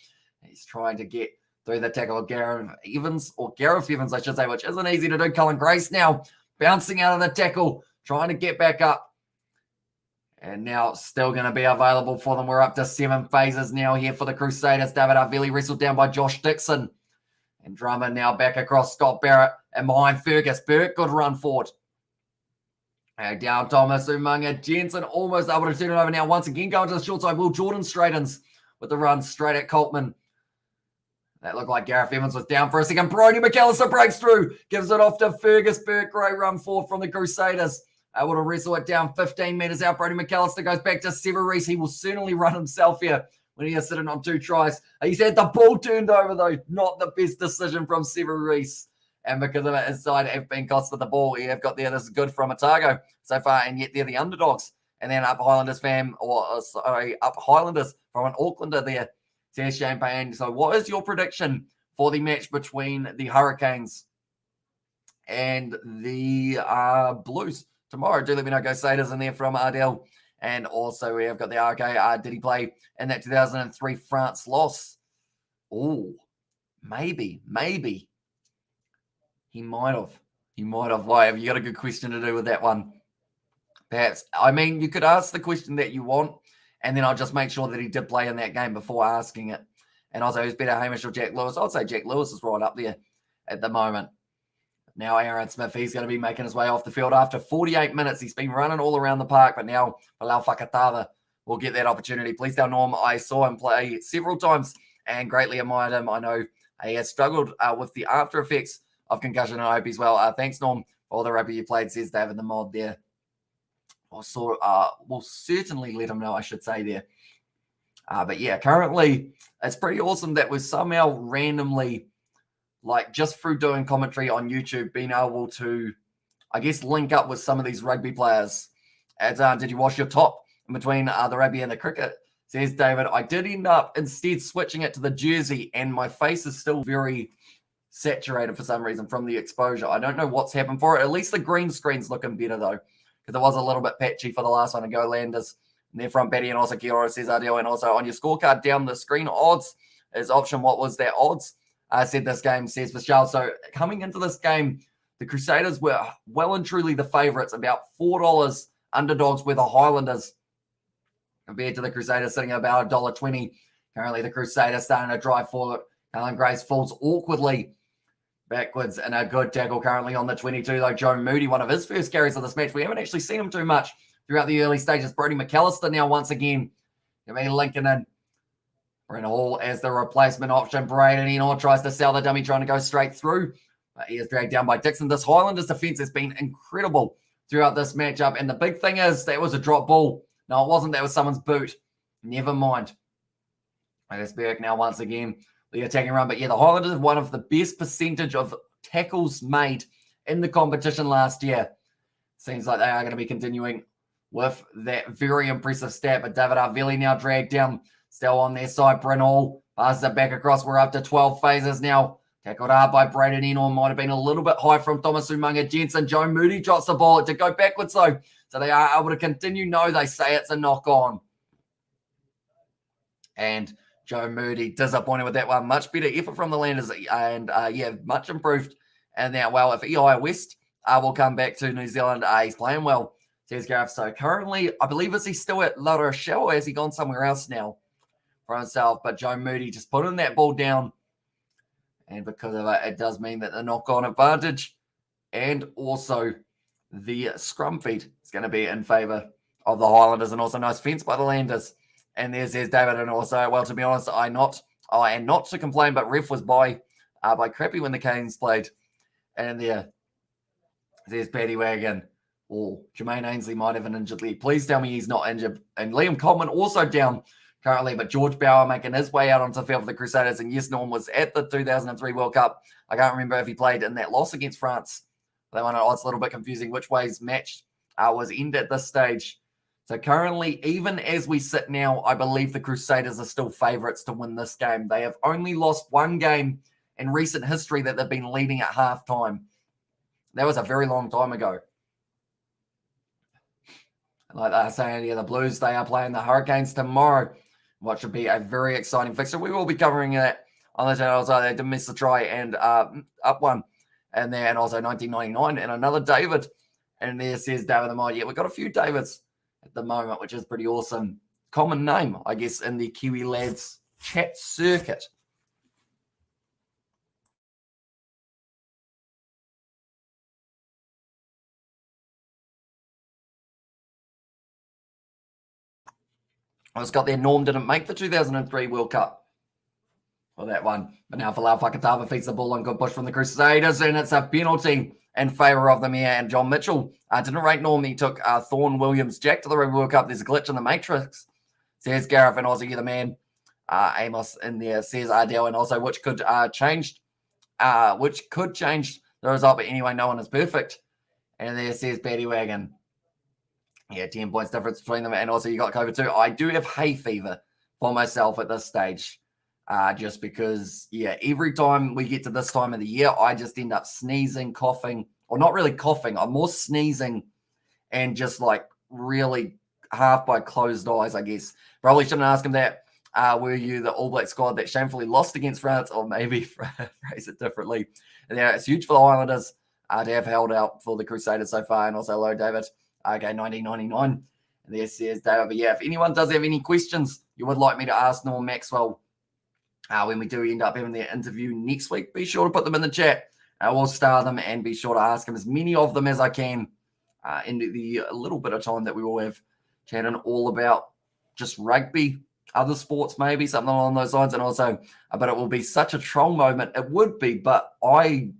He's trying to get through the tackle of Gareth Evans, I should say, which isn't easy to do. Cullen Grace now bouncing out of the tackle, trying to get back up. And now still going to be available for them. We're up to 7 phases now here for the Crusaders. David Arvili wrestled down by Josh Dixon. And Drummond now back across Scott Barrett and behind Fergus. Burke, good run forward. Down Thomas Umunga. Jensen almost able to turn it over now. Once again going to the short side. Will Jordan straightens with the run straight at Coltman. That looked like Gareth Evans was down for a second. Brody McAllister breaks through. Gives it off to Fergus Burke. Great run forward from the Crusaders. Able to wrestle it down 15 metres out. Brody McAllister goes back to Sever Reese. He will certainly run himself here when he is sitting on 2 tries. He's had the ball turned over, though. Not the best decision from Sever Reese. And because of it, his side have been costed the ball. You have got there. This is good from Otago so far, and yet they're the underdogs. And then up Highlanders up Highlanders from an Aucklander there. Says Champagne. So what is your prediction for the match between the Hurricanes and the Blues tomorrow? Do let me know. Go Saders in there from Ardell. And also we have got the RK. Did he play in that 2003 France loss? Oh, maybe. He might have. Why? Have you got a good question to do with that one? Perhaps. I mean, you could ask the question that you want, and then I'll just make sure that he did play in that game before asking it. And also, who's better, Hamish or Jack Lewis? I'd say Jack Lewis is right up there at the moment. Now, Aaron Smith, he's going to be making his way off the field after 48 minutes. He's been running all around the park, but now Palau Fakatava will get that opportunity. Please tell Norm I saw him play several times and greatly admired him. I know he has struggled with the after effects of concussion, and I hope he's well. Thanks, Norm, for all the rugby you played, says David the Mod there. We'll certainly let him know, I should say there. But yeah, currently, it's pretty awesome that we're somehow randomly, like just through doing commentary on YouTube, being able to, I guess, link up with some of these rugby players. As did you wash your top in between the rugby and the cricket? Says David, I did end up instead switching it to the jersey, and my face is still very saturated for some reason from the exposure. I don't know what's happened for it. At least the green screen's looking better, though, because it was a little bit patchy for the last one to go Landers. And they're from Betty and also Kiora, says Ardell. And also on your scorecard down the screen, odds is option. What was that odds? Said this game, says Vishal. So coming into this game, the Crusaders were well and truly the favourites, about $4 underdogs were the Highlanders compared to the Crusaders sitting at about $1.20. Currently the Crusaders starting to drive forward. Cullen Grace falls awkwardly backwards and a good tackle currently on the 22, though. Joe Moody, one of his first carries of this match. We haven't actually seen him too much throughout the early stages. Brody McAllister now once again. Lincoln in. Brent Hall as the replacement option. Braden Ennor tries to sell the dummy, trying to go straight through. But he is dragged down by Dixon. This Highlanders defense has been incredible throughout this matchup. And the big thing is that was a drop ball. No, it wasn't. That was someone's boot. Never mind. It's Berg now once again. The attacking run. But yeah, the Highlanders have one of the best percentage of tackles made in the competition last year. Seems like they are going to be continuing with that very impressive stat. But David Arvili now dragged down. Still on their side. Bryn Hall passes it back across. We're up to 12 phases now. Tackled hard by Braden Enor. Might have been a little bit high from Thomas Umaga Jensen. Joe Moody drops the ball. It did go backwards though. So they are able to continue. No, they say it's a knock on. And Joe Moody disappointed with that one. Much better effort from the Landers. And yeah, much improved. And now, well, if EI West will come back to New Zealand, he's playing well, says Gareth. So currently, I believe, is he still at La Rochelle or has he gone somewhere else now for himself? But Joe Moody just putting that ball down. And because of it, it does mean that the knock-on advantage and also the scrum feed is going to be in favour of the Highlanders. And also nice fence by the Landers. And there's David. And also, well, to be honest, and not to complain, but ref was by crappy when the Canes played. And there's Paddy Wagon. Oh, Jermaine Ainsley might have an injured leg. Please tell me he's not injured. And Liam Coleman also down currently, but George Bauer making his way out onto the field for the Crusaders. And yes, Norm was at the 2003 World Cup. I can't remember if he played in that loss against France. That one, it's a little bit confusing which way's match was end at this stage. So currently, even as we sit now, I believe the Crusaders are still favourites to win this game. They have only lost one game in recent history that they've been leading at halftime. That was a very long time ago. Like they're saying, yeah, the Blues, they are playing the Hurricanes tomorrow, what should be a very exciting fixture. We will be covering that on the channel. So they did miss the try and up one. And then also 1999 and another David. And there says David the Mod. Yeah, we've got a few Davids at the moment, which is pretty awesome. Common name, I guess, in the Kiwi Lads chat circuit. I was got there. Norm didn't make the 2003 World Cup for that one. But now Falau Fakatava feeds the ball on good push from the Crusaders, and it's a penalty in favour of them here. And John Mitchell didn't rate Norm. He took Thorne Williams Jack to the Rugby World Cup. There's a glitch in the matrix, says Gareth, and also you're the man. Amos in there says Ardell, and also which could change the result. But anyway, no one is perfect. And there says Paddy Wagon. Yeah, 10 points difference between them. And also you got COVID too. I do have hay fever for myself at this stage. Just because, yeah, every time we get to this time of the year, I just end up sneezing, coughing, or not really coughing. I'm more sneezing and just like really half by closed eyes, I guess. Probably shouldn't ask him that. Were you the All Black squad that shamefully lost against France? Or maybe phrase it differently. And yeah, it's huge for the Highlanders to have held out for the Crusaders so far. And also, hello, David. Okay, 1999. And there says David. But yeah, if anyone does have any questions you would like me to ask Norm Maxwell when we do end up having their interview next week, be sure to put them in the chat. We'll star them and be sure to ask them as many of them as I can in the little bit of time that we will have chatting all about just rugby, other sports maybe, something along those lines. And also, but it will be such a troll moment. It would be, but I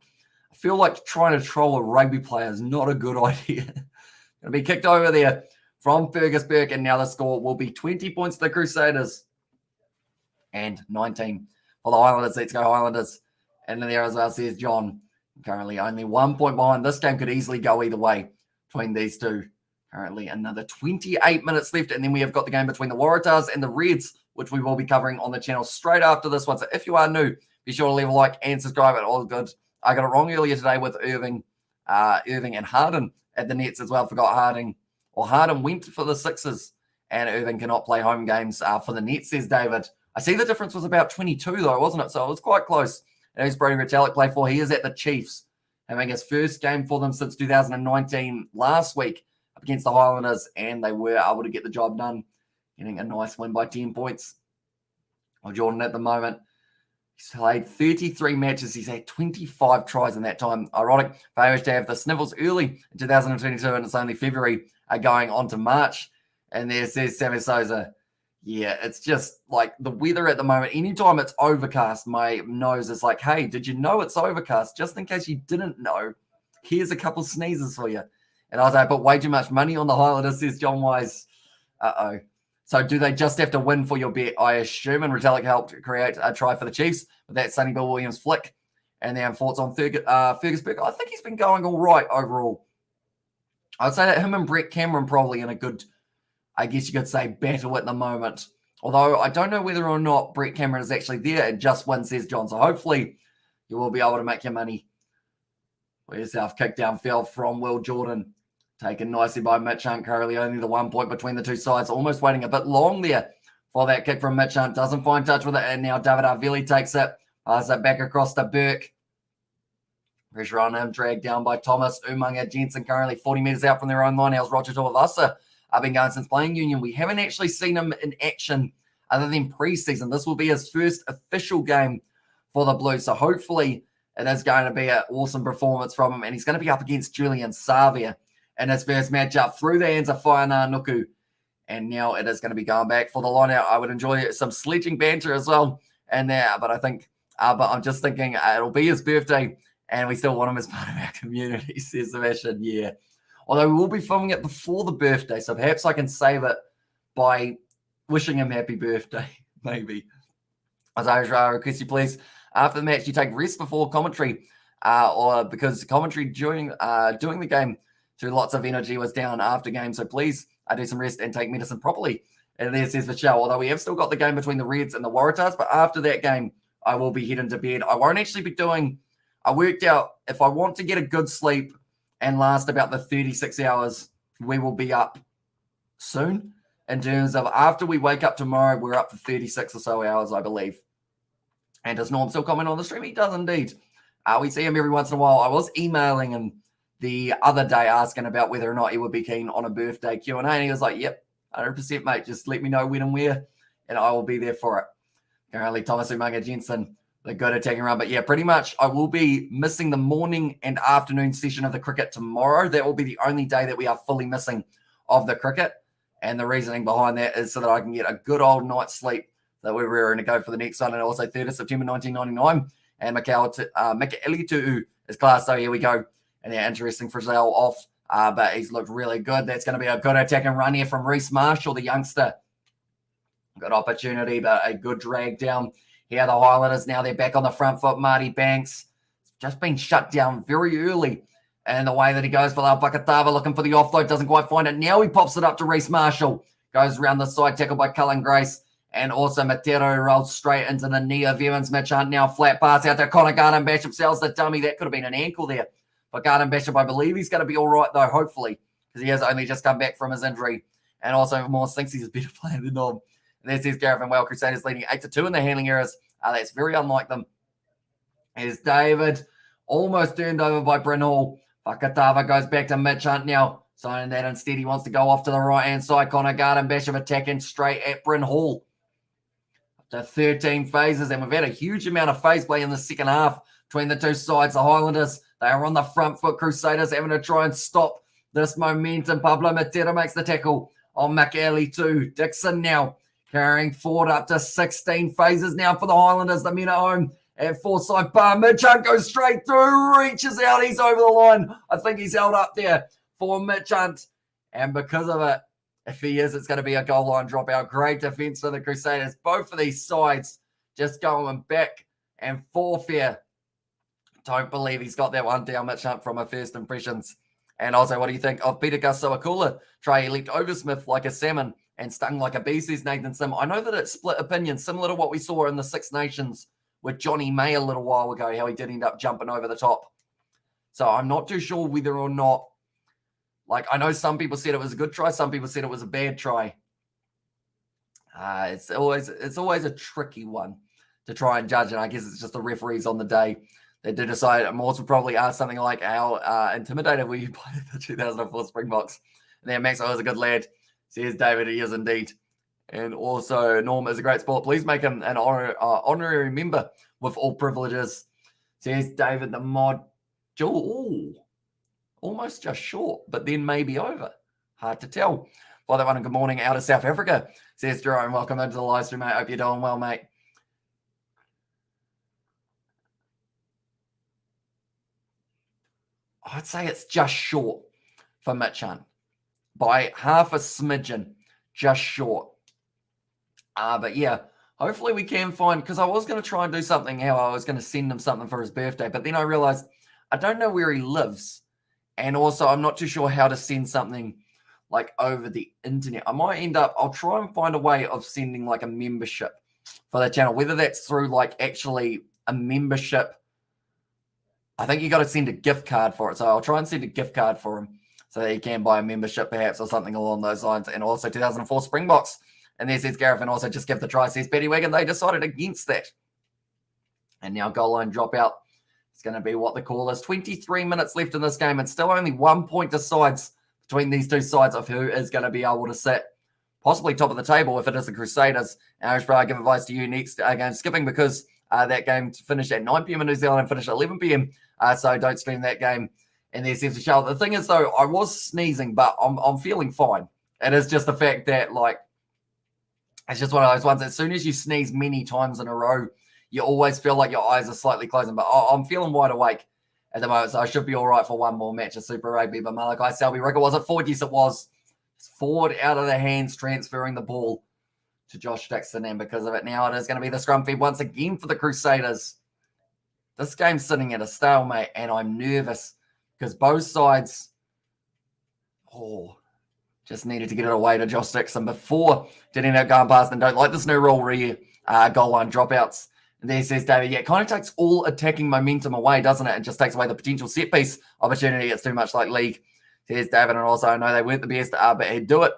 feel like trying to troll a rugby player is not a good idea. Going to be kicked over there from Fergusburg, and now the score will be 20 points to the Crusaders and 19 for the Highlanders. Let's go Highlanders. And then there as well says John, currently only 1 point behind. This game could easily go either way between these two. Currently another 28 minutes left, and then we have got the game between the Waratahs and the Reds, which we will be covering on the channel straight after this one. So if you are new, be sure to leave a like and subscribe. And all good. I got it wrong earlier today with Irving and Harden at the Nets as well. Forgot Harden went for the Sixers, and Irving cannot play home games for the Nets, says David. I see the difference was about 22 though, wasn't it? So it was quite close. And who's Brody Retallick play for? He is at the Chiefs, having his first game for them since 2019 last week up against the Highlanders, and they were able to get the job done, getting a nice win by 10 points. Well, Jordan at the moment, he's played 33 matches. He's had 25 tries in that time. Ironic, failures to have the sniffles early in 2022, and it's only February going on to March. And there says Sammy Souza. Yeah, it's just like the weather at the moment. Anytime it's overcast, my nose is like, hey, did you know it's overcast? Just in case you didn't know, here's a couple sneezes for you. And I was like, I put way too much money on the Highlanders, says John Wise. Uh-oh. So do they just have to win for your bet? I assume. And Retallick helped create a try for the Chiefs with that Sonny Bill Williams flick. And then thoughts on Fergusburg. I think he's been going all right overall. I'd say that him and Brett Cameron probably in a good, I guess you could say, battle at the moment. Although I don't know whether or not Brett Cameron is actually there. It just wins, says John. So hopefully you will be able to make your money. For yourself, kick downfield from Will Jordan. Taken nicely by Mitch Hunt. Currently only the 1 point between the two sides. Almost waiting a bit long there for that kick from Mitch Hunt. Doesn't find touch with it. And now David Arvili takes it. Passes it back across to Burke. Pressure on him. Dragged down by Thomas. Umaga Jensen currently 40 metres out from their own line. How's Roger Tuivasa? I've been going since playing Union. We haven't actually seen him in action other than pre-season. This will be his first official game for the Blues. So hopefully it is going to be an awesome performance from him. And he's going to be up against Julian Savia in his first matchup through the hands of Whainā Nuku. And now it is going to be going back for the line out. I would enjoy some sledging banter as well in there. But I think, but I'm just thinking it'll be his birthday and we still want him as part of our community, says Sebastian. Yeah. Although we will be filming it before the birthday. So perhaps I can save it by wishing him happy birthday, maybe. Isaiah request you please. After the match, you take rest before commentary, or because commentary during doing the game through lots of energy was down after game. So please do some rest and take medicine properly. And there says Michelle, although we have still got the game between the Reds and the Waratahs, but after that game, I will be heading to bed. I won't actually be doing, I worked out if I want to get a good sleep and last about the 36 hours, we will be up soon. In terms of after we wake up tomorrow, we're up for 36 or so hours, I believe. And does Norm still comment on the stream? He does indeed. We see him every once in a while. I was emailing him the other day asking about whether or not he would be keen on a birthday Q&A. And he was like, yep, 100%, mate. Just let me know when and where, and I will be there for it. Currently, Thomas Umaga Jensen, the good attacking run. But yeah, pretty much I will be missing the morning and afternoon session of the cricket tomorrow. That will be the only day that we are fully missing of the cricket. And the reasoning behind that is so that I can get a good old night's sleep that we're rearing to go for the next one. And also 3rd of September 1999. And Mikaeli is class. So here we go. And yeah, interesting Frizzell off. But he's looked really good. That's going to be a good attack and run here from Reece Marshall, the youngster. Good opportunity, but a good drag down. Here the Highlanders, now they're back on the front foot. Marty Banks just been shut down very early. And the way that he goes for Lau Pakatava, looking for the offload, doesn't quite find it. Now he pops it up to Reece Marshall. Goes around the side, tackled by Cullen Grace. And also Matero rolls straight into the knee of Evans. Mitch Hunt now flat pass out to Connor Garden Bishop. Sells the dummy. That could have been an ankle there. But Garden Bishop, I believe he's going to be all right, though, hopefully. Because he has only just come back from his injury. And also Morse thinks he's a better player than Nom. And there's his Gareth and Well Crusaders leading 8-2 in the handling errors. That's very unlike them. Here's David. Almost turned over by Bryn Hall. Fakatava goes back to Mitch Hunt now. Signing that instead he wants to go off to the right-hand side. Connor Garden Bishop attacking straight at Bryn Hall. Up to 13 phases. And we've had a huge amount of phase play in the second half between the two sides. The Highlanders, they are on the front foot. Crusaders having to try and stop this momentum. Pablo Matera makes the tackle on McAley too. Dixon now carrying forward up to 16 phases now for the Highlanders. The men at home at Forsyth Barr. Mitch Hunt goes straight through, reaches out. He's over the line. I think he's held up there for Mitch Hunt. And because of it, if he is, it's going to be a goal line dropout. Great defense for the Crusaders. Both of these sides just going back and forth here. Don't believe he's got that one down, Mitch Hunt, from our first impressions. And also, what do you think of Peter Gasoakula? He leaped over Smith like a salmon and stung like a bee, says Nathan Sim. I know that it's split opinion, similar to what we saw in the Six Nations with Johnny May a little while ago, how he did end up jumping over the top. So I'm not too sure whether or not, like, I know some people said it was a good try, some people said it was a bad try. It's always a tricky one to try and judge, and I guess it's just the referees on the day that do decide. Morse will probably ask something like, how intimidated were you by the 2004 Springboks? And then Max, was a good lad. Says David, he is indeed. And also, Norm is a great sport. Please make him an honorary member with all privileges. Says David, the mod. Ooh, almost just short, but then maybe over. Hard to tell. For that one, and good morning out of South Africa. Says Jerome, welcome into the live stream, mate. Hope you're doing well, mate. I'd say it's just short for Mitch Hunt. By half a smidgen, just short. But yeah, hopefully we can find, because I was going to try and do something, how I was going to send him something for his birthday, but then I realized I don't know where he lives. And also, I'm not too sure how to send something like over the internet. I might end up, I'll try and find a way of sending like a membership for the channel, whether that's through like actually a membership I think you got to send a gift card for it. So I'll try and send a gift card for him so that he can buy a membership perhaps or something along those lines. And also 2004 Springboks. And there says Gareth, and also just give the try, says Betty Wigan. They decided against that. And now goal line dropout. It's going to be what the call is. 23 minutes left in this game, and still only 1 point decides between these two sides of who is going to be able to sit possibly top of the table if it is the Crusaders. And I should give advice to you next game skipping, because that game finished at 9 p.m. in New Zealand and finished at 11 p.m. So don't stream that game. And there's the show. The thing is, though, I was sneezing, but I'm feeling fine. It is just the fact that, like, it's just one of those ones. As soon as you sneeze many times in a row, you always feel like your eyes are slightly closing. But I'm feeling wide awake at the moment, so I should be all right for one more match of Super Rugby. But Malachi Selby, Ricker, was it forward? Yes, it was. Forward out of the hands, transferring the ball to Josh Dixon. And because of it, now it is going to be the scrum feed once again for the Crusaders. This game's sitting at a stalemate, and I'm nervous because both sides just needed to get it away to Josh Dixon before getting out going past, and don't like this new rule where goal line dropouts. And there says David, yeah, it kind of takes all attacking momentum away, doesn't it? It just takes away the potential set piece opportunity. It's too much like league. Says David, and also I know they weren't the best, but he'd do it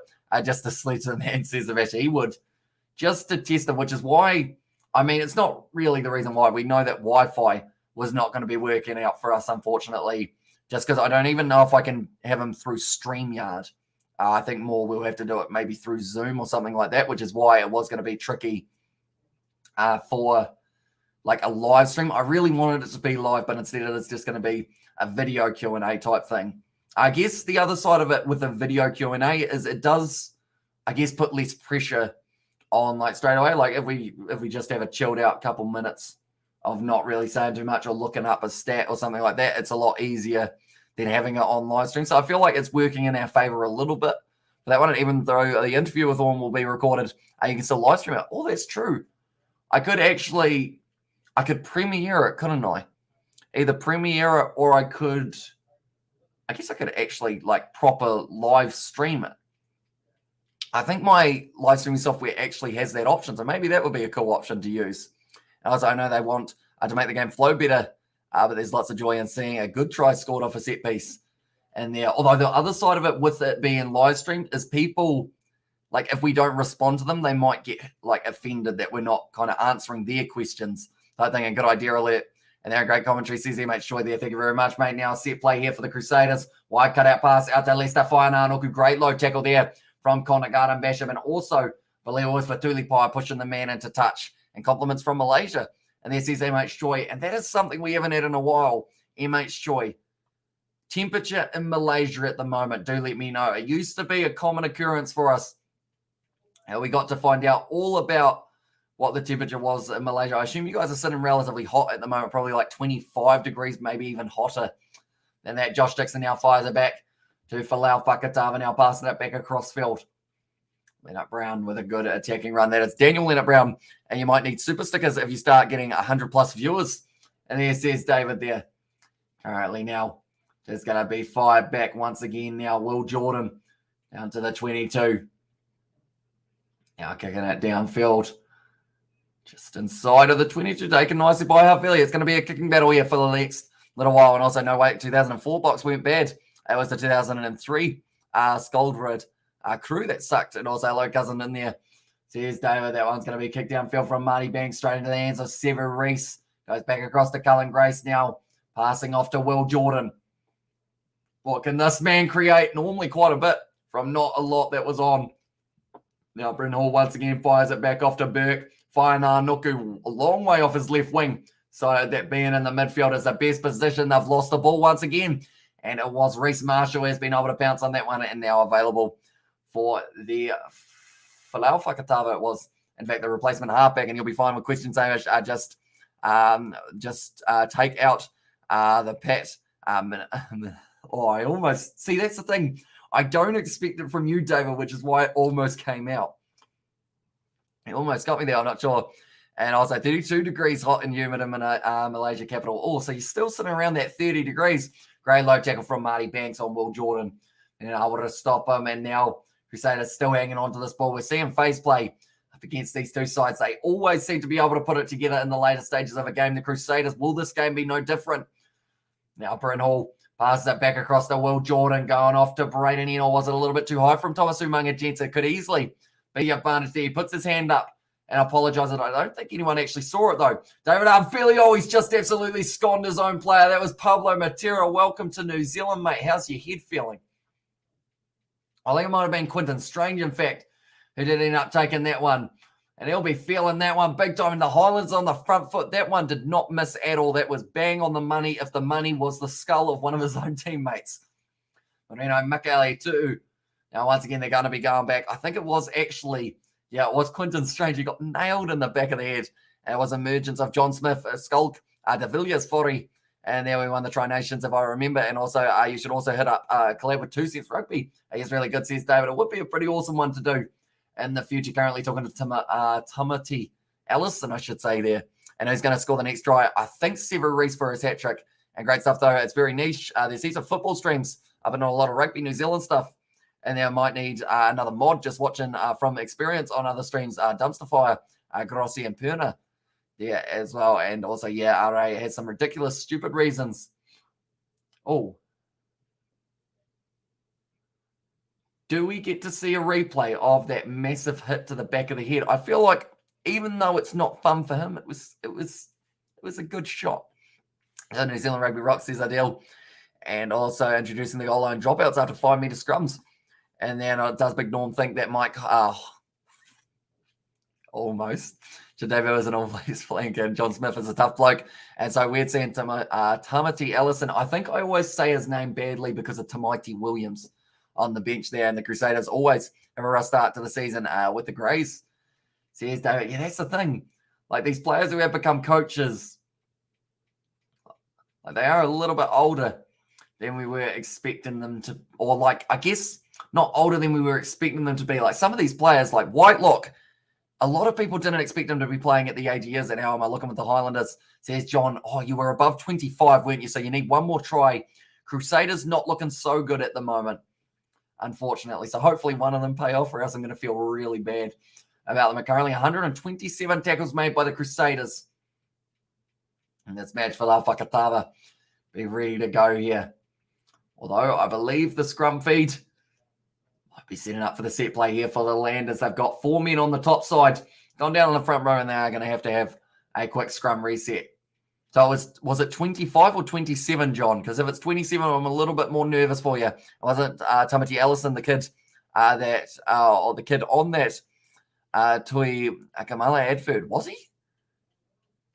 just to sleep to the man, says Avash. He would, just to test them, which is why, I mean, it's not really the reason why. We know that Wi-Fi was not going to be working out for us, unfortunately, just because I don't even know if I can have him through StreamYard. I think more we'll have to do it maybe through Zoom or something like that, which is why it was going to be tricky for like a live stream. I really wanted it to be live, but instead it's just going to be a video Q&A type thing. I guess the other side of it with a video Q&A is it does, I guess, put less pressure on like straight away. Like if we just have a chilled out couple minutes of not really saying too much or looking up a stat or something like that, it's a lot easier than having it on live stream. So I feel like it's working in our favor a little bit for that one. And even though the interview with Orm will be recorded, you can still live stream it. Oh, that's true. I could premiere it, couldn't I? Either premiere it or I guess I could actually like proper live stream it. I think my live streaming software actually has that option. So maybe that would be a cool option to use. And also I know they want to make the game flow better. But there's lots of joy in seeing a good try scored off a set piece. And there, although the other side of it with it being live streamed is people, like if we don't respond to them, they might get like offended that we're not kind of answering their questions. So I think a good idea alert. And there, a great commentary says there, mate. Joy there. Thank you very much, mate. Now set play here for the Crusaders. Wide cutout pass out to Leicester. Whaiananuku. Great low tackle there from Connor Garden Basham. And also Valeo for Tulipai pushing the man into touch. And compliments from Malaysia. And there says MH Joy, and that is something we haven't had in a while. MH Joy. Temperature in Malaysia at the moment, do let me know. It used to be a common occurrence for us. And we got to find out all about what the temperature was in Malaysia. I assume you guys are sitting relatively hot at the moment, probably like 25 degrees, maybe even hotter than that. Josh Dixon now fires it back to Falau Fakatava, now passing it back across field. Leonard Brown with a good attacking run. That is Daniel Leonard Brown. And you might need super stickers if you start getting 100 plus viewers. And there says David there. Currently now, there's going to be fired back once again. Now Will Jordan down to the 22. Now kicking it downfield. Just inside of the 22. Taken nicely by Huffilly. It's going to be a kicking battle here for the next little while. And also, no wait, 2004 box weren't bad. It was the 2003 Skoldred crew that sucked. And also, hello, cousin in there. Says David, that one's going to be kicked downfield from Marty Banks straight into the hands of Sever Reese. Goes back across to Cullen Grace now, passing off to Will Jordan. What can this man create? Normally quite a bit from not a lot that was on. Now Bryn Hall once again fires it back off to Burke. Whaiananuku a long way off his left wing. So that being in the midfield is the best position. They've lost the ball once again. And it was Reece Marshall who has been able to pounce on that one and now available for the Falau Fakatava. It was, in fact, the replacement halfback, and you'll be fine with questions, Amish. Just take out the Pat. I almost see that's the thing. I don't expect it from you, David, which is why it almost came out. It almost got me there. I'm not sure. And I was like 32 degrees hot and humid in Malaysia capital. Oh, so you're still sitting around that 30 degrees. Great low tackle from Marty Banks on Will Jordan. And able to stop him. And now Crusaders still hanging on to this ball. We're seeing face play up against these two sides. They always seem to be able to put it together in the later stages of a game. The Crusaders, will this game be no different? Now Bryn Hall passes it back across to Will Jordan, going off to Braden Eno. Was it a little bit too high from Thomas Umaga-Jensen? Could easily be advantage there. He puts his hand up and apologises. I don't think anyone actually saw it, though. David Armfelio, he's just absolutely scorned his own player. That was Pablo Matera. Welcome to New Zealand, mate. How's your head feeling? I think it might have been Quinton Strange, in fact, who did end up taking that one. And he'll be feeling that one big time. And the Highlands on the front foot, that one did not miss at all. That was bang on the money if the money was the skull of one of his own teammates. But, Makele too. Now, once again, they're going to be going back. I think it was actually, it was Quinton Strange. He got nailed in the back of the head. And it was emergence of John Smith, Skulk, De Villiers, Forry. And there we won the Tri-Nations, if I remember. And also, you should also hit up collab with 2 Cents Rugby. He's really good, says David. It would be a pretty awesome one to do in the future. Currently talking to Timothy Ellison, I should say there. And who's going to score the next try? I think Sever Reese for his hat-trick. And great stuff, though. It's very niche. There's heaps of football streams. I've been on a lot of Rugby New Zealand stuff. And they might need another mod just watching from experience on other streams. Dumpster Fire, Grossi and Perna there as well. And also, RA has some ridiculous, stupid reasons. Oh. Do we get to see a replay of that massive hit to the back of the head? I feel like even though it's not fun for him, it was a good shot. New Zealand Rugby Rock says ideal. And also introducing the goal line dropouts after 5-meter scrums. And then does Big Norm think that Mike almost Jadavier was an all-place flank and John Smith is a tough bloke. And so we're seeing Tamati Ellison. I think I always say his name badly because of Tamaiti Williams on the bench there. And the Crusaders always have a rough start to the season with the Greys. Says David, that's the thing. Like these players who have become coaches, like they are a little bit older than we were expecting them to, or like, I guess, not older than we were expecting them to be. Like some of these players, like Whitelock, a lot of people didn't expect him to be playing at the age he is. And how am I looking with the Highlanders? Says John, you were above 25, weren't you? So you need one more try. Crusaders not looking so good at the moment, unfortunately. So hopefully one of them pay off, or else I'm going to feel really bad about them. Currently 127 tackles made by the Crusaders. And this match for La Whakatava be ready to go here. Although I believe the scrum feed might be setting up for the set play here for the Landers. They've got 4 men on the top side, gone down on the front row, and they are going to have a quick scrum reset. So was it 25 or 27, John? Because if it's 27, I'm a little bit more nervous for you. Wasn't Timothy Ellison the kid or the kid on that Tui Akamala Adford? Was he?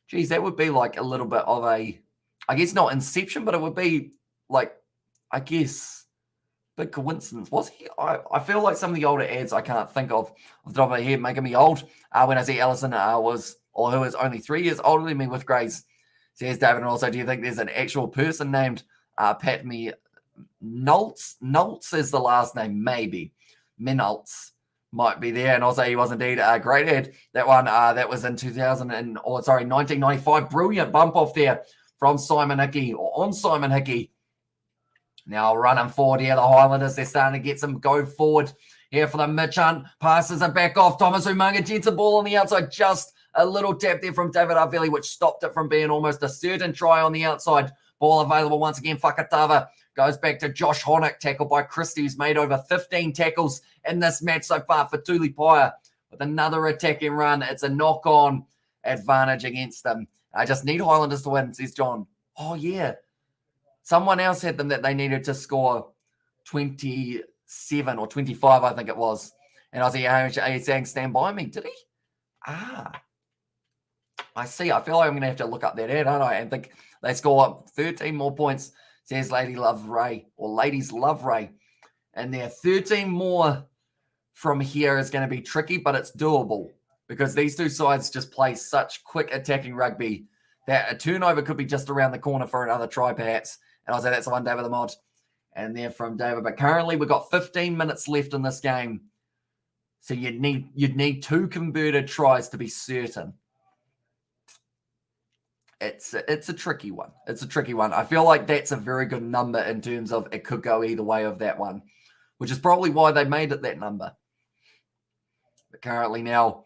Geez, that would be like a little bit of a, I guess not inception, but it would be like, I guess, big coincidence. Was he? I feel like some of the older ads I can't think of off the top of my head, making me old when I see Ellison who is only 3 years older than me with Grace. Says David, and also, do you think there's an actual person named Patme Noltz? Noltz is the last name, maybe. Minoltz might be there. And also, he was indeed a great ad. That one, that was in 1995. Brilliant bump off there from Simon Hickey, or on Simon Hickey. Now running forward here, the Highlanders, they're starting to get some go forward here for the Mitch Hunt. Passes it back off. Thomas Umaga-Jensen ball on the outside. Just a little tap there from David Arveli, which stopped it from being almost a certain try on the outside. Ball available once again. Whakatava goes back to Josh Honick, tackled by Christie, who's made over 15 tackles in this match so far for Tuli Paya. With another attacking run, it's a knock-on advantage against them. I just need Highlanders to win, says John. Oh, yeah. Someone else had them that they needed to score 27 or 25, I think it was. And I was saying, stand by me. Did he? I see. I feel like I'm going to have to look up that ad, don't I? And think they score 13 more points, says Ladies Love Ray. And there 13 more from here is going to be tricky, but it's doable because these two sides just play such quick attacking rugby that a turnover could be just around the corner for another try, perhaps. And I'll say that's the one, David the Mod. And there from David. But currently we've got 15 minutes left in this game. So you'd need 2 converted tries to be certain. It's a tricky one. It's a tricky one. I feel like that's a very good number in terms of it could go either way of that one, which is probably why they made it that number. But currently now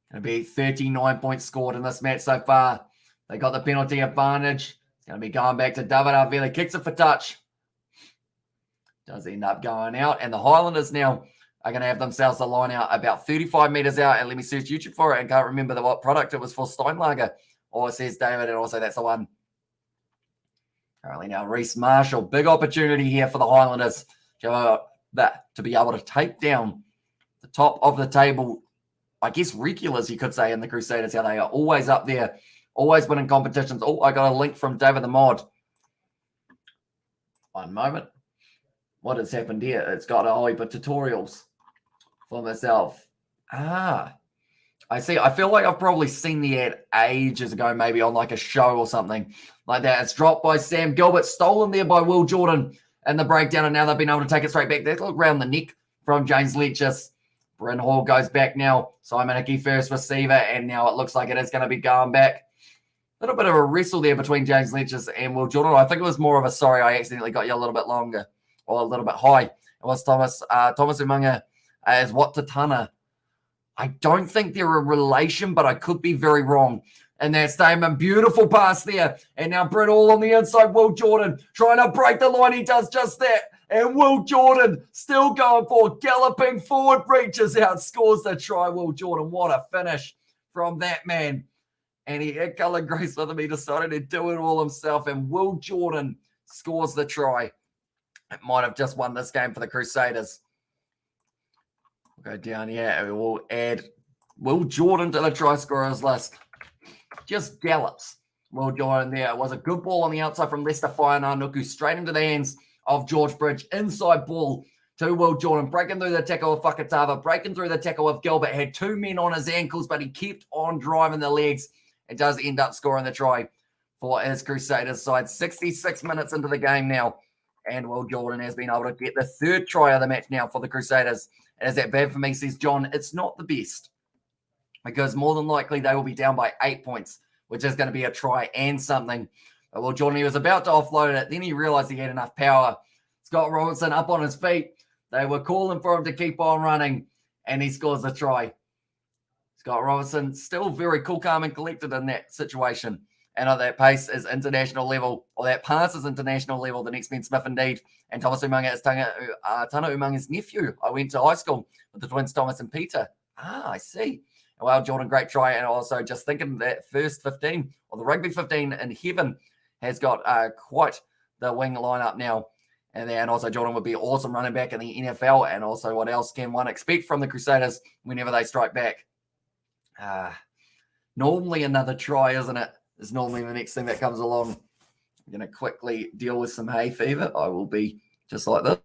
going to be 39 points scored in this match so far. They got the penalty advantage. It's going to be going back to David Avila. Kicks it for touch. Does end up going out. And the Highlanders now are going to have themselves a line out about 35 metres out. And let me search YouTube for it and can't remember what product it was for. Steinlager. Or it says David, and also that's the one. Currently now Reece Marshall. Big opportunity here for the Highlanders to be able to take down the top of the table. I guess regulars, you could say, in the Crusaders, how they are always up there, always winning competitions. Oh, I got a link from David the Mod. One moment. What has happened here? It's got a whole heap of tutorials for myself. I see. I feel like I've probably seen the ad ages ago, maybe on like a show or something like that. It's dropped by Sam Gilbert, stolen there by Will Jordan in the breakdown, and now they've been able to take it straight back. They look around the neck from James Letchis. Bryn Hall goes back now. Simon Hickey first receiver, and now it looks like it is going to be going back. A little bit of a wrestle there between James Letchis and Will Jordan. I think it was more of a sorry, I accidentally got you a little bit longer or a little bit high. It was Thomas Umunga as Watatana. I don't think they're a relation, but I could be very wrong. And that statement, beautiful pass there. And now Brett all on the inside. Will Jordan trying to break the line. He does just that. And Will Jordan still going for galloping forward, reaches out, scores the try. Will Jordan, what a finish from that man. And he had Cullen Grace with him. He decided to do it all himself. And Will Jordan scores the try. It might have just won this game for the Crusaders. Go down here and we'll add Will Jordan to the try scorers list. Just gallops. Will Jordan there. It was a good ball on the outside from Lester Whaiananuku straight into the hands of George Bridge. Inside ball to Will Jordan. Breaking through the tackle of Fakatava. Breaking through the tackle of Gilbert. Had two men on his ankles, but he kept on driving the legs. It does end up scoring the try for his Crusaders side. 66 minutes into the game now. And Will Jordan has been able to get the third try of the match now for the Crusaders. Is that bad for me, says John? It's not the best, because more than likely they will be down by 8 points, which is going to be a try and something. But Will Jordan, he was about to offload it. Then he realized he had enough power. Scott Robinson up on his feet. They were calling for him to keep on running, and he scores the try. Scott Robinson still very cool, calm, and collected in that situation. And at that pace is international level, or that pass is international level. The next Ben Smith indeed. And Thomas Umunga is Tana Umunga's nephew. I went to high school with the twins Thomas and Peter. I see. Well, Jordan, great try. And also just thinking that first 15, or the rugby 15 in heaven, has got quite the wing lineup now. And then also Jordan would be awesome running back in the NFL. And also what else can one expect from the Crusaders whenever they strike back? Normally another try, isn't it? Is normally the next thing that comes along. I'm going to quickly deal with some hay fever. I will be just like this.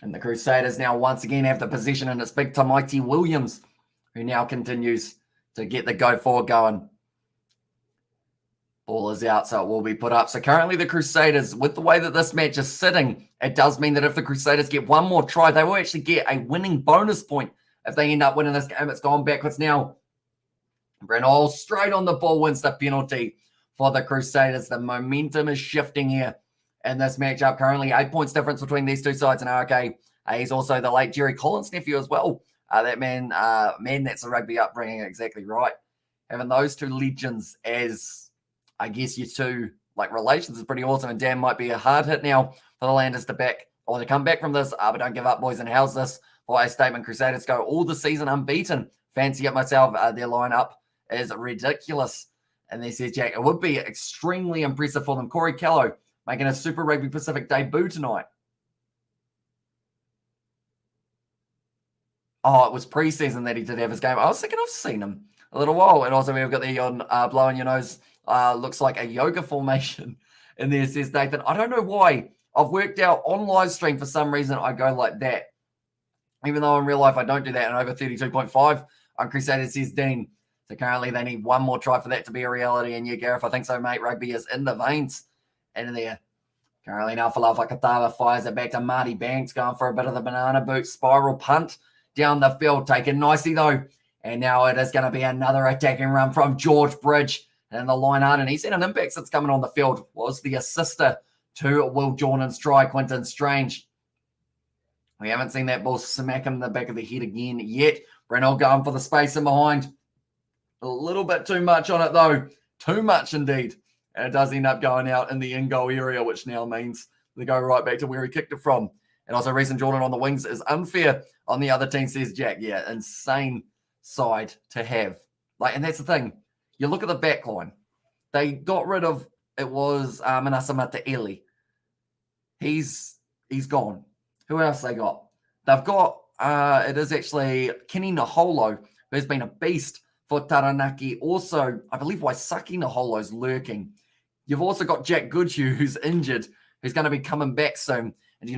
And the Crusaders now once again have the possession, and it's big Tamaiti Williams who now continues to get the go forward going. Ball is out, so it will be put up. So currently the Crusaders, with the way that this match is sitting, it does mean that if the Crusaders get one more try, they will actually get a winning bonus point if they end up winning this game. It's gone backwards now. Breno straight on the ball wins the penalty for the Crusaders. The momentum is shifting here in this matchup. Currently 8 points difference between these two sides. And okay, he's also the late Jerry Collins' nephew as well. That man, that's a rugby upbringing, exactly right. Having those two legends as, I guess, you two like relations is pretty awesome. And Dan might be a hard hit now for the Landers to back or to come back from this. But don't give up, boys. And how's this for a statement? Crusaders go all the season unbeaten. Fancy it myself. Their lineup is ridiculous. And they said, Jack, it would be extremely impressive for them. Corey Callow making a Super Rugby Pacific debut tonight. Oh, it was preseason that he did have his game. I was thinking I've seen him a little while. And also we've got the on blowing your nose. Looks like a yoga formation in there, says Nathan. I don't know why. I've worked out on live stream for some reason I go like that. Even though in real life I don't do that. And over 32.5 on Crusaders, says Dean. So currently they need one more try for that to be a reality. And yeah, Gareth, I think so, mate. Rugby is in the veins in there. Currently now Falafel Katava fires it back to Marty Banks, going for a bit of the banana boot spiral punt down the field. Taken nicely though. And now it is going to be another attacking run from George Bridge. And the line out, and he's had an impact since coming on the field, was the assister to Will Jordan's try, Quinton Strange. We haven't seen that ball smack him in the back of the head again yet. Brennell going for the space in behind. A little bit too much on it, though. Too much indeed. And it does end up going out in the in-goal area, which now means they go right back to where he kicked it from. And also, Reece Jordan on the wings is unfair on the other team, says Jack. Yeah, insane side to have. And that's the thing. You look at the back line. They got rid of, it was Manasa Mataele. He's gone. Who else they got? They've got, it is actually Kenny Naholo, who's been a beast for Taranaki. Also, I believe Waisaki Naholo's lurking. You've also got Jack Goodhue, who's injured, who's going to be coming back soon. And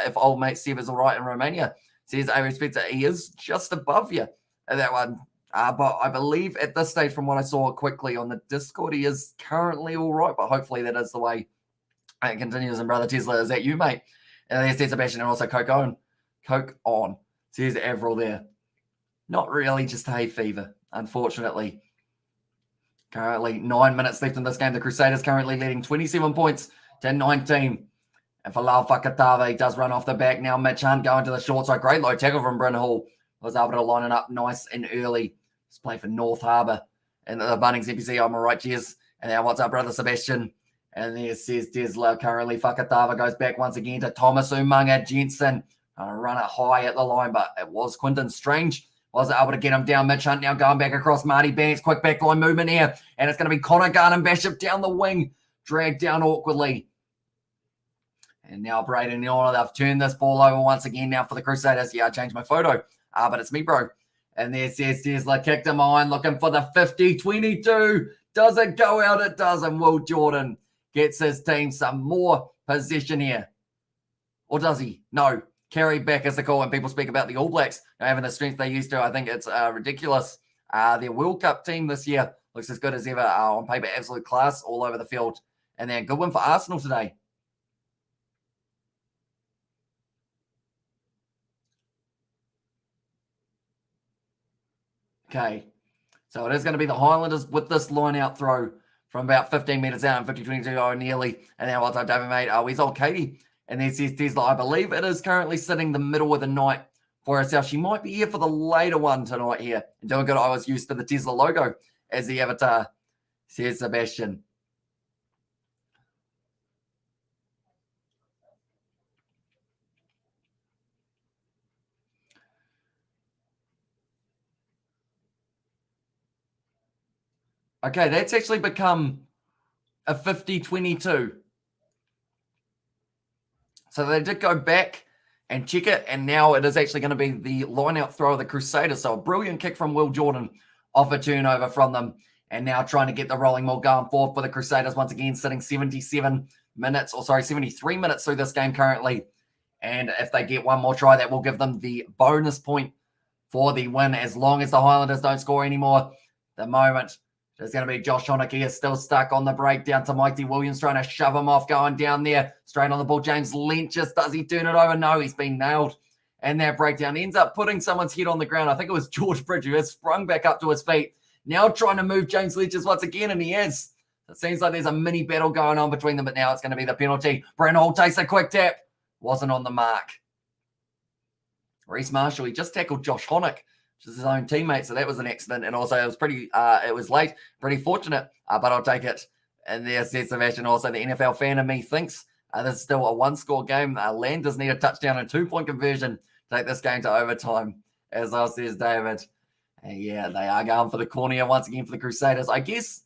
if old mate Seb is all right in Romania, says, I respect that he is just above you at that one. But I believe at this stage, from what I saw quickly on the Discord, he is currently all right. But hopefully that is the way it continues. And Brother Tesla, is that you, mate? And there's Sebastian and also Coke on. Says Avril there. Not really, just hay fever, unfortunately. Currently 9 minutes left in this game. The Crusaders currently leading 27 points to 19. And for Lau Fakatava, he does run off the back now. Mitch Hunt going to the short side. Great low tackle from Bryn Hall. Was able to line it up nice and early. Let's play for North Harbour. And the Bunnings NPC, I'm all right, cheers. And now what's up, Brother Sebastian? And there says Tesla currently. Fakatava goes back once again to Thomas Umaga Jensen. Run it high at the line, but it was Quinton Strange. Was able to get him down. Mitch Hunt now going back across Marty Banks. Quick backline movement here. And it's going to be Connor Garden-Bishop down the wing. Dragged down awkwardly. And now Braden Neal, they've turned this ball over once again now for the Crusaders. Yeah, I changed my photo. But it's me, bro. And there says Tesla kicked him on, looking for the 50-22. Does it go out? It does. And Will Jordan gets his team some more possession here. Or does he? No. Carry back is the call when people speak about the All Blacks having the strength they used to. I think it's ridiculous. Their World Cup team this year looks as good as ever. On paper, absolute class all over the field. And then good win for Arsenal today. Okay. So it is going to be the Highlanders with this line-out throw from about 15 metres out and 50-22 nearly. And then what's up, David, mate? We's on Katie. And then says Tesla, I believe it is currently sitting the middle of the night for herself. She might be here for the later one tonight here. And doing good, I was used to the Tesla logo as the avatar, says Sebastian. Okay, that's actually become a 50-22. So they did go back and check it, and now it is actually going to be the line-out throw of the Crusaders. So a brilliant kick from Will Jordan off a turnover from them, and now trying to get the rolling ball going forth for the Crusaders once again, sitting 73 minutes through this game currently. And if they get one more try, that will give them the bonus point for the win, as long as the Highlanders don't score anymore. The moment there's going to be Josh Honecker still stuck on the break down to Mikey Williams, trying to shove him off, going down there, straight on the ball. James Lynch, does he turn it over? No, he's been nailed. And that breakdown ends up putting someone's head on the ground. I think it was George Bridge, who has sprung back up to his feet. Now trying to move James Lynch once again, and he is. It seems like there's a mini battle going on between them, but now it's going to be the penalty. Brent Hall takes a quick tap. Wasn't on the mark. Reece Marshall, he just tackled Josh Honeck, which is his own teammate, so that was an accident. And also, it was late, pretty fortunate, but I'll take it. And there's Sebastian, also the NFL fan in me thinks this is still a one-score game. Landers need a touchdown and 2-point conversion to take this game to overtime, as well, says David. And yeah, they are going for the corner here once again for the Crusaders. I guess,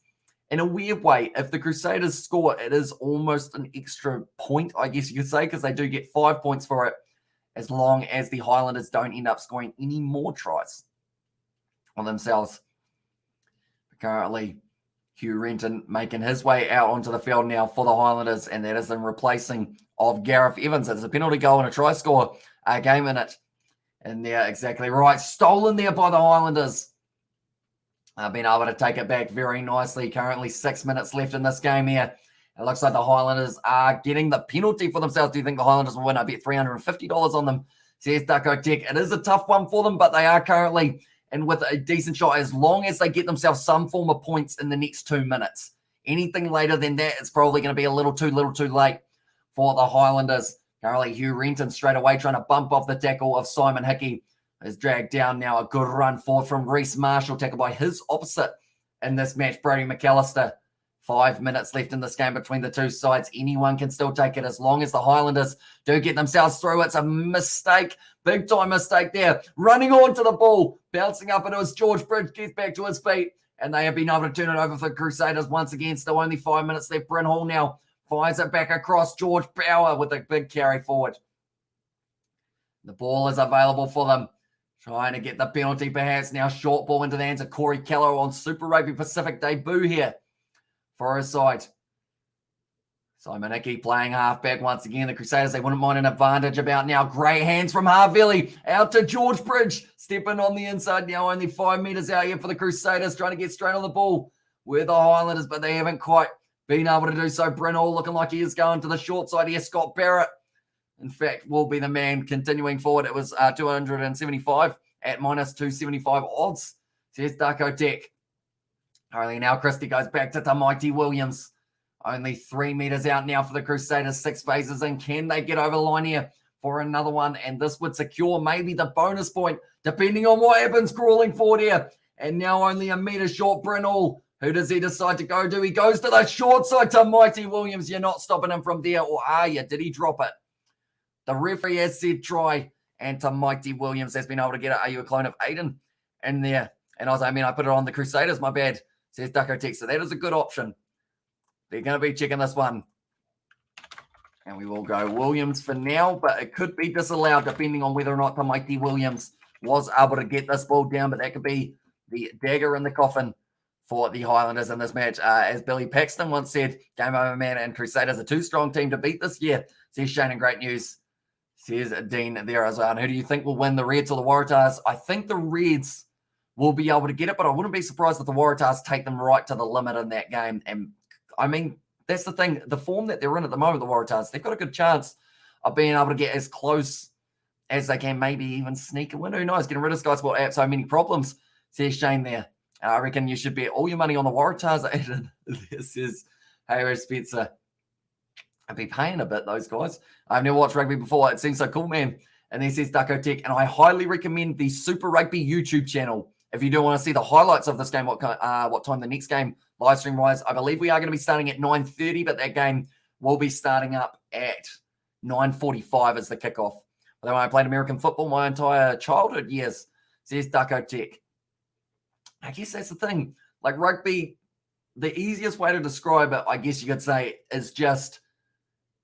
in a weird way, if the Crusaders score, it is almost an extra point, I guess you could say, because they do get 5 points for it, as long as the Highlanders don't end up scoring any more tries on themselves. Currently, Hugh Renton making his way out onto the field now for the Highlanders, and that is in replacing of Gareth Evans. There's a penalty goal and a try score game in it. And they're exactly right. Stolen there by the Highlanders. Been able to take it back very nicely. Currently 6 minutes left in this game here. It looks like the Highlanders are getting the penalty for themselves. Do you think the Highlanders will win? I bet $350 on them, says Ducko Tech. It is a tough one for them, but they are currently in with a decent shot, as long as they get themselves some form of points in the next 2 minutes. Anything later than that, it's probably going to be a little too late for the Highlanders. Currently, Hugh Renton straight away trying to bump off the tackle of Simon Hickey. Is dragged down now. A good run forward from Reece Marshall, tackled by his opposite in this match, Brody McAllister. 5 minutes left in this game between the two sides. Anyone can still take it as long as the Highlanders do get themselves through. It's a mistake, big time mistake there. Running on to the ball, bouncing up, and it was George Bridge gets back to his feet, and they have been able to turn it over for Crusaders once again. Still only 5 minutes left. Bryn Hall now fires it back across. George Power with a big carry forward. The ball is available for them. Trying to get the penalty perhaps now. Short ball into the hands of Corey Keller on Super Rugby Pacific debut here for his side. Simon Hickey playing halfback once again. The Crusaders, they wouldn't mind an advantage about now. Great hands from Harvelli out to George Bridge. Stepping on the inside now. Only 5 meters out here for the Crusaders. Trying to get straight on the ball with the Highlanders, but they haven't quite been able to do so. Bryn Hall looking like he is going to the short side here. Scott Barrett, in fact, will be the man continuing forward. It was 275 at minus 275 odds. Says Darko Tech. Only now Christie goes back to Mighty Williams. Only 3 meters out now for the Crusaders. 6 phases in. Can they get over the line here for another one? And this would secure maybe the bonus point, depending on what happens crawling forward here. And now only a meter short, Bryn Hall. Who does he decide to go to? He goes to the short side to Mighty Williams. You're not stopping him from there, or are you? Did he drop it? The referee has said try, and to Mighty Williams has been able to get it. Are you a clone of Aiden in there? And I put it on the Crusaders, my bad, says Ducko Tech. So that is a good option. They're going to be checking this one. And we will go Williams for now, but it could be disallowed depending on whether or not the Mighty Williams was able to get this ball down, but that could be the dagger in the coffin for the Highlanders in this match. As Billy Paxton once said, game over, man, and Crusaders, a too-strong team to beat this year. Says Shane in great news. Says Dean there as well. And who do you think will win, the Reds or the Waratahs? I think the Reds will be able to get it, but I wouldn't be surprised if the Waratahs take them right to the limit in that game. And, I mean, that's the thing. The form that they're in at the moment, the Waratahs, they've got a good chance of being able to get as close as they can, maybe even sneak a win. Who knows? Getting rid of Sky Sport had so many problems, says Shane there. I reckon you should bet all your money on the Waratahs, Aiden. This is Haywood Spencer. I'd be paying a bit, those guys. I've never watched rugby before. It seems so cool, man. And then says Ducko Tech. And I highly recommend the Super Rugby YouTube channel. If you do want to see the highlights of this game, what time the next game, live stream wise, I believe we are going to be starting at 9:30, but that game will be starting up at 9:45 as the kickoff. Although I played American football my entire childhood years, says Ducko Tech. I guess that's the thing. Like rugby, the easiest way to describe it, I guess you could say, is just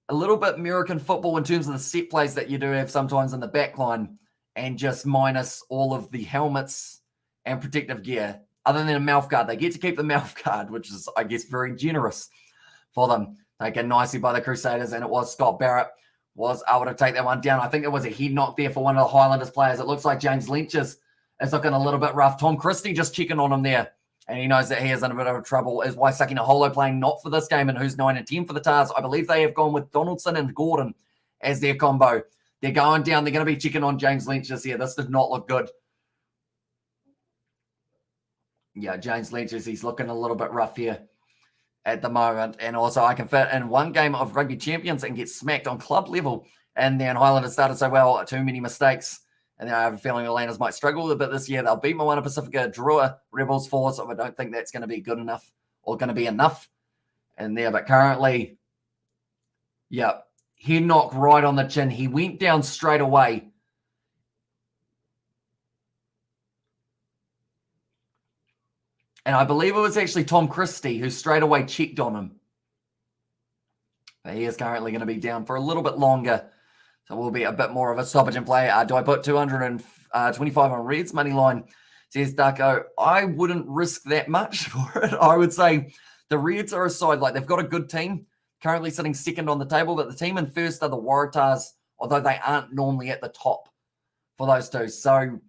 a little bit American football in terms of the set plays that you do have sometimes in the back line, and just minus all of the helmets and protective gear, other than a mouth guard. They get to keep the mouth guard, which is, I guess, very generous for them. Taken nicely by the Crusaders, and it was Scott Barrett was able to take that one down. I think there was a head knock there for one of the Highlanders players. It looks like James Lynch's is looking a little bit rough. Tom Christie just checking on him there, and he knows that he is in a bit of trouble. Is why Sakina Holo playing not for this game, and who's 9 and 10 for the Tars. I believe they have gone with Donaldson and Gordon as their combo. They're going down. They're going to be checking on James Lynch this year. This did not look good. Yeah, James Lynch, he's looking a little bit rough here at the moment. And also I can fit in one game of Rugby Champions and get smacked on club level. And then Highlanders started so well, too many mistakes. And I have a feeling the Highlanders might struggle a bit this year. They'll beat Moana Pacifica, draw Rebels 4, so I don't think that's going to be good enough or going to be enough in there. But currently, yeah, he knocked right on the chin. He went down straight away. And I believe it was actually Tom Christie who straight away checked on him. But he is currently going to be down for a little bit longer. So we'll be a bit more of a stoppage in play. Do I put 225 on Reds money line? Says Darko. I wouldn't risk that much for it. I would say the Reds are a side, like they've got a good team, currently sitting second on the table, but the team in first are the Waratahs, although they aren't normally at the top for those two. So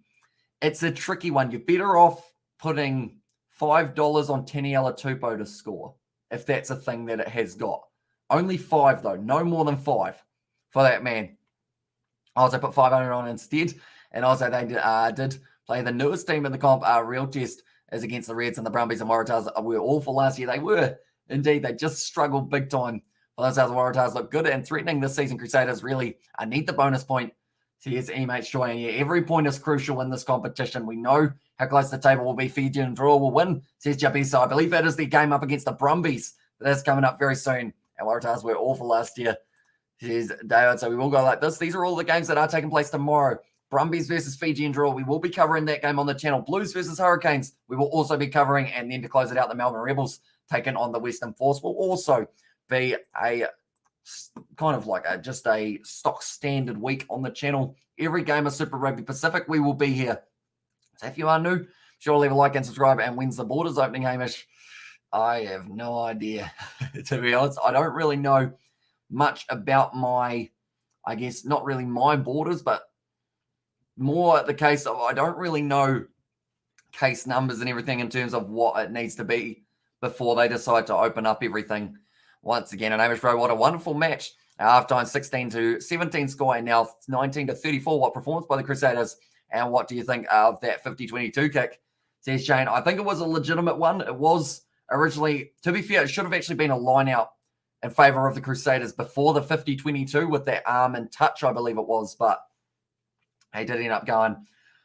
it's a tricky one. You're better off putting $5 on Taniela Tupou to score, if that's a thing that it has got. Only 5, though. No more than 5 for that man. I also put 500 on instead. And also they did play the newest team in the comp. Real test is against the Reds, and the Brumbies and Waratahs were awful last year. They were, indeed. They just struggled big time For those Waratahs look good and threatening this season. Crusaders really need the bonus point. So here's E-Mate Joy. And yeah, every point is crucial in this competition. We know how close the table will be. Fiji and draw will win, says Jabisa. I believe that is the game up against the Brumbies that is coming up very soon. And Waratahs were awful last year, says David. So we will go like this. These are all the games that are taking place tomorrow. Brumbies versus Fiji and draw. We will be covering that game on the channel. Blues versus Hurricanes. We will also be covering. And then to close it out, the Melbourne Rebels taking on the Western Force will also be a kind of like just a stock standard week on the channel. Every game of Super Rugby Pacific, we will be here. So if you are new, sure leave a like and subscribe. And when's the borders opening, Hamish? I have no idea. To be honest, I don't really know much about my, I guess, not really my borders, but more the case of I don't really know case numbers and everything in terms of what it needs to be before they decide to open up everything once again. And Hamish Bro, what a wonderful match. Halftime 16-17 score, and now 19-34. What performance by the Crusaders? And what do you think of that 50-22 kick? Says Shane. I think it was a legitimate one. It was originally, to be fair, it should have actually been a line out in favor of the Crusaders before the 50-22 with that arm and touch, I believe it was. But he did end up going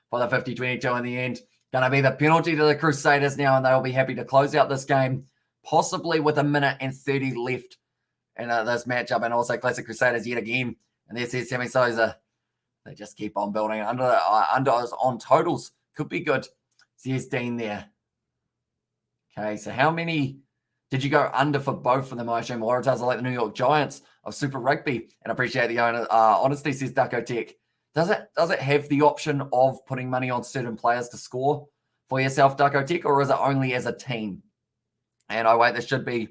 for the 50-22 in the end. Going to be the penalty to the Crusaders now, and they'll be happy to close out this game, possibly with 1:30 left in this matchup. And also Classic Crusaders yet again. And there's Sammy Souza. They just keep on building under us on totals. Could be good. There's Dean there. Okay, so how many did you go under for both of them? I assume Waratahs are like the New York Giants of Super Rugby. And I appreciate the honesty, says Ducko Tech. Does it have the option of putting money on certain players to score for yourself, Ducko Tech, or is it only as a team? And oh wait, this should be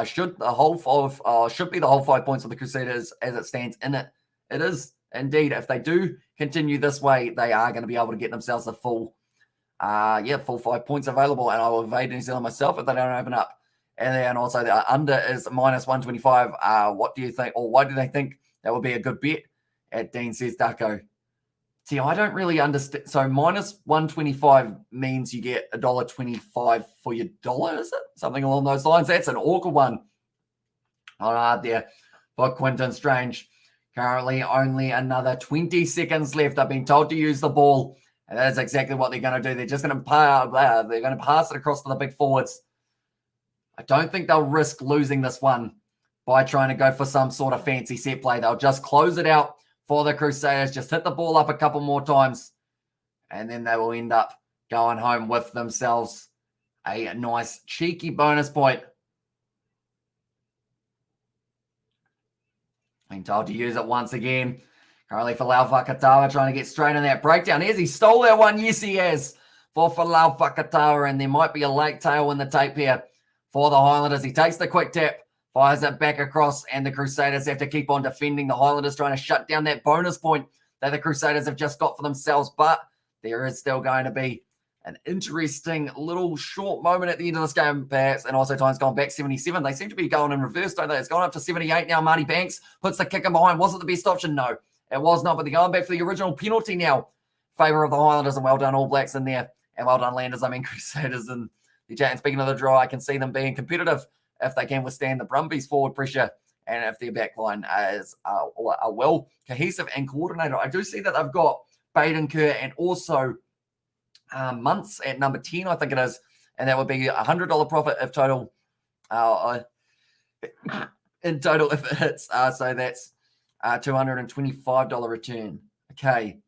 should be the whole 5 points of the Crusaders as it stands in it. It is indeed. If they do continue this way, they are going to be able to get themselves the full 5 points available. And I will evade New Zealand myself if they don't open up. And then also the under is -125. What do you think, or why do they think that would be a good bet? At Dean says Ducko. See, I don't really understand. So -125 means you get $1.25 for your dollar, is it? Something along those lines. That's an awkward one. On hard there for Quinton Strange. Currently only another 20 seconds left. I've been told to use the ball. And that is exactly what they're going to do. They're just going to pass it across to the big forwards. I don't think they'll risk losing this one by trying to go for some sort of fancy set play. They'll just close it out for the Crusaders. Just hit the ball up a couple more times. And then they will end up going home with themselves a nice cheeky bonus point. Being told to use it once again. Currently Falau Fakatawa trying to get straight in that breakdown. Here's he stole that one. Yes, he has. For Falau Fakatawa. And there might be a late tail in the tape here for the Highlanders. He takes the quick tap. Fires it back across, and the Crusaders have to keep on defending. The Highlanders trying to shut down that bonus point that the Crusaders have just got for themselves. But there is still going to be an interesting little short moment at the end of this game, perhaps. And also time's gone back 77. They seem to be going in reverse, don't they? It's gone up to 78 now. Marty Banks puts the kick in behind. Was it the best option? No, it was not. But they're going back for the original penalty now. Favor of the Highlanders, and well done All Blacks in there. And well done Landers. I mean, Crusaders and the Giants. Speaking of the draw, I can see them being competitive if they can withstand the Brumbies forward pressure and if their back line is well cohesive and coordinated. I do see that they've got Baden Kerr and also Muntz at number 10, I think it is, and that would be $100 profit if total in total if it hits. So that's $225 return. Okay.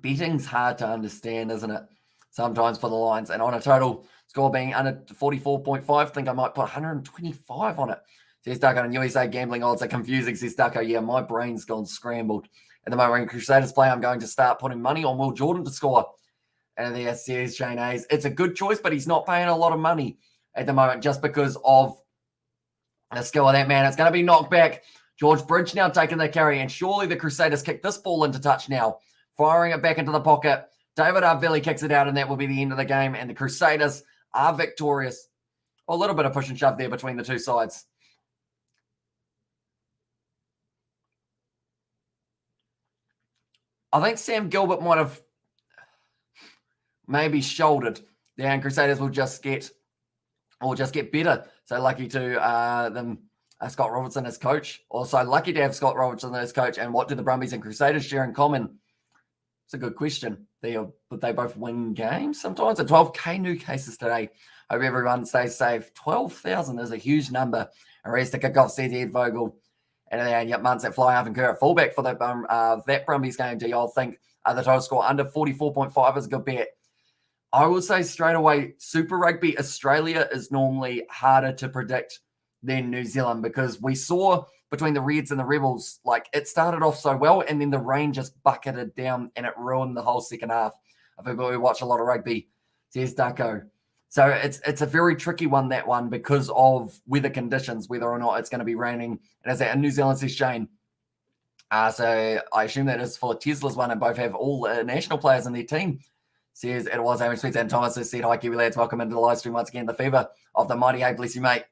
Betting's hard to understand, isn't it? Sometimes for the lines, and on a total score being under 44.5, I think I might put 125 on it. Says Ducko, and USA gambling odds are confusing, says Ducko. Yeah, my brain's gone scrambled. At the moment when Crusaders play, I'm going to start putting money on Will Jordan to score. And there says Shane Hayes. It's a good choice, but he's not paying a lot of money at the moment just because of the skill of that man. It's going to be knocked back. George Bridge now taking the carry, and surely the Crusaders kick this ball into touch now, firing it back into the pocket. David Arvili kicks it out, and that will be the end of the game. And the Crusaders are victorious. A little bit of push and shove there between the two sides. I think Sam Gilbert might have maybe shouldered. The Crusaders will just get or just get better. So lucky to them, Scott Robertson as coach. Also lucky to have Scott Robertson as coach. And what do the Brumbies and Crusaders share in common? It's a good question. But they both win games sometimes. 12K new cases today. Hope everyone stays safe. 12,000 is a huge number. And rest to kick off CZ Vogel. And then yep, Muntz at fly half and Kerr at fullback for that Brumbies game. Do y'all think the total score under 44.5 is a good bet? I will say straight away, Super Rugby Australia is normally harder to predict than New Zealand, because we saw between the Reds and the Rebels, like it started off so well and then the rain just bucketed down and it ruined the whole second half. I think we watch a lot of rugby. Says Darko. So it's a very tricky one, that one, because of weather conditions, whether or not it's going to be raining. And as that in New Zealand says Shane. So I assume that is for Tesla's one, and both have all national players in their team. Says it was Aaron Spencer and Thomas has said, hi, Kiwi lads, welcome into the live stream once again. The fever of the mighty, hey, bless you, mate.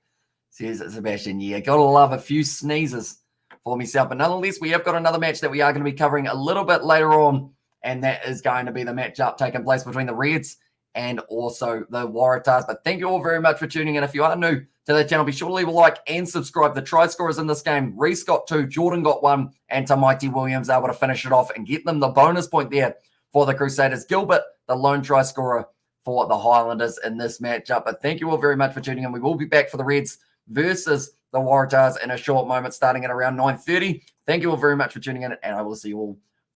Says Sebastian, yeah, gotta love a few sneezes for myself. But nonetheless, we have got another match that we are going to be covering a little bit later on, and that is going to be the matchup taking place between the Reds and also the Waratahs. But thank you all very much for tuning in. If you are new to the channel, be sure to leave a like and subscribe. The try scorers in this game, Reece got 2, Jordan got 1, and Tamaiti Williams able to finish it off and get them the bonus point there for the Crusaders. Gilbert, the lone try scorer for the Highlanders in this matchup. But thank you all very much for tuning in. We will be back for the Reds versus the Waratahs in a short moment, starting at around 9:30. Thank you all very much for tuning in, and I will see you all